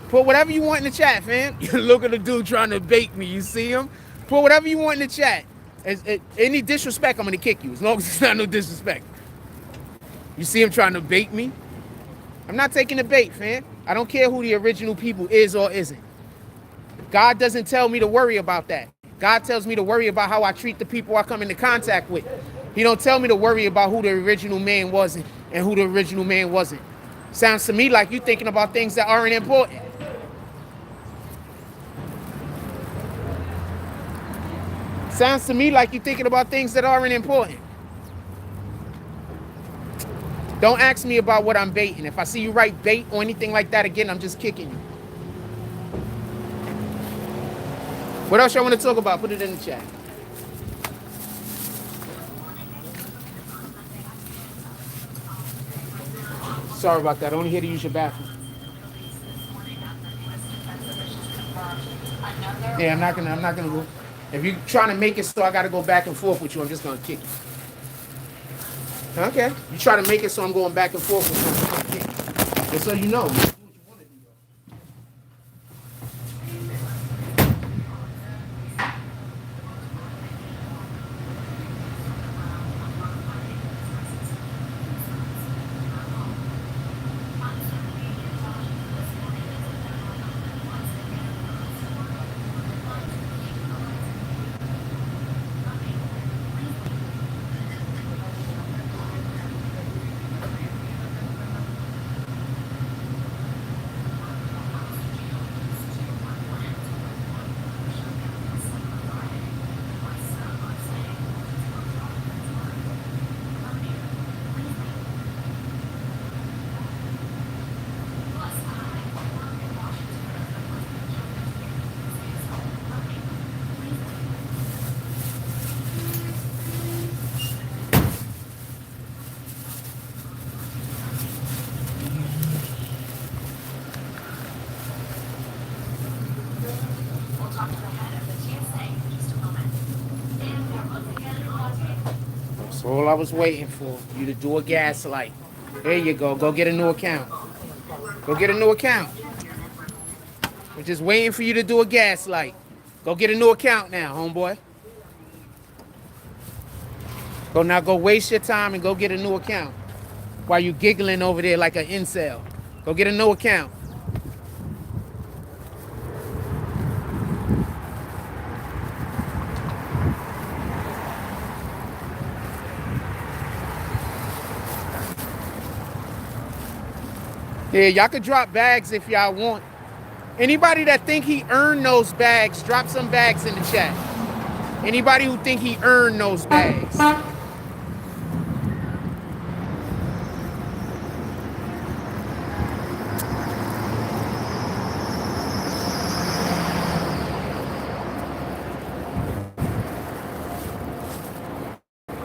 Put whatever you want in the chat, fam. Look at the dude trying to bait me. You see him? Put whatever you want in the chat. Any disrespect, I'm going to kick you, as long as it's not no disrespect. You see him trying to bait me? I'm not taking the bait, fam. I don't care who the original people is or isn't. God doesn't tell me to worry about that. God tells me to worry about how I treat the people I come into contact with. He don't tell me to worry about who the original man was and who the original man wasn't. Sounds to me like you're thinking about things that aren't important. Sounds to me like you're thinking about things that aren't important. Don't ask me about what I'm baiting. If I see you write bait or anything like that again, I'm just kicking you. What else y'all want to talk about? Put it in the chat. Sorry about that. Only here to use your bathroom. Yeah, I'm not gonna go. If you're trying to make it so I gotta go back and forth with you, I'm just gonna kick you. Okay. You try to make it so I'm going back and forth with you, I'm just gonna kick you. Just so you know. That's all I was waiting for. You to do a gaslight. There you go. Go get a new account. Go get a new account. We're just waiting for you to do a gaslight. Go get a new account now, homeboy. Go waste your time and go get a new account. While you giggling over there like an incel. Go get a new account. Yeah, y'all could drop bags if y'all want. Anybody that think he earned those bags, drop some bags in the chat. Anybody who think he earned those bags.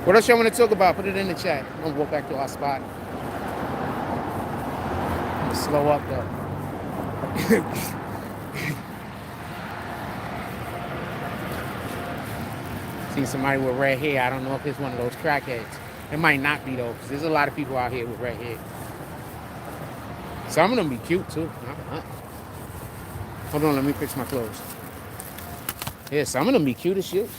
What else y'all want to talk about? Put it in the chat. I'm gonna walk back to our spot. I'm gonna slow up though. Seen somebody with red hair. I don't know if it's one of those crackheads. It might not be though, because there's a lot of people out here with red hair. Some of them be cute too. Hold on, let me fix my clothes. Yeah, some of them be cute as shit.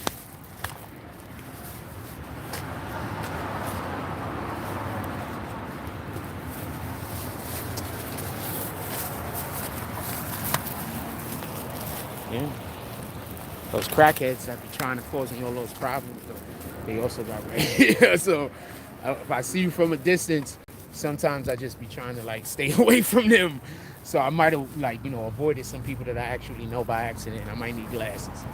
Yeah. Those crackheads that be trying to cause me all those problems, though, they also got red hair. So if I see you from a distance, sometimes I just be trying to like stay away from them. So I might have like, avoided some people that I actually know by accident. I might need glasses.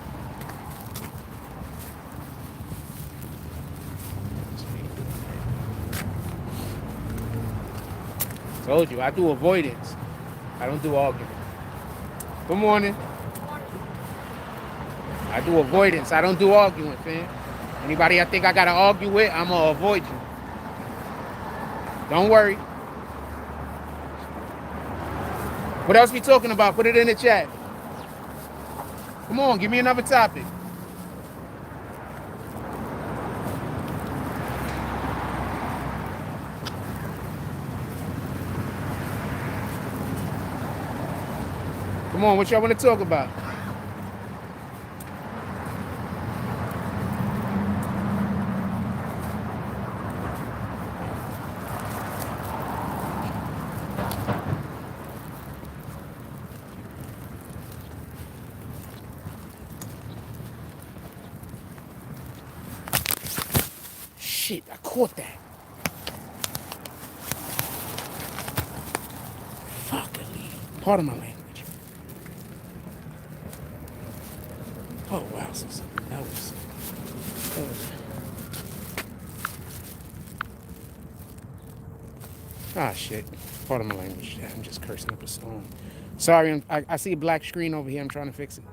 Told you, I do avoidance. I don't do arguing. Good morning. I do avoidance. I don't do arguing, fam. Anybody I think I gotta argue with, I'm gonna avoid you. Don't worry. What else we talking about? Put it in the chat. Come on, give me another topic. Come on, what y'all want to talk about? Shit, I caught that. Fucking part of my language. Oh wow, so that was. Ah shit, part of my language. Yeah, I'm just cursing up a storm. Sorry, I see a black screen over here. I'm trying to fix it.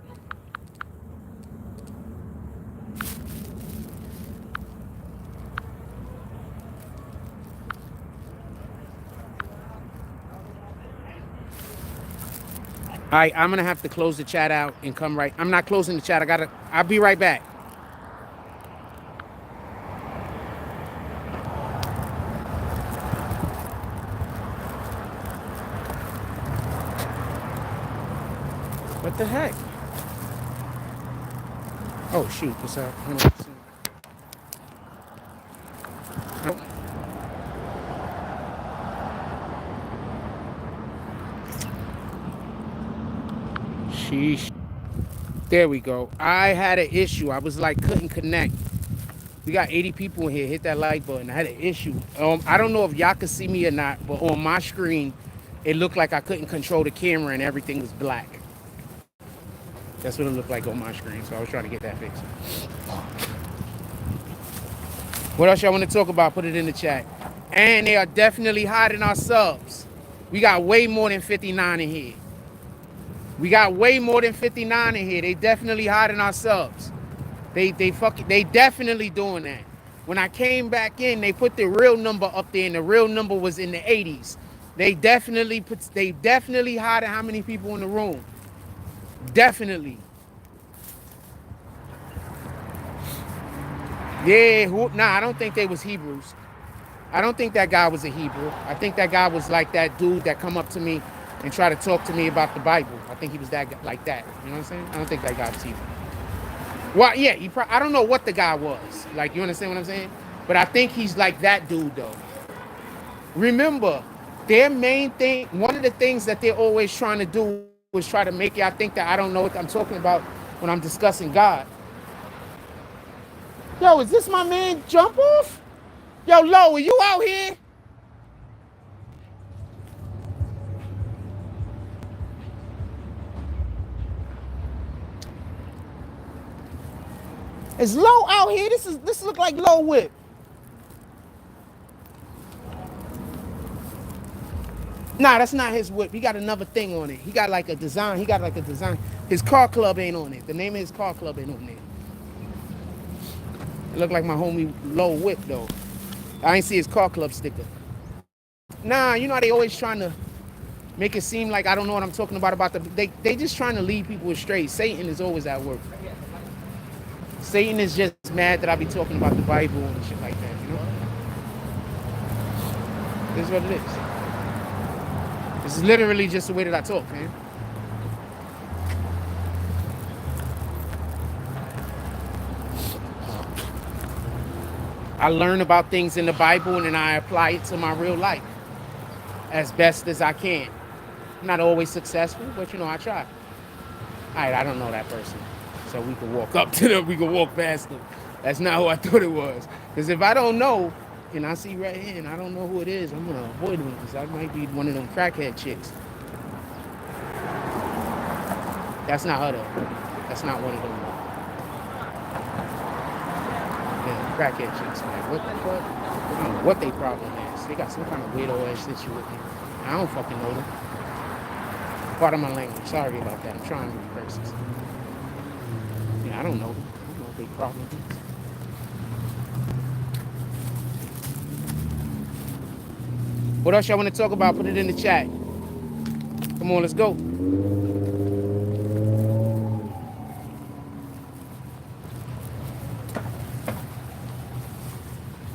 All right, I'm gonna have to close the chat out and come right. I'm not closing the chat. I'll be right back. What the heck? Oh shoot, what's up? 100%. Nope. Sheesh. There we go. I had an issue. I was like, couldn't connect. We got 80 people in here. Hit that like button. I had an issue. I don't know if y'all could see me or not, but on my screen, it looked like I couldn't control the camera and everything was black. That's what it looked like on my screen. So I was trying to get that fixed. What else y'all want to talk about? Put it in the chat. And they are definitely hiding our subs. We got way more than 59 in here. We got way more than 59 in here. They definitely hiding our subs. They definitely doing that. When I came back in, they put the real number up there, and the real number was in the 80s. They definitely hiding how many people in the room. Definitely. Yeah, I don't think they was Hebrews. I don't think that guy was a Hebrew. I think that guy was like that dude that come up to me and try to talk to me about the Bible. I think he was that guy, like that. You know what I'm saying? I don't think that guy was Hebrew. Well, yeah, I don't know what the guy was. Like, you understand what I'm saying? But I think he's like that dude, though. Remember, their main thing, one of the things that they're always trying to do is try to make y'all think that I don't know what I'm talking about when I'm discussing God. Yo, is this my man Jump Off? Yo, Lo, are you out here? Is Lo out here? This look like Lo Whip. Nah, that's not his whip. He got another thing on it. He got like a design. His car club ain't on it. The name of his car club ain't on it. It look like my homie Lo Whip though. I ain't see his car club sticker. Nah, you know how they always trying to make it seem like I don't know what I'm talking about they just trying to lead people astray. Satan is always at work. Satan is just mad that I be talking about the Bible and shit like that, you know? This is what it is. This is literally just the way that I talk, man. I learn about things in the Bible and then I apply it to my real life as best as I can. I'm not always successful, but you know, I try. All right, I don't know that person. So we can walk up to them, we can walk past them. That's not who I thought it was. Because if I don't know, and I see right here and I don't know who it is, I'm gonna avoid them because I might be one of them crackhead chicks. That's not her though. That's not one of them. Yeah, crackhead chicks, man. What the fuck? I don't know what their problem is. They got some kind of weirdo ass shit with me. I don't fucking know them. Part of my language. Sorry about that. I'm trying to reverse this. Yeah, I don't know them. I don't know what big problem is. What else y'all want to talk about? Put it in the chat. Come on, let's go.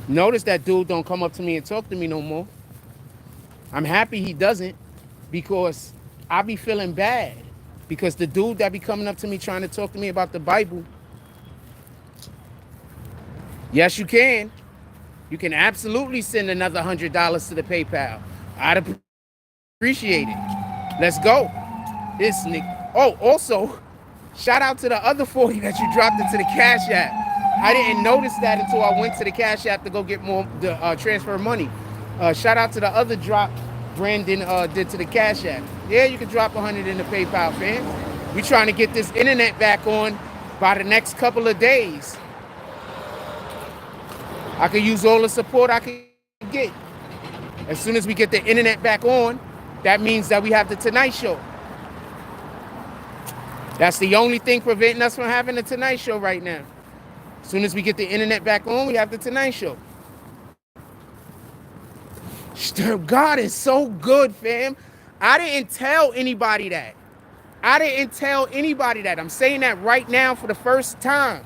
Notice that dude don't come up to me and talk to me no more. I'm happy he doesn't, because I be feeling bad. Because the dude that be coming up to me trying to talk to me about the Bible, yes, you can. You can absolutely send another $100 to the PayPal. I'd appreciate it. Let's go. This nigga. Oh, also, shout out to the other 40 that you dropped into the Cash App. I didn't notice that until I went to the Cash App to go get more transfer money. Shout out to the other drop Brandon did to the Cash App. Yeah, you can drop 100 in the PayPal, fam. We trying to get this internet back on by the next couple of days. I could use all the support I can get. As soon as we get the internet back on, that means that we have the Tonight Show. That's the only thing preventing us from having the Tonight Show right now. As soon as we get the internet back on, we have the Tonight Show. God is so good, fam. I didn't tell anybody that. I'm saying that right now for the first time.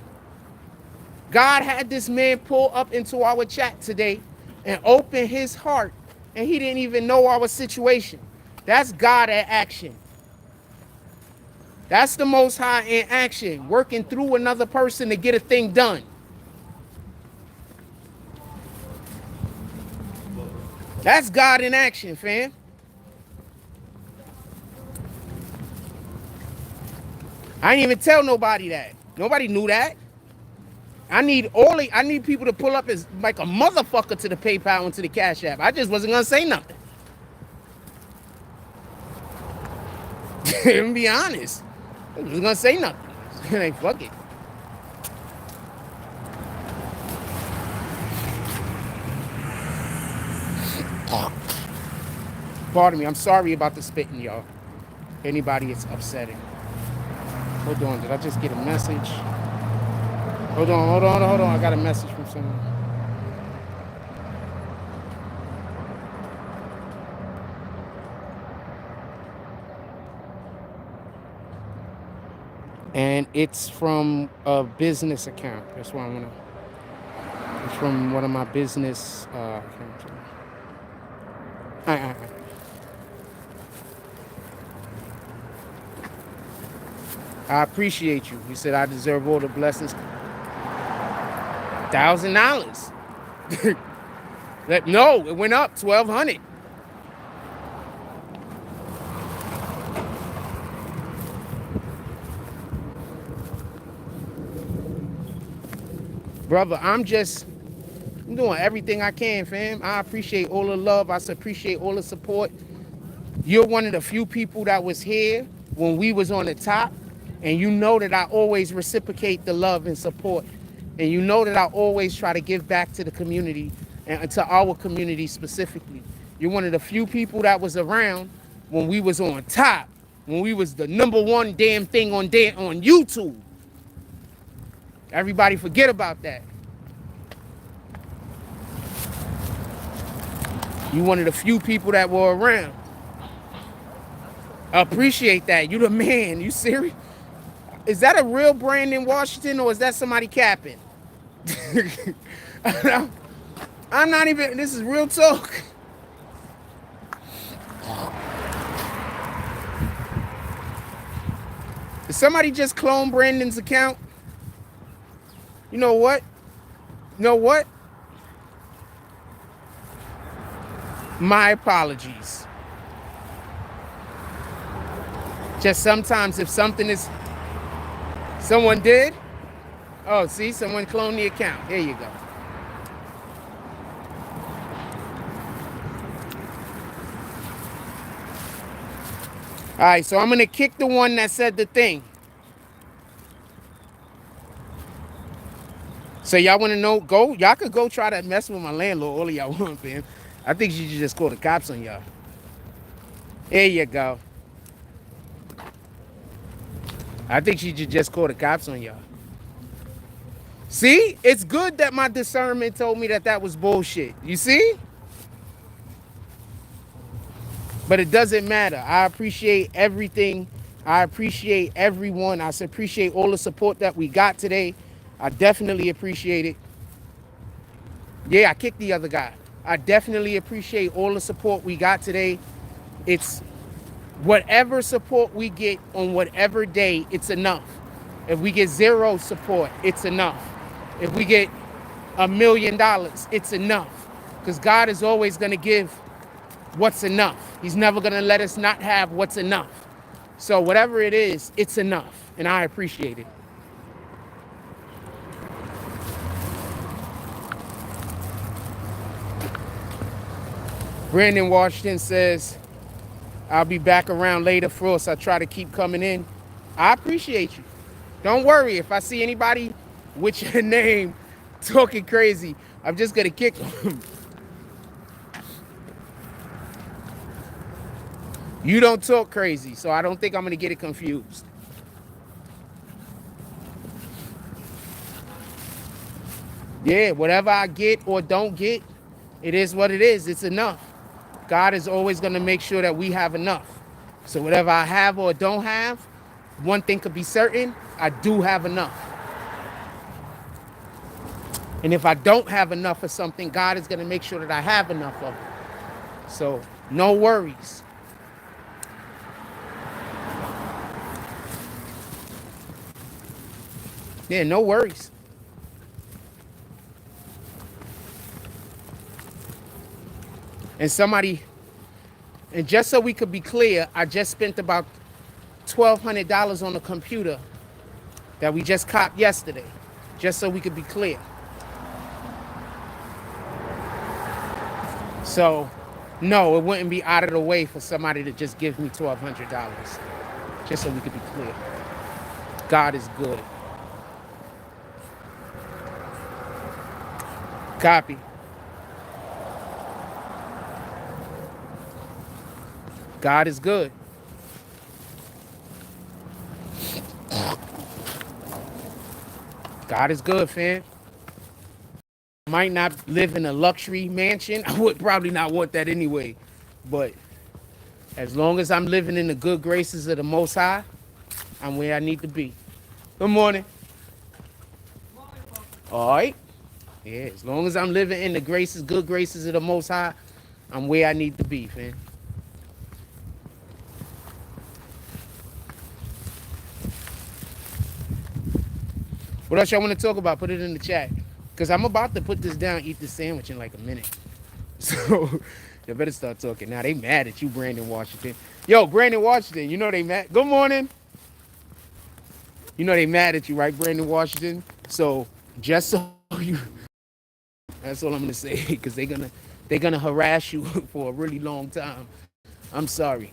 God had this man pull up into our chat today and open his heart, and he didn't even know our situation. That's God at action. That's the Most High in action, working through another person to get a thing done. That's God in action, fam. I didn't even tell nobody that. Nobody knew that. I need people to pull up as like a motherfucker to the PayPal and to the Cash App. I just wasn't gonna say nothing. Let me be honest. I wasn't gonna say nothing. Like, fuck it. Pardon me, I'm sorry about the spitting, y'all. Anybody it's upsetting. Hold on, did I just get a message? Hold on. I got a message from someone. And it's from a business account. That's why I'm gonna. It's from one of my business accounts. All right. I appreciate you. You said I deserve all the blessings. $1,000. No, it went up 1,200. Brother, I'm doing everything I can, fam. I appreciate all the love. I appreciate all the support. You're one of the few people that was here when we was on the top, and you know that I always reciprocate the love and support. And you know that I always try to give back to the community and to our community specifically. You're one of the few people that was around when we was on top, when we was the #1 damn thing on YouTube. Everybody forget about that. You one of the few people that were around. I appreciate that. You the man. You serious? Is that a real Brandon Washington, or is that somebody capping? I'm not even, this is real talk. Did somebody just clone Brandon's account? You know what? My apologies. Just sometimes if something is, someone did? Oh, see, someone cloned the account. There you go. All right, so I'm going to kick the one that said the thing. So y'all want to know, y'all could go try to mess with my landlord all of y'all want, man. I think you should just call the cops on y'all. There you go. I think she should just call the cops on y'all. See? It's good that my discernment told me that that was bullshit. You see? But it doesn't matter. I appreciate everything. I appreciate everyone. I appreciate all the support that we got today. I definitely appreciate it. Yeah, I kicked the other guy. I definitely appreciate all the support we got today. It's whatever support we get on whatever day, it's enough. If we get zero support, it's enough. If we get $1 million, it's enough. Because God is always going to give what's enough. He's never going to let us not have what's enough. So whatever it is, it's enough. And I appreciate it. Brandon Washington says, I'll be back around later, Frost. I try to keep coming in. I appreciate you. Don't worry. If I see anybody with your name talking crazy, I'm just going to kick them. You don't talk crazy, so I don't think I'm going to get it confused. Yeah, whatever I get or don't get, it is what it is. It's enough. God is always going to make sure that we have enough. So whatever I have or don't have, one thing could be certain, I do have enough. And if I don't have enough of something, God is going to make sure that I have enough of it. So no worries. Yeah, no worries. And just so we could be clear, I just spent about $1,200 on a computer that we just copped yesterday, just so we could be clear. So, no, it wouldn't be out of the way for somebody to just give me $1,200, just so we could be clear. God is good. Copy. God is good. God is good, fam. I might not live in a luxury mansion. I would probably not want that anyway. But as long as I'm living in the good graces of the Most High, I'm where I need to be. Good morning. All right. Yeah, as long as I'm living in the good graces of the Most High, I'm where I need to be, fam. What else y'all want to talk about? Put it in the chat. Because I'm about to put this down, eat this sandwich in like a minute. So, you better start talking. Now, they mad at you, Brandon Washington. Yo, Brandon Washington, you know they mad. Good morning. You know they mad at you, right, Brandon Washington? So, just so you... That's all I'm going to say. Because they're gonna harass you for a really long time. I'm sorry.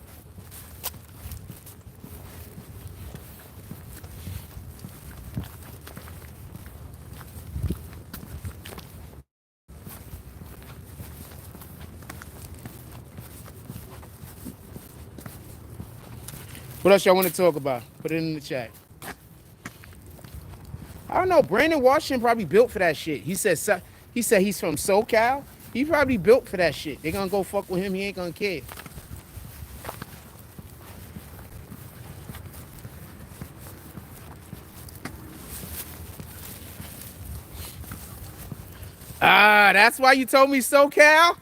What else y'all want to talk about? Put it in the chat. I don't know. Brandon Washington probably built for that shit. He said he's from SoCal. He probably built for that shit. They gonna go fuck with him. He ain't gonna care. Ah, that's why you told me SoCal?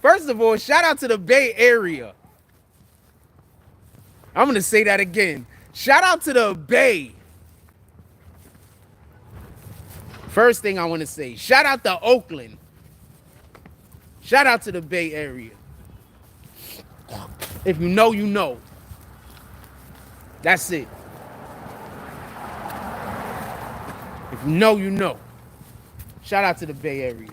First of all, shout out to the Bay Area. I'm going to say that again. Shout out to the Bay. First thing I want to say, shout out to Oakland. Shout out to the Bay Area. If you know, you know. That's it. If you know, you know. Shout out to the Bay Area.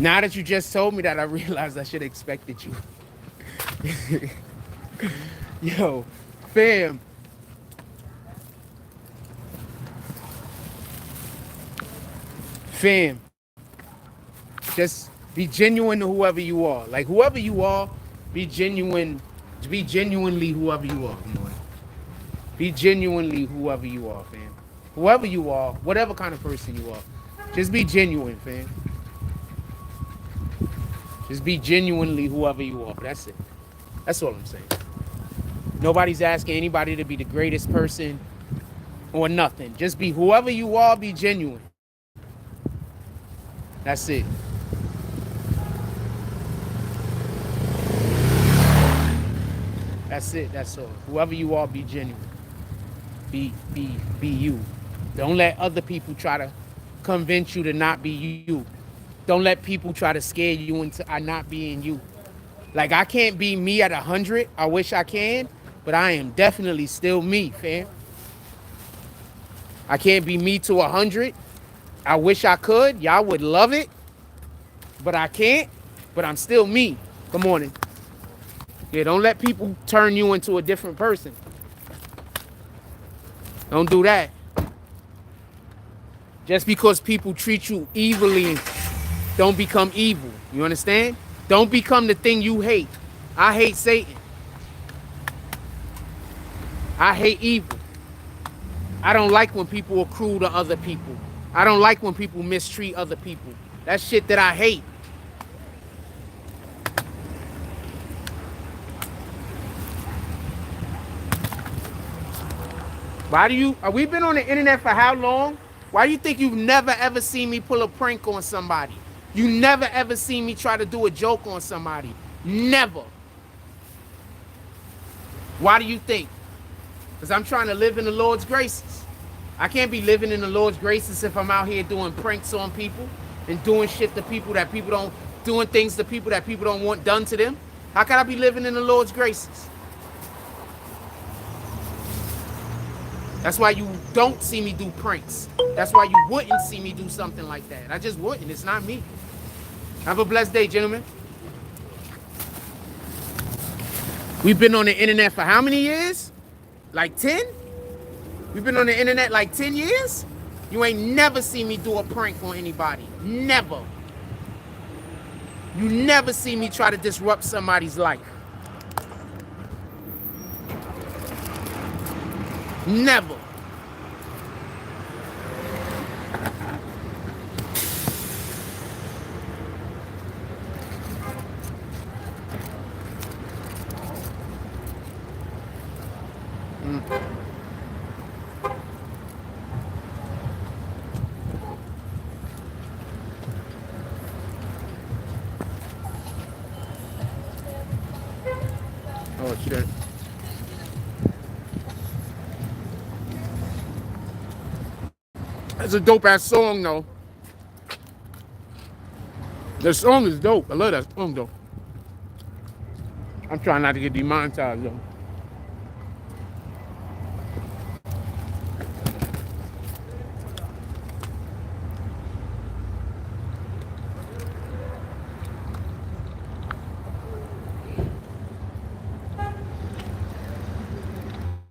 Now that you just told me that, I realized I should have expected you. Yo, fam. Fam. Just be genuine to whoever you are. Like, whoever you are, be genuine. Be genuinely whoever you are. Be genuinely whoever you are, fam. Whoever you are, whatever kind of person you are, just be genuine, fam. Just be genuinely whoever you are. That's it. That's all I'm saying. Nobody's asking anybody to be the greatest person or nothing. Just be whoever you are, be genuine. That's it. That's it. That's all. Whoever you are, be genuine. Be you. Don't let other people try to convince you to not be you. Don't let people try to scare you into not being you. Like, I can't be me at 100. I wish I can, but I am definitely still me, fam. I can't be me to 100. I wish I could. Y'all would love it, but I can't. But I'm still me. Good morning. Yeah, don't let people turn you into a different person. Don't do that. Just because people treat you evilly, don't become evil. You understand? Don't become the thing you hate. I hate Satan. I hate evil. I don't like when people are cruel to other people. I don't like when people mistreat other people. That's shit that I hate. Why do you, we've been on the internet for how long? Why do you think you've never ever seen me pull a prank on somebody? You never ever seen me try to do a joke on somebody. Never. Why do you think? Because I'm trying to live in the Lord's graces. I can't be living in the Lord's graces if I'm out here doing pranks on people and doing shit to people that people don't, doing things to people that people don't want done to them. How can I be living in the Lord's graces? That's why you don't see me do pranks. That's why you wouldn't see me do something like that. I just wouldn't. It's not me. Have a blessed day, gentlemen. We've been on the internet for how many years? Like 10? We've been on the internet like 10 years? You ain't never seen me do a prank on anybody. Never. You never see me try to disrupt somebody's life. Never. Oh, shit. That's a dope ass song, though. The song is dope. I love that song, though. I'm trying not to get demonetized, though.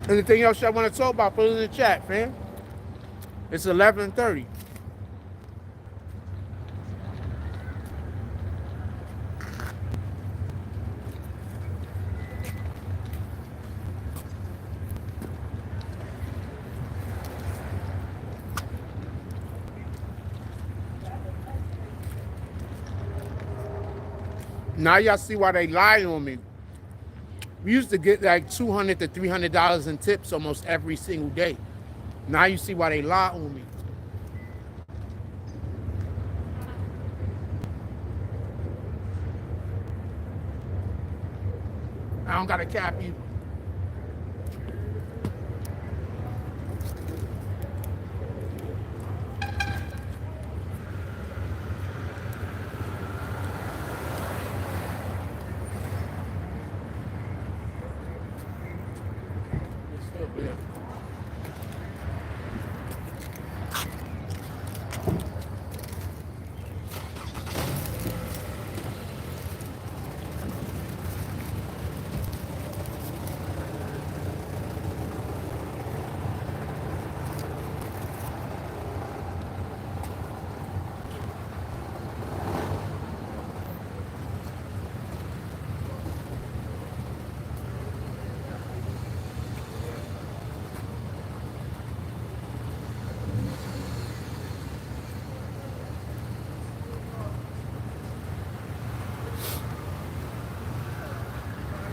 Anything else y'all want to talk about, put it in the chat, fam. It's 11:30. Now y'all see why they lie on me. We used to get like $200 to $300 in tips almost every single day. Now you see why they lie on me. I don't got a cap either.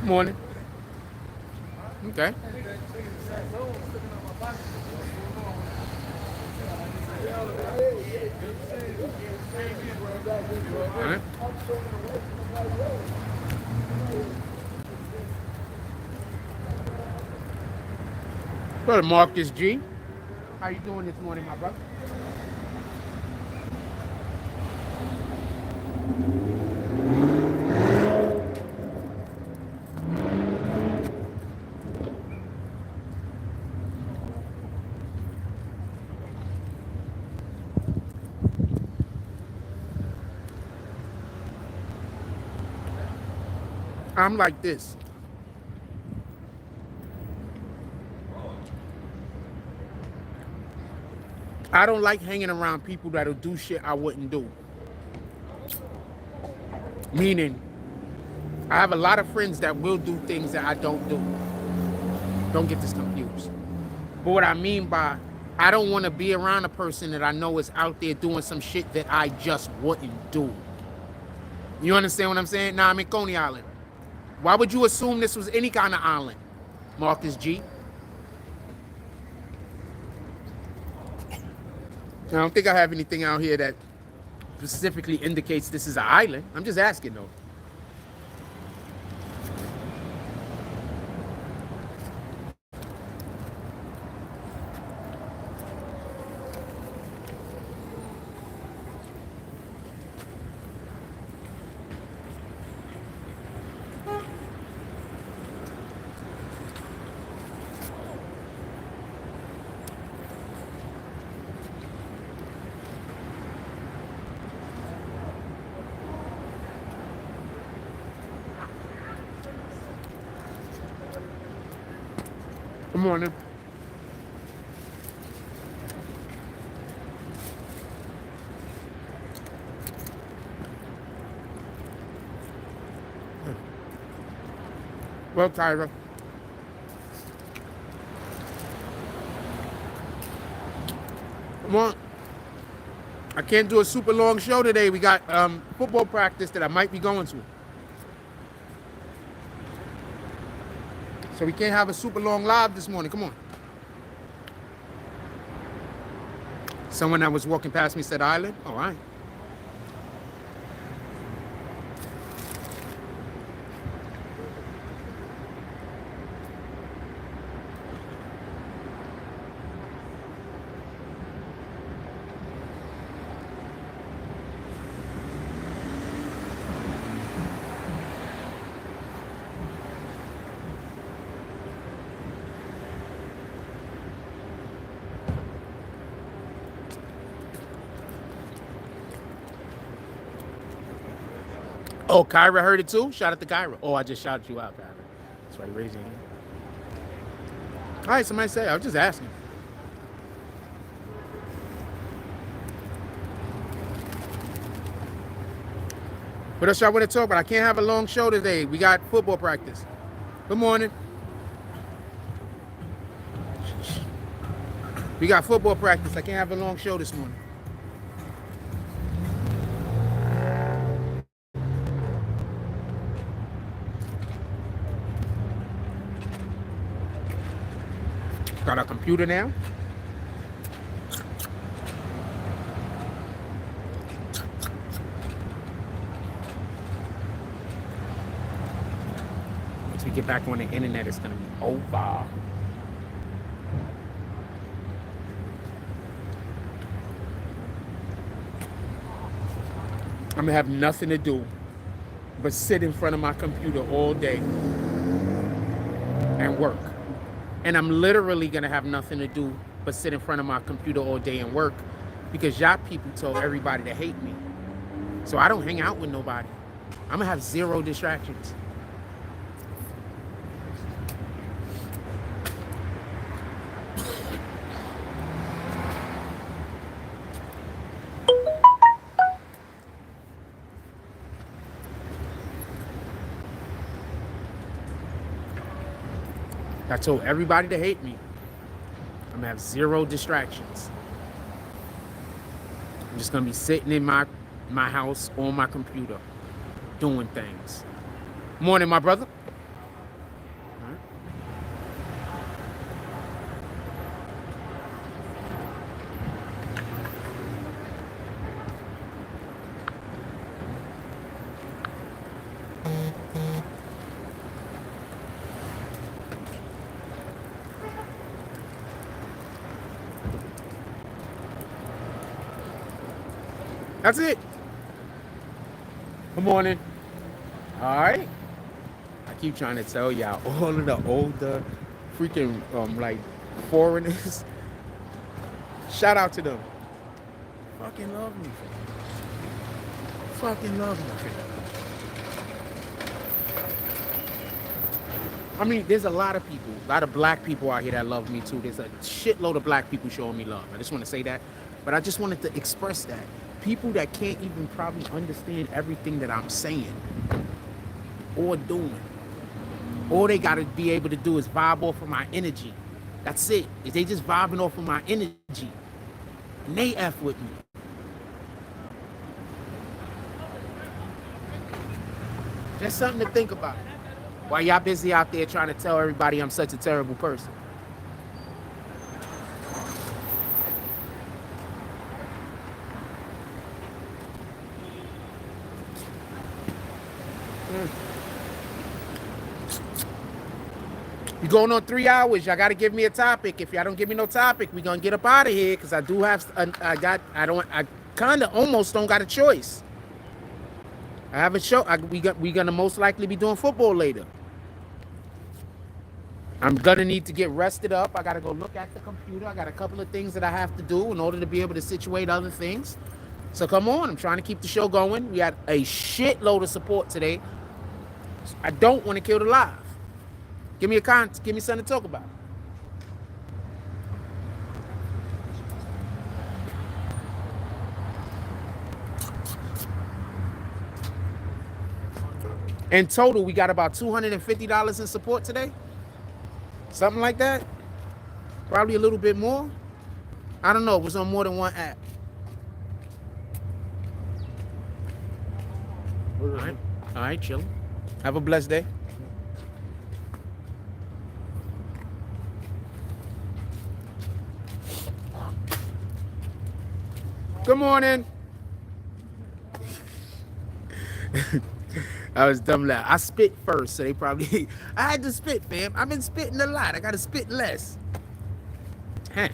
Morning. Okay. All right. Brother Marcus G. How you doing this morning, my brother? I'm like this. I don't like hanging around people that'll do shit I wouldn't do. Meaning, I have a lot of friends that will do things that I don't do. Don't get this confused. But what I mean by, I don't want to be around a person that I know is out there doing some shit that I just wouldn't do. You understand what I'm saying? Nah, I'm in Coney Island. Why would you assume this was any kind of island, Marcus G? I don't think I have anything out here that specifically indicates this is an island. I'm just asking though. Good morning. Well, Tyra. Come on. I can't do a super long show today. We got football practice that I might be going to. So we can't have a super long live this morning. Come on. Someone that was walking past me said island. All right. Oh, Kyra heard it too? Shout out to Kyra. Oh, I just shouted you out, Kyra. That's why you raised your hand. All right, somebody say. I was just asking. What else y'all want to talk about? I can't have a long show today. We got football practice. Good morning. We got football practice. I can't have a long show this morning. Got a computer now. Once we get back on the internet, it's gonna be over. I'm gonna have nothing to do but sit in front of my computer all day and work. And I'm literally gonna have nothing to do but sit in front of my computer all day and work because y'all people told everybody to hate me. So I don't hang out with nobody. I'm gonna have zero distractions. I told everybody to hate me. I'm gonna have zero distractions. I'm just gonna be sitting in my house on my computer doing things. Morning, my brother. That's it. Good morning. All right. I keep trying to tell y'all, all of the older freaking like foreigners, shout out to them. Fucking love me. Fucking love me. I mean, there's a lot of people, a lot of black people out here that love me too. There's a shitload of black people showing me love. I just want to say that. But I just wanted to express that. People that can't even probably understand everything that I'm saying or doing. All they got to be able to do is vibe off of my energy. That's it. If they just vibing off of my energy, and they F with me. Just something to think about. While y'all busy out there trying to tell everybody I'm such a terrible person. You're going on 3 hours. Y'all got to give me a topic. If y'all don't give me no topic, we're going to get up out of here because I do have, I kind of almost don't got a choice. I have a show. We're going to most likely be doing football later. I'm going to need to get rested up. I got to go look at the computer. I got a couple of things that I have to do in order to be able to situate other things. So come on. I'm trying to keep the show going. We had a shitload of support today. I don't want to kill the live. Give me give me something to talk about. In total, we got about $250 in support today. Something like that. Probably a little bit more. I don't know. It was on more than one app. All right, chill. Have a blessed day. Good morning. I was dumb loud. I spit first, so they probably... I had to spit, fam. I've been spitting a lot. I got to spit less. Huh.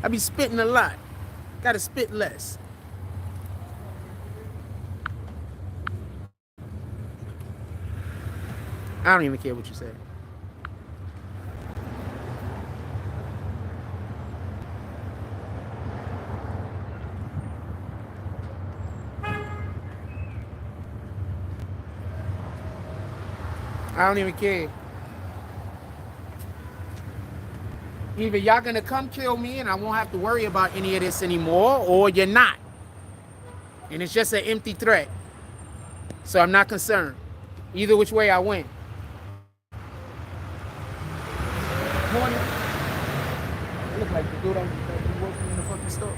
I be spitting a lot. Got to spit less. I don't even care what you say. I don't even care. Either y'all gonna come kill me and I won't have to worry about any of this anymore, or you're not. And it's just an empty threat. So I'm not concerned. Either which way I win. Morning. I look like the dude I'm working in the fucking store.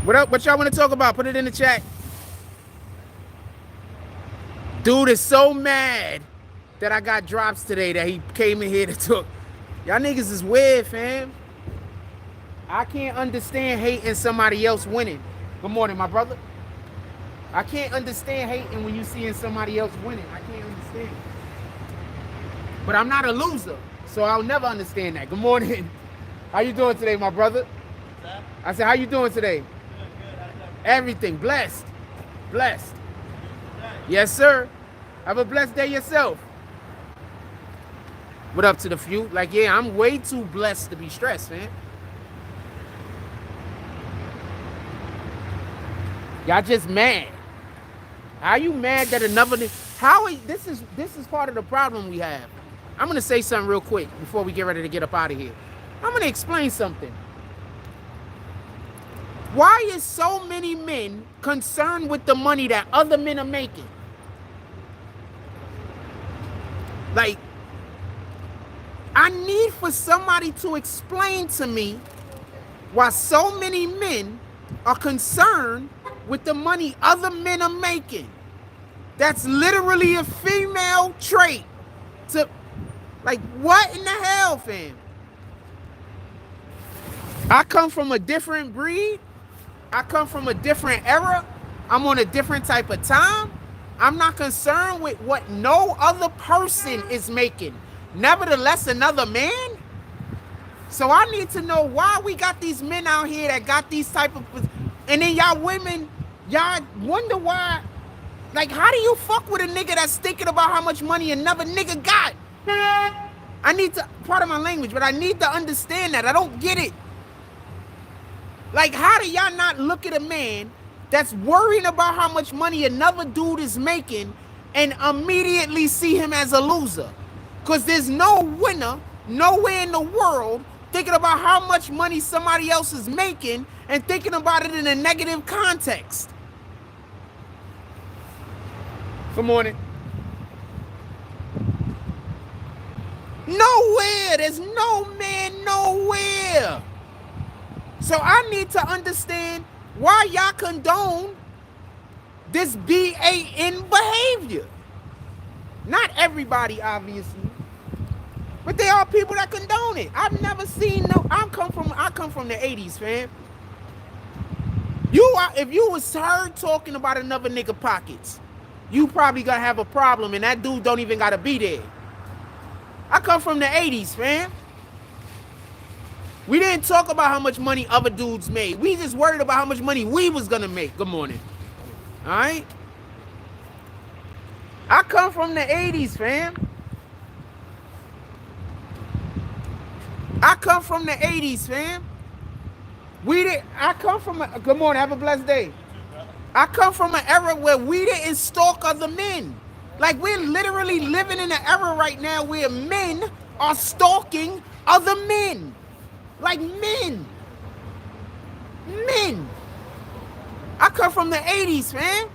What up? What y'all want to talk about? Put it in the chat. Dude is so mad that I got drops today that he came in here to talk. Y'all niggas is weird, fam. I can't understand hating somebody else winning. Good morning, my brother. I can't understand hating when you seeing somebody else winning. I can't understand. But I'm not a loser, so I'll never understand that. Good morning. How you doing today, my brother? I said, how you doing today? Good. Everything. Blessed. Blessed. Yes, sir. Have a blessed day yourself. What up to the few? Like, yeah, I'm way too blessed to be stressed, man. Y'all just mad. How you mad that another... This is part of the problem we have. I'm going to say something real quick before we get ready to get up out of here. I'm going to explain something. Why is so many men concerned with the money that other men are making? Like, I need for somebody to explain to me why so many men are concerned with the money other men are making. That's literally a female trait. Like, what in the hell, fam? I come from a different breed. I come from a different era. I'm on a different type of time. I'm not concerned with what no other person is making. Nevertheless, another man. So I need to know why we got these men out here that got these type of, and then y'all women, y'all wonder why. Like, how do you fuck with a nigga that's thinking about how much money another nigga got? I need to, pardon my language, but I need to understand that. I don't get it. Like, how do y'all not look at a man that's worrying about how much money another dude is making and immediately see him as a loser? Because there's no winner nowhere in the world thinking about how much money somebody else is making and thinking about it in a negative context. Good morning. Nowhere. There's no man nowhere. So I need to understand why y'all condone this BAN behavior. Not everybody, obviously, but there are people that condone it. I've never seen no. I come from the 80s, fam. If you was heard talking about another nigga pockets, you probably gonna have a problem, and that dude don't even gotta be there. I come from the 80s, fam. We didn't talk about how much money other dudes made. We just worried about how much money we was gonna make. Good morning. All right? I come from the 80s, fam. I come from the 80s, fam. I come from good morning, have a blessed day. I come from an era where we didn't stalk other men. Like, we're literally living in an era right now where men are stalking other men. Like, men. I come from the 80s, man.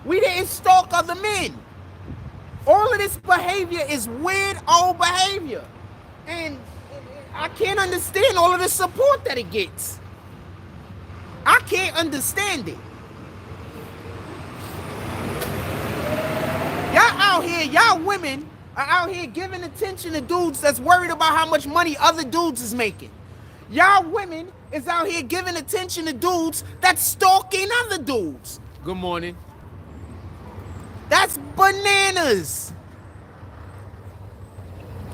We didn't stalk other men. All of this behavior is weird old behavior. And I can't understand all of the support that it gets. I can't understand it. Y'all out here, y'all women are out here giving attention to dudes that's worried about how much money other dudes is making. Y'all women is out here giving attention to dudes that's stalking other dudes. Good morning. That's bananas.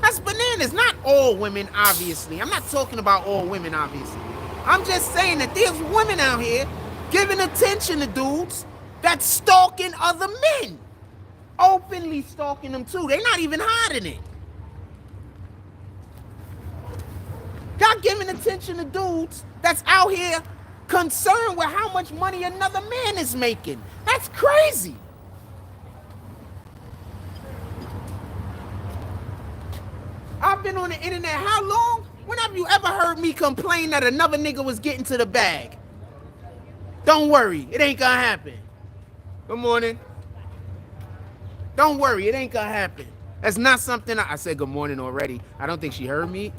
That's bananas. Not all women, obviously. I'm not talking about all women, obviously. I'm just saying that there's women out here giving attention to dudes that's stalking other men. Openly stalking them too. They're not even hiding it. Y'all giving attention to dudes that's out here concerned with how much money another man is making. That's crazy. I've been on the internet how long? When have you ever heard me complain that another nigga was getting to the bag? Don't worry, it ain't gonna happen. Good morning. Don't worry, it ain't gonna happen. That's not something I said good morning already. I don't think she heard me.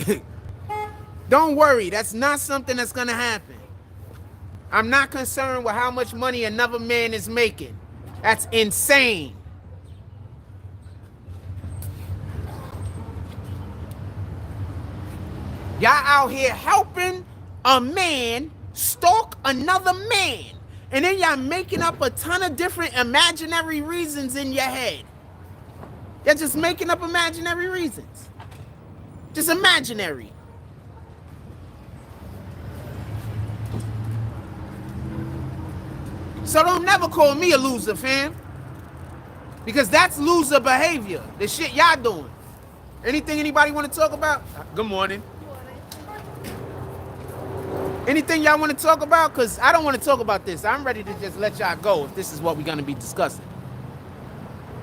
Don't worry, that's not something that's gonna happen. I'm not concerned with how much money another man is making. That's insane. Y'all out here helping a man stalk another man. And then y'all making up a ton of different imaginary reasons in your head. You're just making up imaginary reasons. Just imaginary. So don't never call me a loser, fam. Because that's loser behavior. The shit y'all doing. Anything anybody want to talk about? Good morning. Anything y'all want to talk about? Because I don't want to talk about this. I'm ready to just let y'all go if this is what we're going to be discussing.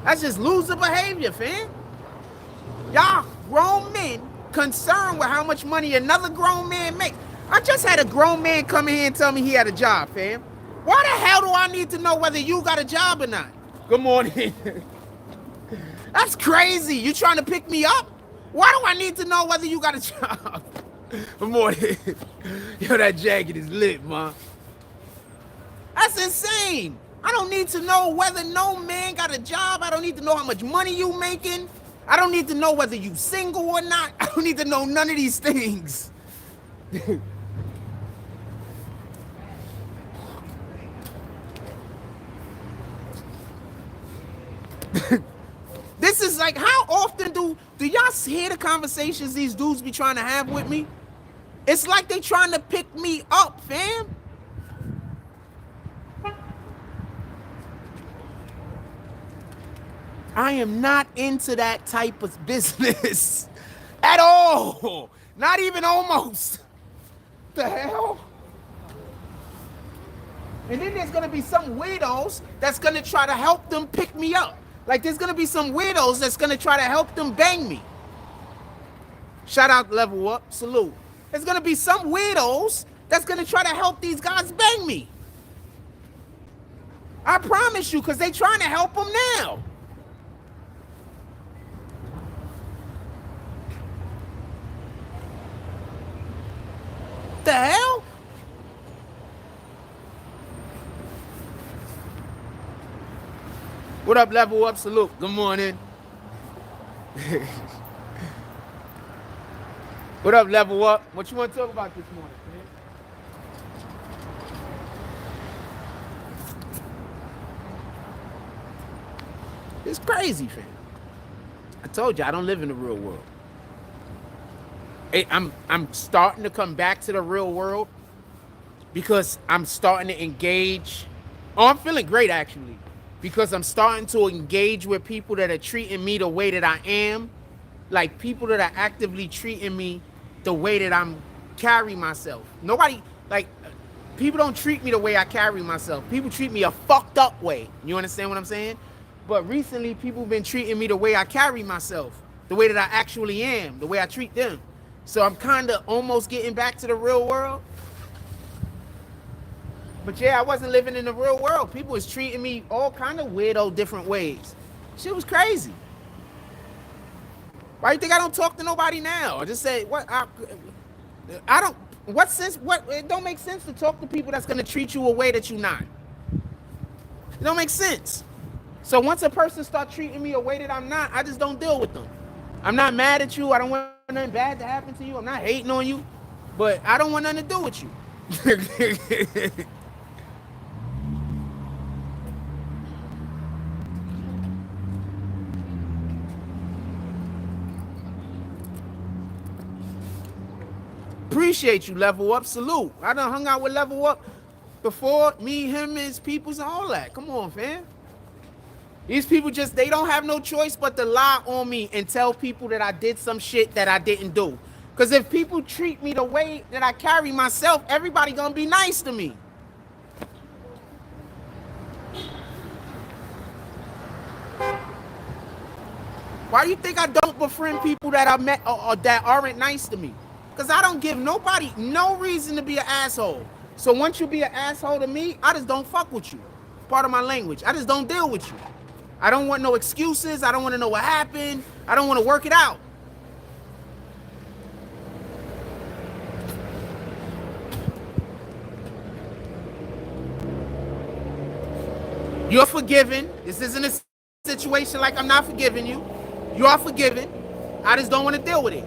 That's just loser behavior, fam. Y'all grown men concerned with how much money another grown man makes. I just had a grown man come in here and tell me he had a job, fam. Why the hell do I need to know whether you got a job or not? Good morning. That's crazy. You trying to pick me up? Why do I need to know whether you got a job? Good morning. Yo, that jacket is lit, man. That's insane. I don't need to know whether no man got a job. I don't need to know how much money you making. I don't need to know whether you single or not. I don't need to know none of these things. This is like, how often do y'all hear the conversations these dudes be trying to have with me? It's like they trying to pick me up, fam. I am not into that type of business at all. Not even almost. The hell? And then there's gonna be some weirdos that's gonna try to help them pick me up. Like there's gonna be some weirdos that's gonna try to help them bang me. Shout out, Level Up, salute. There's gonna be some weirdos that's gonna try to help these guys bang me. I promise you, because they trying to help them now. The hell? What up, Level Up, salute. Good morning. What up, Level Up? What you want to talk about this morning, man? It's crazy, fam. I told you I don't live in the real world. I'm starting to come back to the real world because I'm starting to engage. Oh, I'm feeling great actually, because I'm starting to engage with people that are treating me the way that I am, like people that are actively treating me the way that I'm carrying myself. Nobody, like, people don't treat me the way I carry myself. People treat me a fucked up way. You understand what I'm saying? But recently, people have been treating me the way I carry myself, the way that I actually am, the way I treat them. So I'm kind of almost getting back to the real world. But yeah, I wasn't living in the real world. People was treating me all kind of weirdo different ways. Shit was crazy. Why do you think I don't talk to nobody now? I just say, what? I don't, what sense, what, it don't make sense to talk to people that's going to treat you a way that you're not. It don't make sense. So once a person start treating me a way that I'm not, I just don't deal with them. I'm not mad at you. I don't want nothing bad to happen to you. I'm not hating on you, but I don't want nothing to do with you. Appreciate you, Level Up. Salute. I done hung out with Level Up before. Me, him, his peoples, and all that. Come on, fam. These people just, they don't have no choice but to lie on me and tell people that I did some shit that I didn't do. Because if people treat me the way that I carry myself, everybody gonna be nice to me. Why do you think I don't befriend people that I met or that aren't nice to me? Because I don't give nobody no reason to be an asshole. So once you be an asshole to me, I just don't fuck with you. Part of my language. I just don't deal with you. I don't want no excuses. I don't want to know what happened. I don't want to work it out. You're forgiven. This isn't a situation like I'm not forgiving you. You are forgiven. I just don't want to deal with it.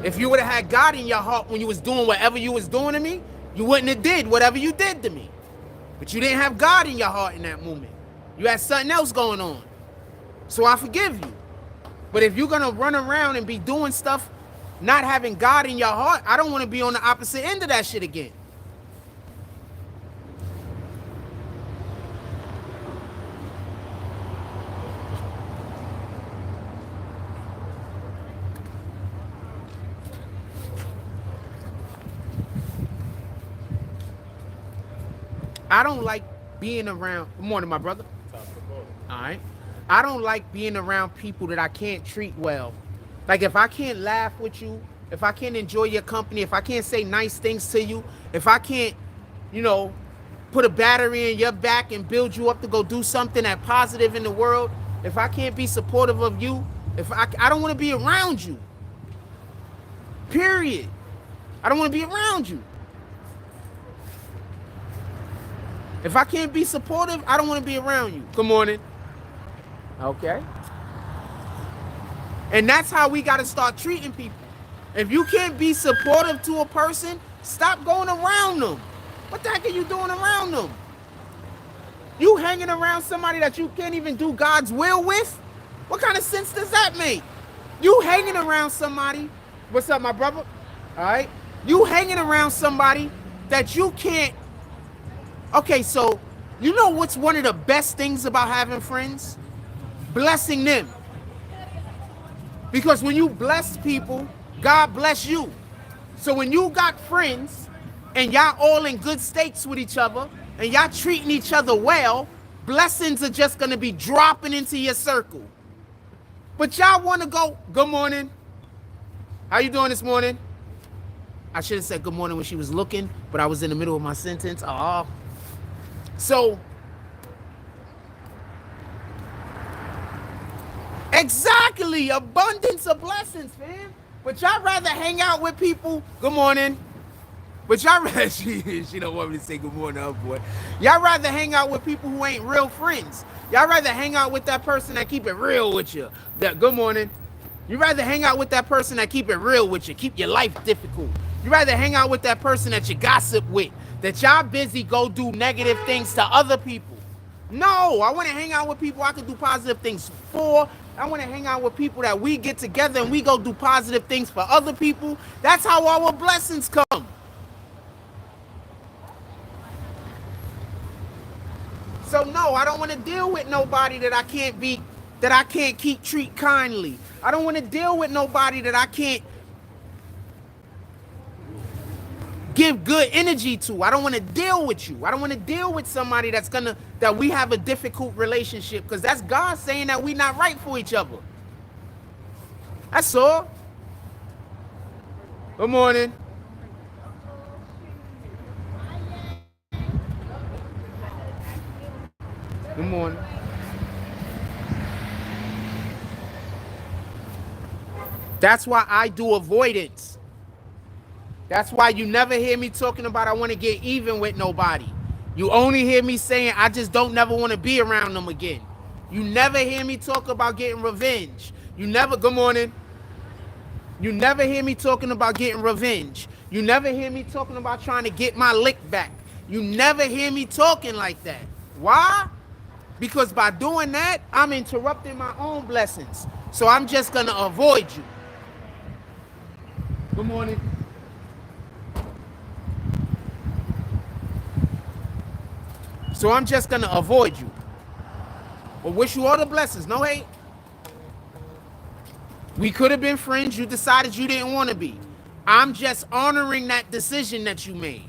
If you would have had God in your heart when you was doing whatever you was doing to me, you wouldn't have did whatever you did to me. But you didn't have God in your heart in that moment. You had something else going on. So I forgive you. But if you're going to run around and be doing stuff not having God in your heart, I don't want to be on the opposite end of that shit again. I don't like being around. Good morning, my brother. All right. I don't like being around people that I can't treat well. Like if I can't laugh with you, if I can't enjoy your company, if I can't say nice things to you, if I can't, you know, put a battery in your back and build you up to go do something that positive in the world, if I can't be supportive of you, if I don't want to be around you. Period. I don't want to be around you. If I can't be supportive, I don't want to be around you. Good morning. Okay. And that's how we got to start treating people. If you can't be supportive to a person, stop going around them. What the heck are you doing around them? You hanging around somebody that you can't even do God's will with? What kind of sense does that make? You hanging around somebody, what's up, my brother? All right? You hanging around somebody that you can't. Okay, so you know what's one of the best things about having friends? Blessing them. Because when you bless people, God bless you. So when you got friends and y'all all in good states with each other and y'all treating each other well, blessings are just going to be dropping into your circle. But y'all want to go, good morning. How you doing this morning? I should have said good morning when she was looking, but I was in the middle of my sentence. So, exactly, abundance of blessings, fam. But y'all rather hang out with people, good morning. But y'all rather, she don't want me to say good morning to her boy. Y'all rather hang out with people who ain't real friends. Y'all rather hang out with that person that keep it real with you. That good morning. You rather hang out with that person that keep it real with you, keep your life difficult. You rather hang out with that person that you gossip with, that y'all busy go do negative things to other people. No, I want to hang out with people I can do positive things for. I want to hang out with people that we get together and we go do positive things for other people. That's how our blessings come. So no, I don't want to deal with nobody that I can't treat kindly. I don't want to deal with nobody that I can't give good energy to. I don't want to deal with you. I don't want to deal with somebody that we have a difficult relationship, because that's God saying that we not right for each other. That's all. Good morning. Good morning. That's why I do avoidance. That's why you never hear me talking about I want to get even with nobody. You only hear me saying I just don't never want to be around them again. You never hear me talk about getting revenge. You never, good morning. You never hear me talking about getting revenge. You never hear me talking about trying to get my lick back. You never hear me talking like that. Why? Because by doing that, I'm interrupting my own blessings. So I'm just going to avoid you. Good morning. So I'm just going to avoid you. But wish you all the blessings. No hate. We could have been friends. You decided you didn't want to be. I'm just honoring that decision that you made.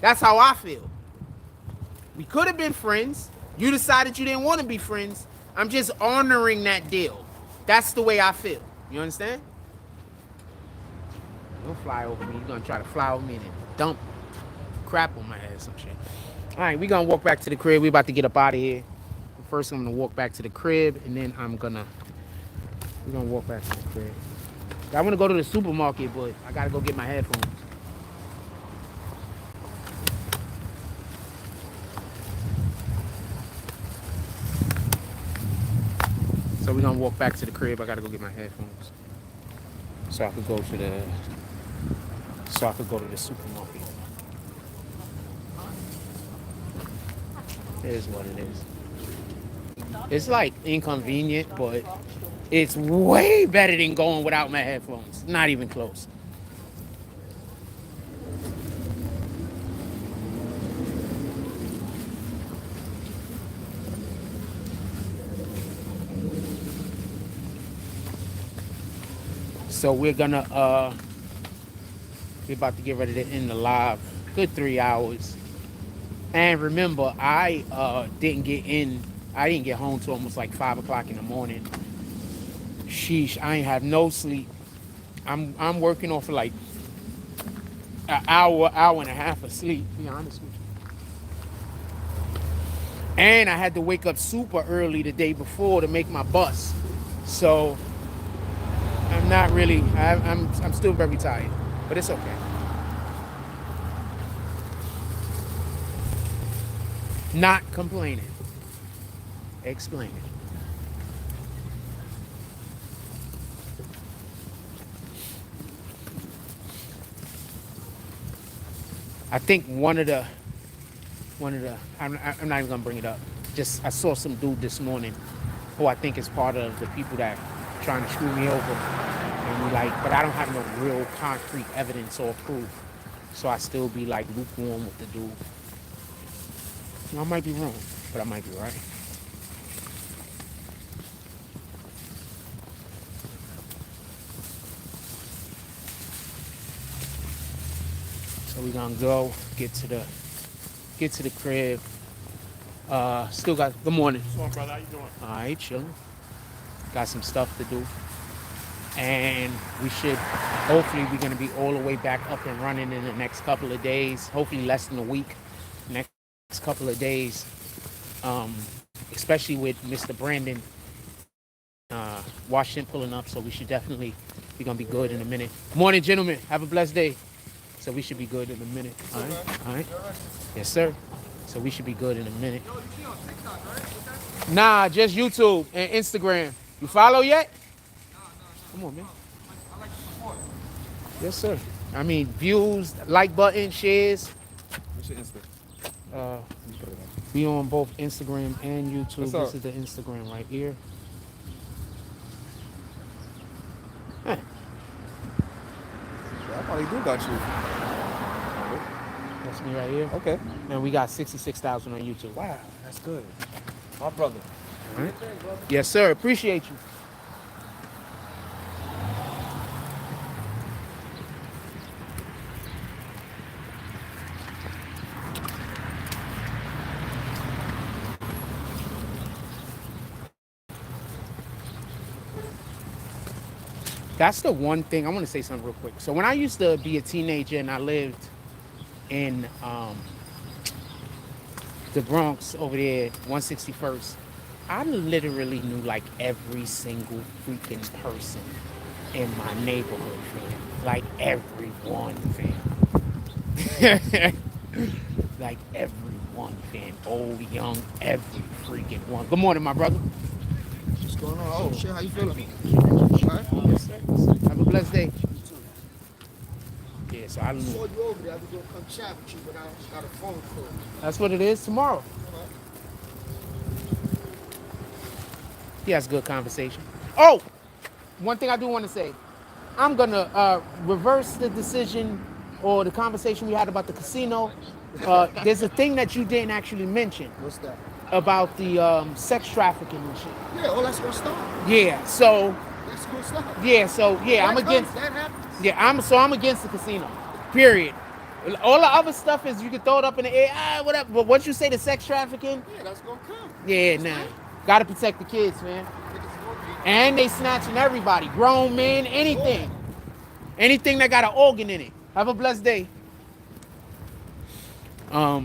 That's how I feel. We could have been friends. You decided you didn't want to be friends. I'm just honoring that deal. That's the way I feel. You understand? Don't fly over me. You're going to try to fly over me and dump crap on my head, some shit. All right, we're going to walk back to the crib. We're about to get up out of here. First, I'm going to walk back to the crib, and then we're going to walk back to the crib. I want to go to the supermarket, but I got to go get my headphones. So we're going to walk back to the crib. I got to go get my headphones. So I could go to the supermarket. It is what it is. It's like inconvenient, but it's way better than going without my headphones. Not even close. So we're about to get ready to end the live. Good 3 hours. And remember, I didn't get home till almost like 5 o'clock in the morning. Sheesh, I ain't have no sleep. I'm working off for like an hour and a half of sleep, to be honest with you. And I had to wake up super early the day before to make my bus. So I'm not really, I'm still very tired, but it's okay. Not complaining. Explaining. I think one of the I'm not even gonna bring it up. Just I saw some dude this morning who I think is part of the people that trying to screw me over, and we like, but I don't have no real concrete evidence or proof, so I still be like lukewarm with the dude. I might be wrong, but I might be right. So we gonna go get to the crib. Still got good morning. What's on, brother? How you doing? All right, chilling. Got some stuff to do, and we should. Hopefully, we're gonna be all the way back up and running in the next couple of days. Hopefully, less than a week. Next couple of days, especially with Mr. Brandon Washington pulling up, so we should definitely be gonna be good in a minute. Morning, gentlemen. Have a blessed day. So we should be good in a minute. All right. All right. Yes, sir. So we should be good in a minute. Yo, you see on TikTok, right? Nah, just YouTube and Instagram. You follow yet? No. Come on, man. I like the support. Yes, sir. I mean, views, like button, shares. What's your Insta? We on both Instagram and YouTube. What's up? This is the Instagram right here. Huh. I probably do got you. That's me right here. Okay. And we got 66,000 on YouTube. Wow, that's good. My brother. All right. Yes, sir. Appreciate you. That's the one thing I want to say something real quick. So when I used to be a teenager and I lived in the Bronx over there, 161st, I literally knew like every single freaking person in my neighborhood, fam. Like everyone, fam. Like everyone, fam. Old, young, every freaking one. Good morning, my brother. What's going on? Oh, shit, how you feeling? Right? Yes, sir. Have a blessed day. Yeah, so I don't I saw know. you over there. I was going to come chat with you, but I got a phone call. That's what it is tomorrow. Yeah, it's good conversation. Oh, one thing I do want to say. I'm going to reverse the decision or the conversation we had about the casino. There's a thing that you didn't actually mention What's that? about the sex trafficking and shit. Yeah, oh, that's going to stop. Yeah, so, That's going to stop. I'm against, That happens. I'm against the casino, period. All the other stuff is you can throw it up in the air, whatever. But once you say the sex trafficking, Yeah, that's going to come. yeah, nah. Gotta protect the kids, man. And they snatching everybody, grown men, anything. Anything that got an organ in it. Have a blessed day. Shout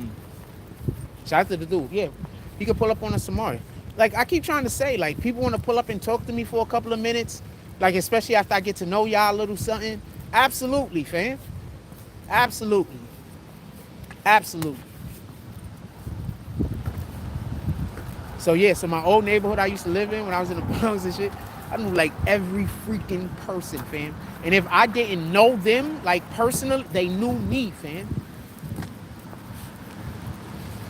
out to the dude. Yeah, he could pull up on us tomorrow. Like I keep trying to say, like people want to pull up and talk to me for a couple of minutes. Like especially after I get to know y'all a little something. Absolutely, fam. Absolutely. Absolutely. So yeah, so my old neighborhood I used to live in when I was in the Bronx and shit, I knew like every freaking person, fam. And if I didn't know them, like personally, they knew me, fam.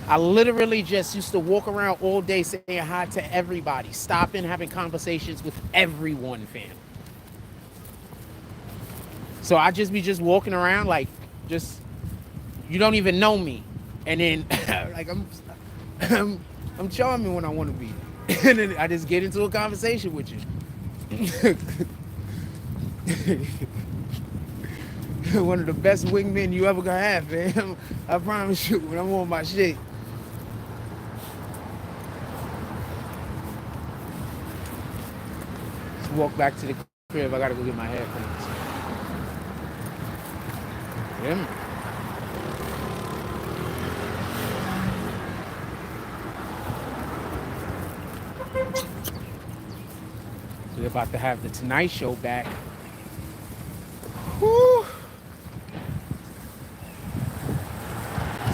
I literally just used to walk around all day saying hi to everybody, stopping, having conversations with everyone, fam. So I just be walking around like, just, you don't even know me. And then, like, I'm charming when I want to be. And then I just get into a conversation with you. One of the best wingmen you ever gonna have, man. I promise you, when I'm on my shit. Let's walk back to the crib. I gotta go get my headphones. Yeah, man. We're about to have the Tonight Show back. Whew.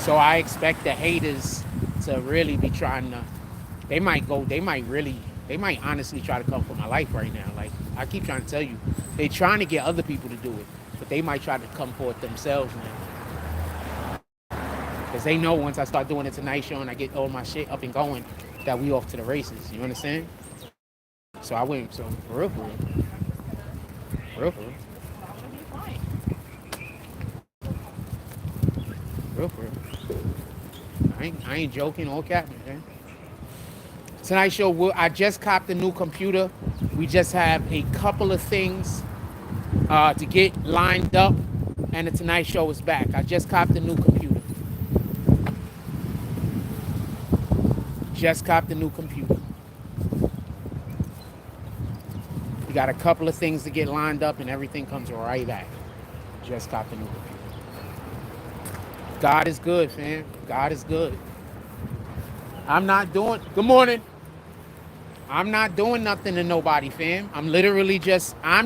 So I expect the haters to really be trying to, they might honestly try to come for my life right now. Like I keep trying to tell you, they're trying to get other people to do it, but they might try to come for it themselves now. Because they know once I start doing the Tonight Show and I get all my shit up and going, that we off to the races. You understand? So I went, so for real, for real. For real, for real. For real, for real. I ain't joking or capping, man. Tonight Show, I just copped a new computer. We just have a couple of things to get lined up, and the Tonight Show is back. I just copped a new computer. Just copped a new computer. We got a couple of things to get lined up, and everything comes right back. Just copped a new computer. God is good, fam. God is good. I'm not doing, good morning. I'm not doing nothing to nobody, fam. I'm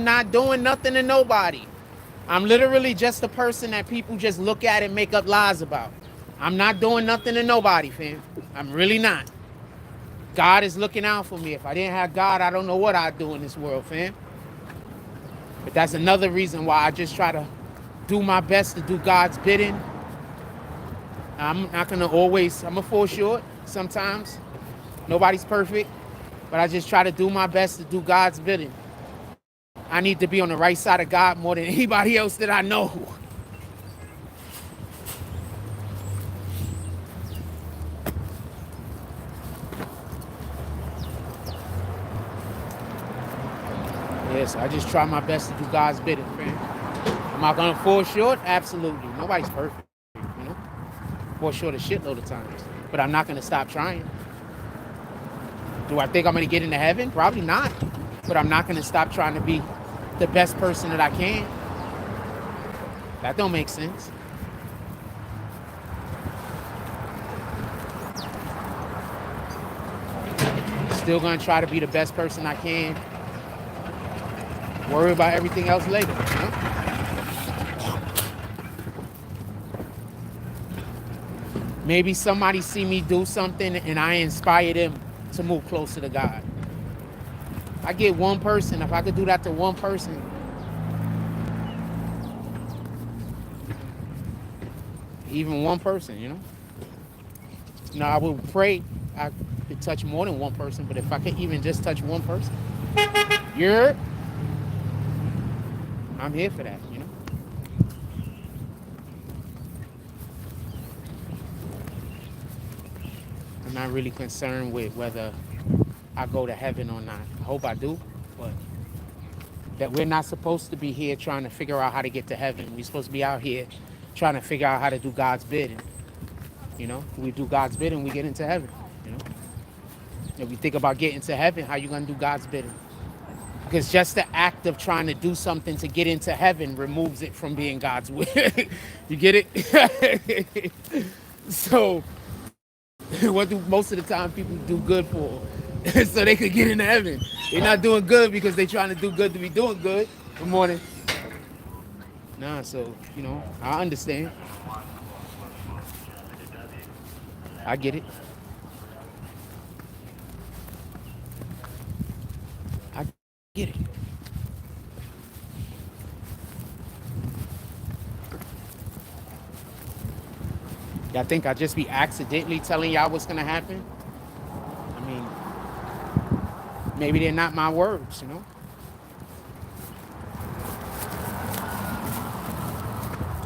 not doing nothing to nobody. I'm literally just a person that people just look at and make up lies about. I'm not doing nothing to nobody, fam. I'm really not. God is looking out for me. If I didn't have God, I don't know what I'd do in this world, fam. But that's another reason why I just try to do my best to do God's bidding. I'm not gonna always, I'm gonna fall short sometimes. Nobody's perfect, but I just try to do my best to do God's bidding. I need to be on the right side of God more than anybody else that I know. Yes, I just try my best to do God's bidding, man. Am I gonna fall short? Absolutely. Nobody's perfect, you know? Fall short a shitload of times. But I'm not gonna stop trying. Do I think I'm gonna get into heaven? Probably not. But I'm not gonna stop trying to be the best person that I can. That don't make sense. Still gonna try to be the best person I can. Worry about everything else later, you know? Maybe somebody see me do something and I inspire them to move closer to God. I get one person, if I could do that to one person, even one person, you know? Now I would pray I could touch more than one person, but if I could even just touch one person, I'm here for that, you know? I'm not really concerned with whether I go to heaven or not. I hope I do, but that we're not supposed to be here trying to figure out how to get to heaven. We're supposed to be out here trying to figure out how to do God's bidding. You know, we do God's bidding, we get into heaven, you know? If you think about getting to heaven, how you gonna do God's bidding? Because just the act of trying to do something to get into heaven removes it from being God's will. You get it? So, what do most of the time people do good for? So they could get into heaven. They're not doing good because they're trying to do good to be doing good. Good morning. Nah, so, you know, I understand. I get it. I get it. Y'all think I just be accidentally telling y'all what's gonna happen? I mean, maybe they're not my words, you know?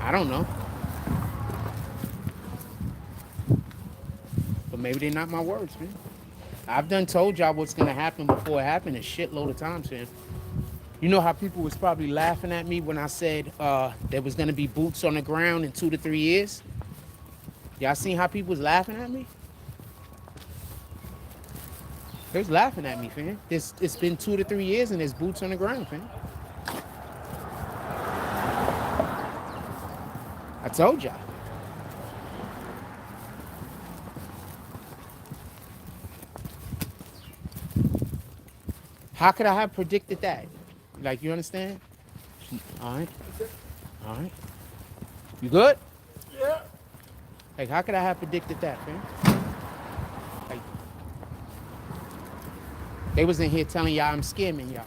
I don't know. But maybe they're not my words, man. I've done told y'all what's gonna happen before it happened a shitload of times, man. You know how people was probably laughing at me when I said there was gonna be boots on the ground in 2 to 3 years? Y'all seen how people was laughing at me? They was laughing at me, fam. It's been 2 to 3 years and there's boots on the ground, fam. I told y'all. How could I have predicted that? Like, you understand? All right. All right. You good? Yeah. Like, how could I have predicted that, man? Like, they was in here telling y'all I'm scamming y'all.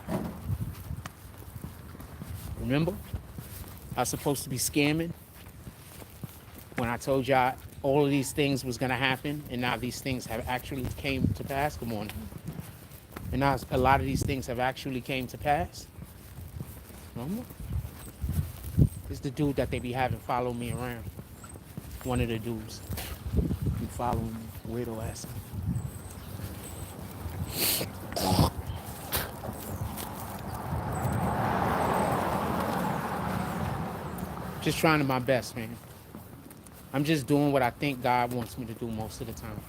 Remember? I was supposed to be scamming when I told y'all all of these things was gonna happen, and now these things have actually came to pass. Good morning. And now a lot of these things have actually came to pass. Remember? It's the dude that they be having follow me around. One of the dudes be following me, weirdo ass. Just trying to my best, man. I'm just doing what I think God wants me to do most of the time.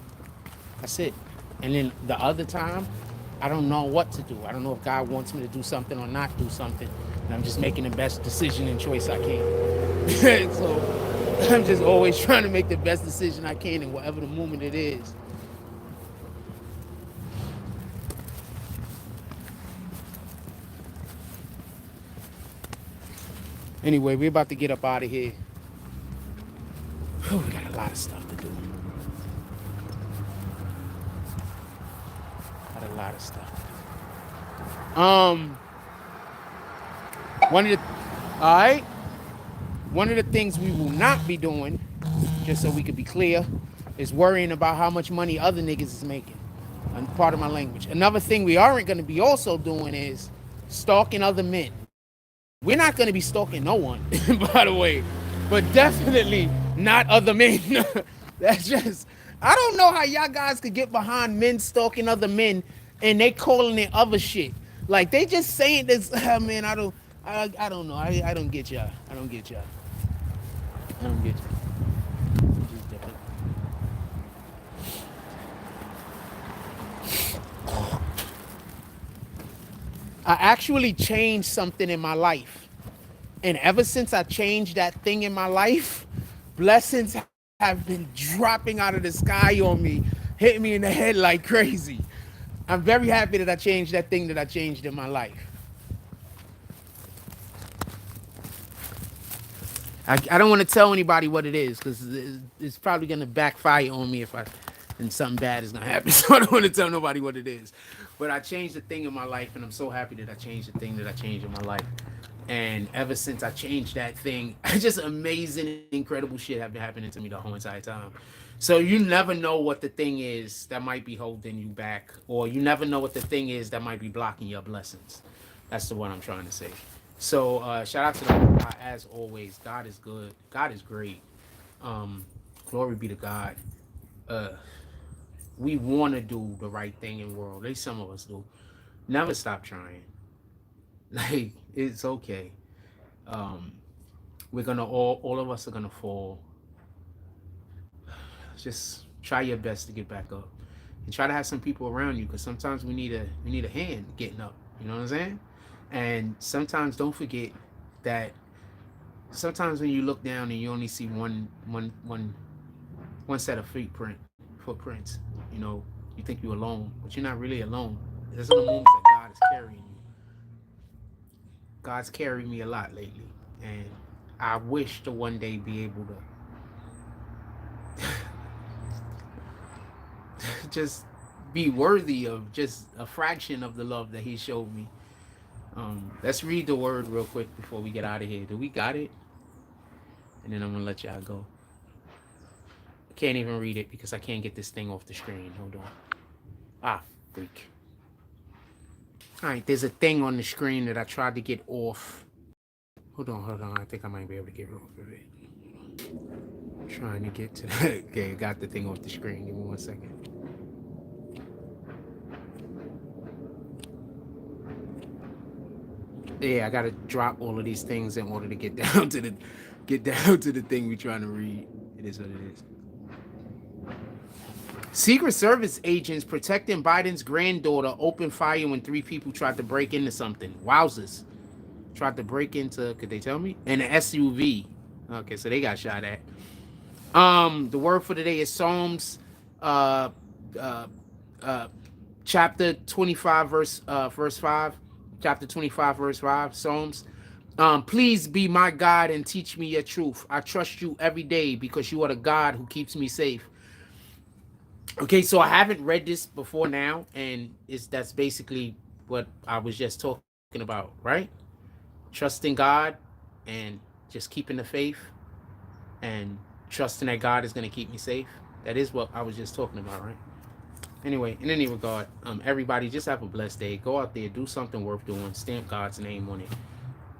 That's it. And then the other time, I don't know what to do. I don't know if God wants me to do something or not do something. And I'm just making the best decision and choice I can. So I'm just always trying to make the best decision I can in whatever the moment it is. Anyway, we're about to get up out of here. Whew, we got a lot of stuff to do. Got a lot of stuff. One of the, all right. One of the things we will not be doing, just so we could be clear, is worrying about how much money other niggas is making. And part of my language. Another thing we aren't going to be also doing is stalking other men. We're not going to be stalking no one, by the way, but definitely not other men. That's just, I don't know how y'all guys could get behind men stalking other men and they calling it other shit. Like they just saying this, man, I don't know. I don't get y'all. I don't get y'all. I don't get y'all. I'm just different. I actually changed something in my life. And ever since I changed that thing in my life, blessings have been dropping out of the sky on me, hitting me in the head like crazy. I'm very happy that I changed that thing that I changed in my life. I don't want to tell anybody what it is because it's probably going to backfire on me and something bad is going to happen. So I don't want to tell nobody what it is. But I changed the thing in my life, and I'm so happy that I changed the thing that I changed in my life. And ever since I changed that thing, just amazing, incredible shit have been happening to me the whole entire time. So you never know what the thing is that might be holding you back, or you never know what the thing is that might be blocking your blessings. That's the one I'm trying to say. So shout out to them. As always, God is good. God is great. Glory be to God. We want to do the right thing in the world. At least some of us do. Never stop trying. Like, it's okay. We're gonna all of us are gonna fall. Just try your best to get back up, and try to have some people around you, because sometimes we need a hand getting up. You know what I'm saying? And sometimes don't forget that sometimes when you look down and you only see one set of footprints, you know, you think you're alone, but you're not really alone. There's other moments that God is carrying you. God's carried me a lot lately, and I wish to one day be able to just be worthy of just a fraction of the love that He showed me. Let's read the word real quick before we get out of here. Do we got it? And then I'm gonna let y'all go. I can't even read it because I can't get this thing off the screen. Hold on. Ah, freak. All right, there's a thing on the screen that I tried to get off. Hold on. I think I might be able to get off of it. I'm trying to get to that. Okay, I got the thing off the screen. Give me 1 second. Yeah, I gotta drop all of these things in order to get down to the thing we're trying to read. It is what it is. Secret Service agents protecting Biden's granddaughter opened fire when 3 people tried to break into something. Wowzers. Tried to break into, could they tell me? An SUV. Okay, so they got shot at. The word for today is Psalms chapter 25 verse 5. Chapter 25 verse 5. Psalms. Please be my God and teach me your truth. I trust you every day because you are the God who keeps me safe. Okay, so I haven't read this before now, and that's basically what I was just talking about, right? Trusting God and just keeping the faith and trusting that God is going to keep me safe. That is what I was just talking about, right? Anyway, in any regard, everybody just have a blessed day. Go out there, do something worth doing. Stamp God's name on it.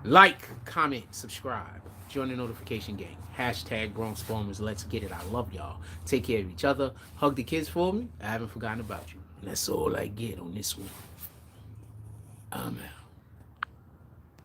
Like, comment, subscribe. Join the notification gang. Hashtag Grown Sparmers. Let's get it. I love y'all. Take care of each other. Hug the kids for me. I haven't forgotten about you. And that's all I get on this one. I'm out.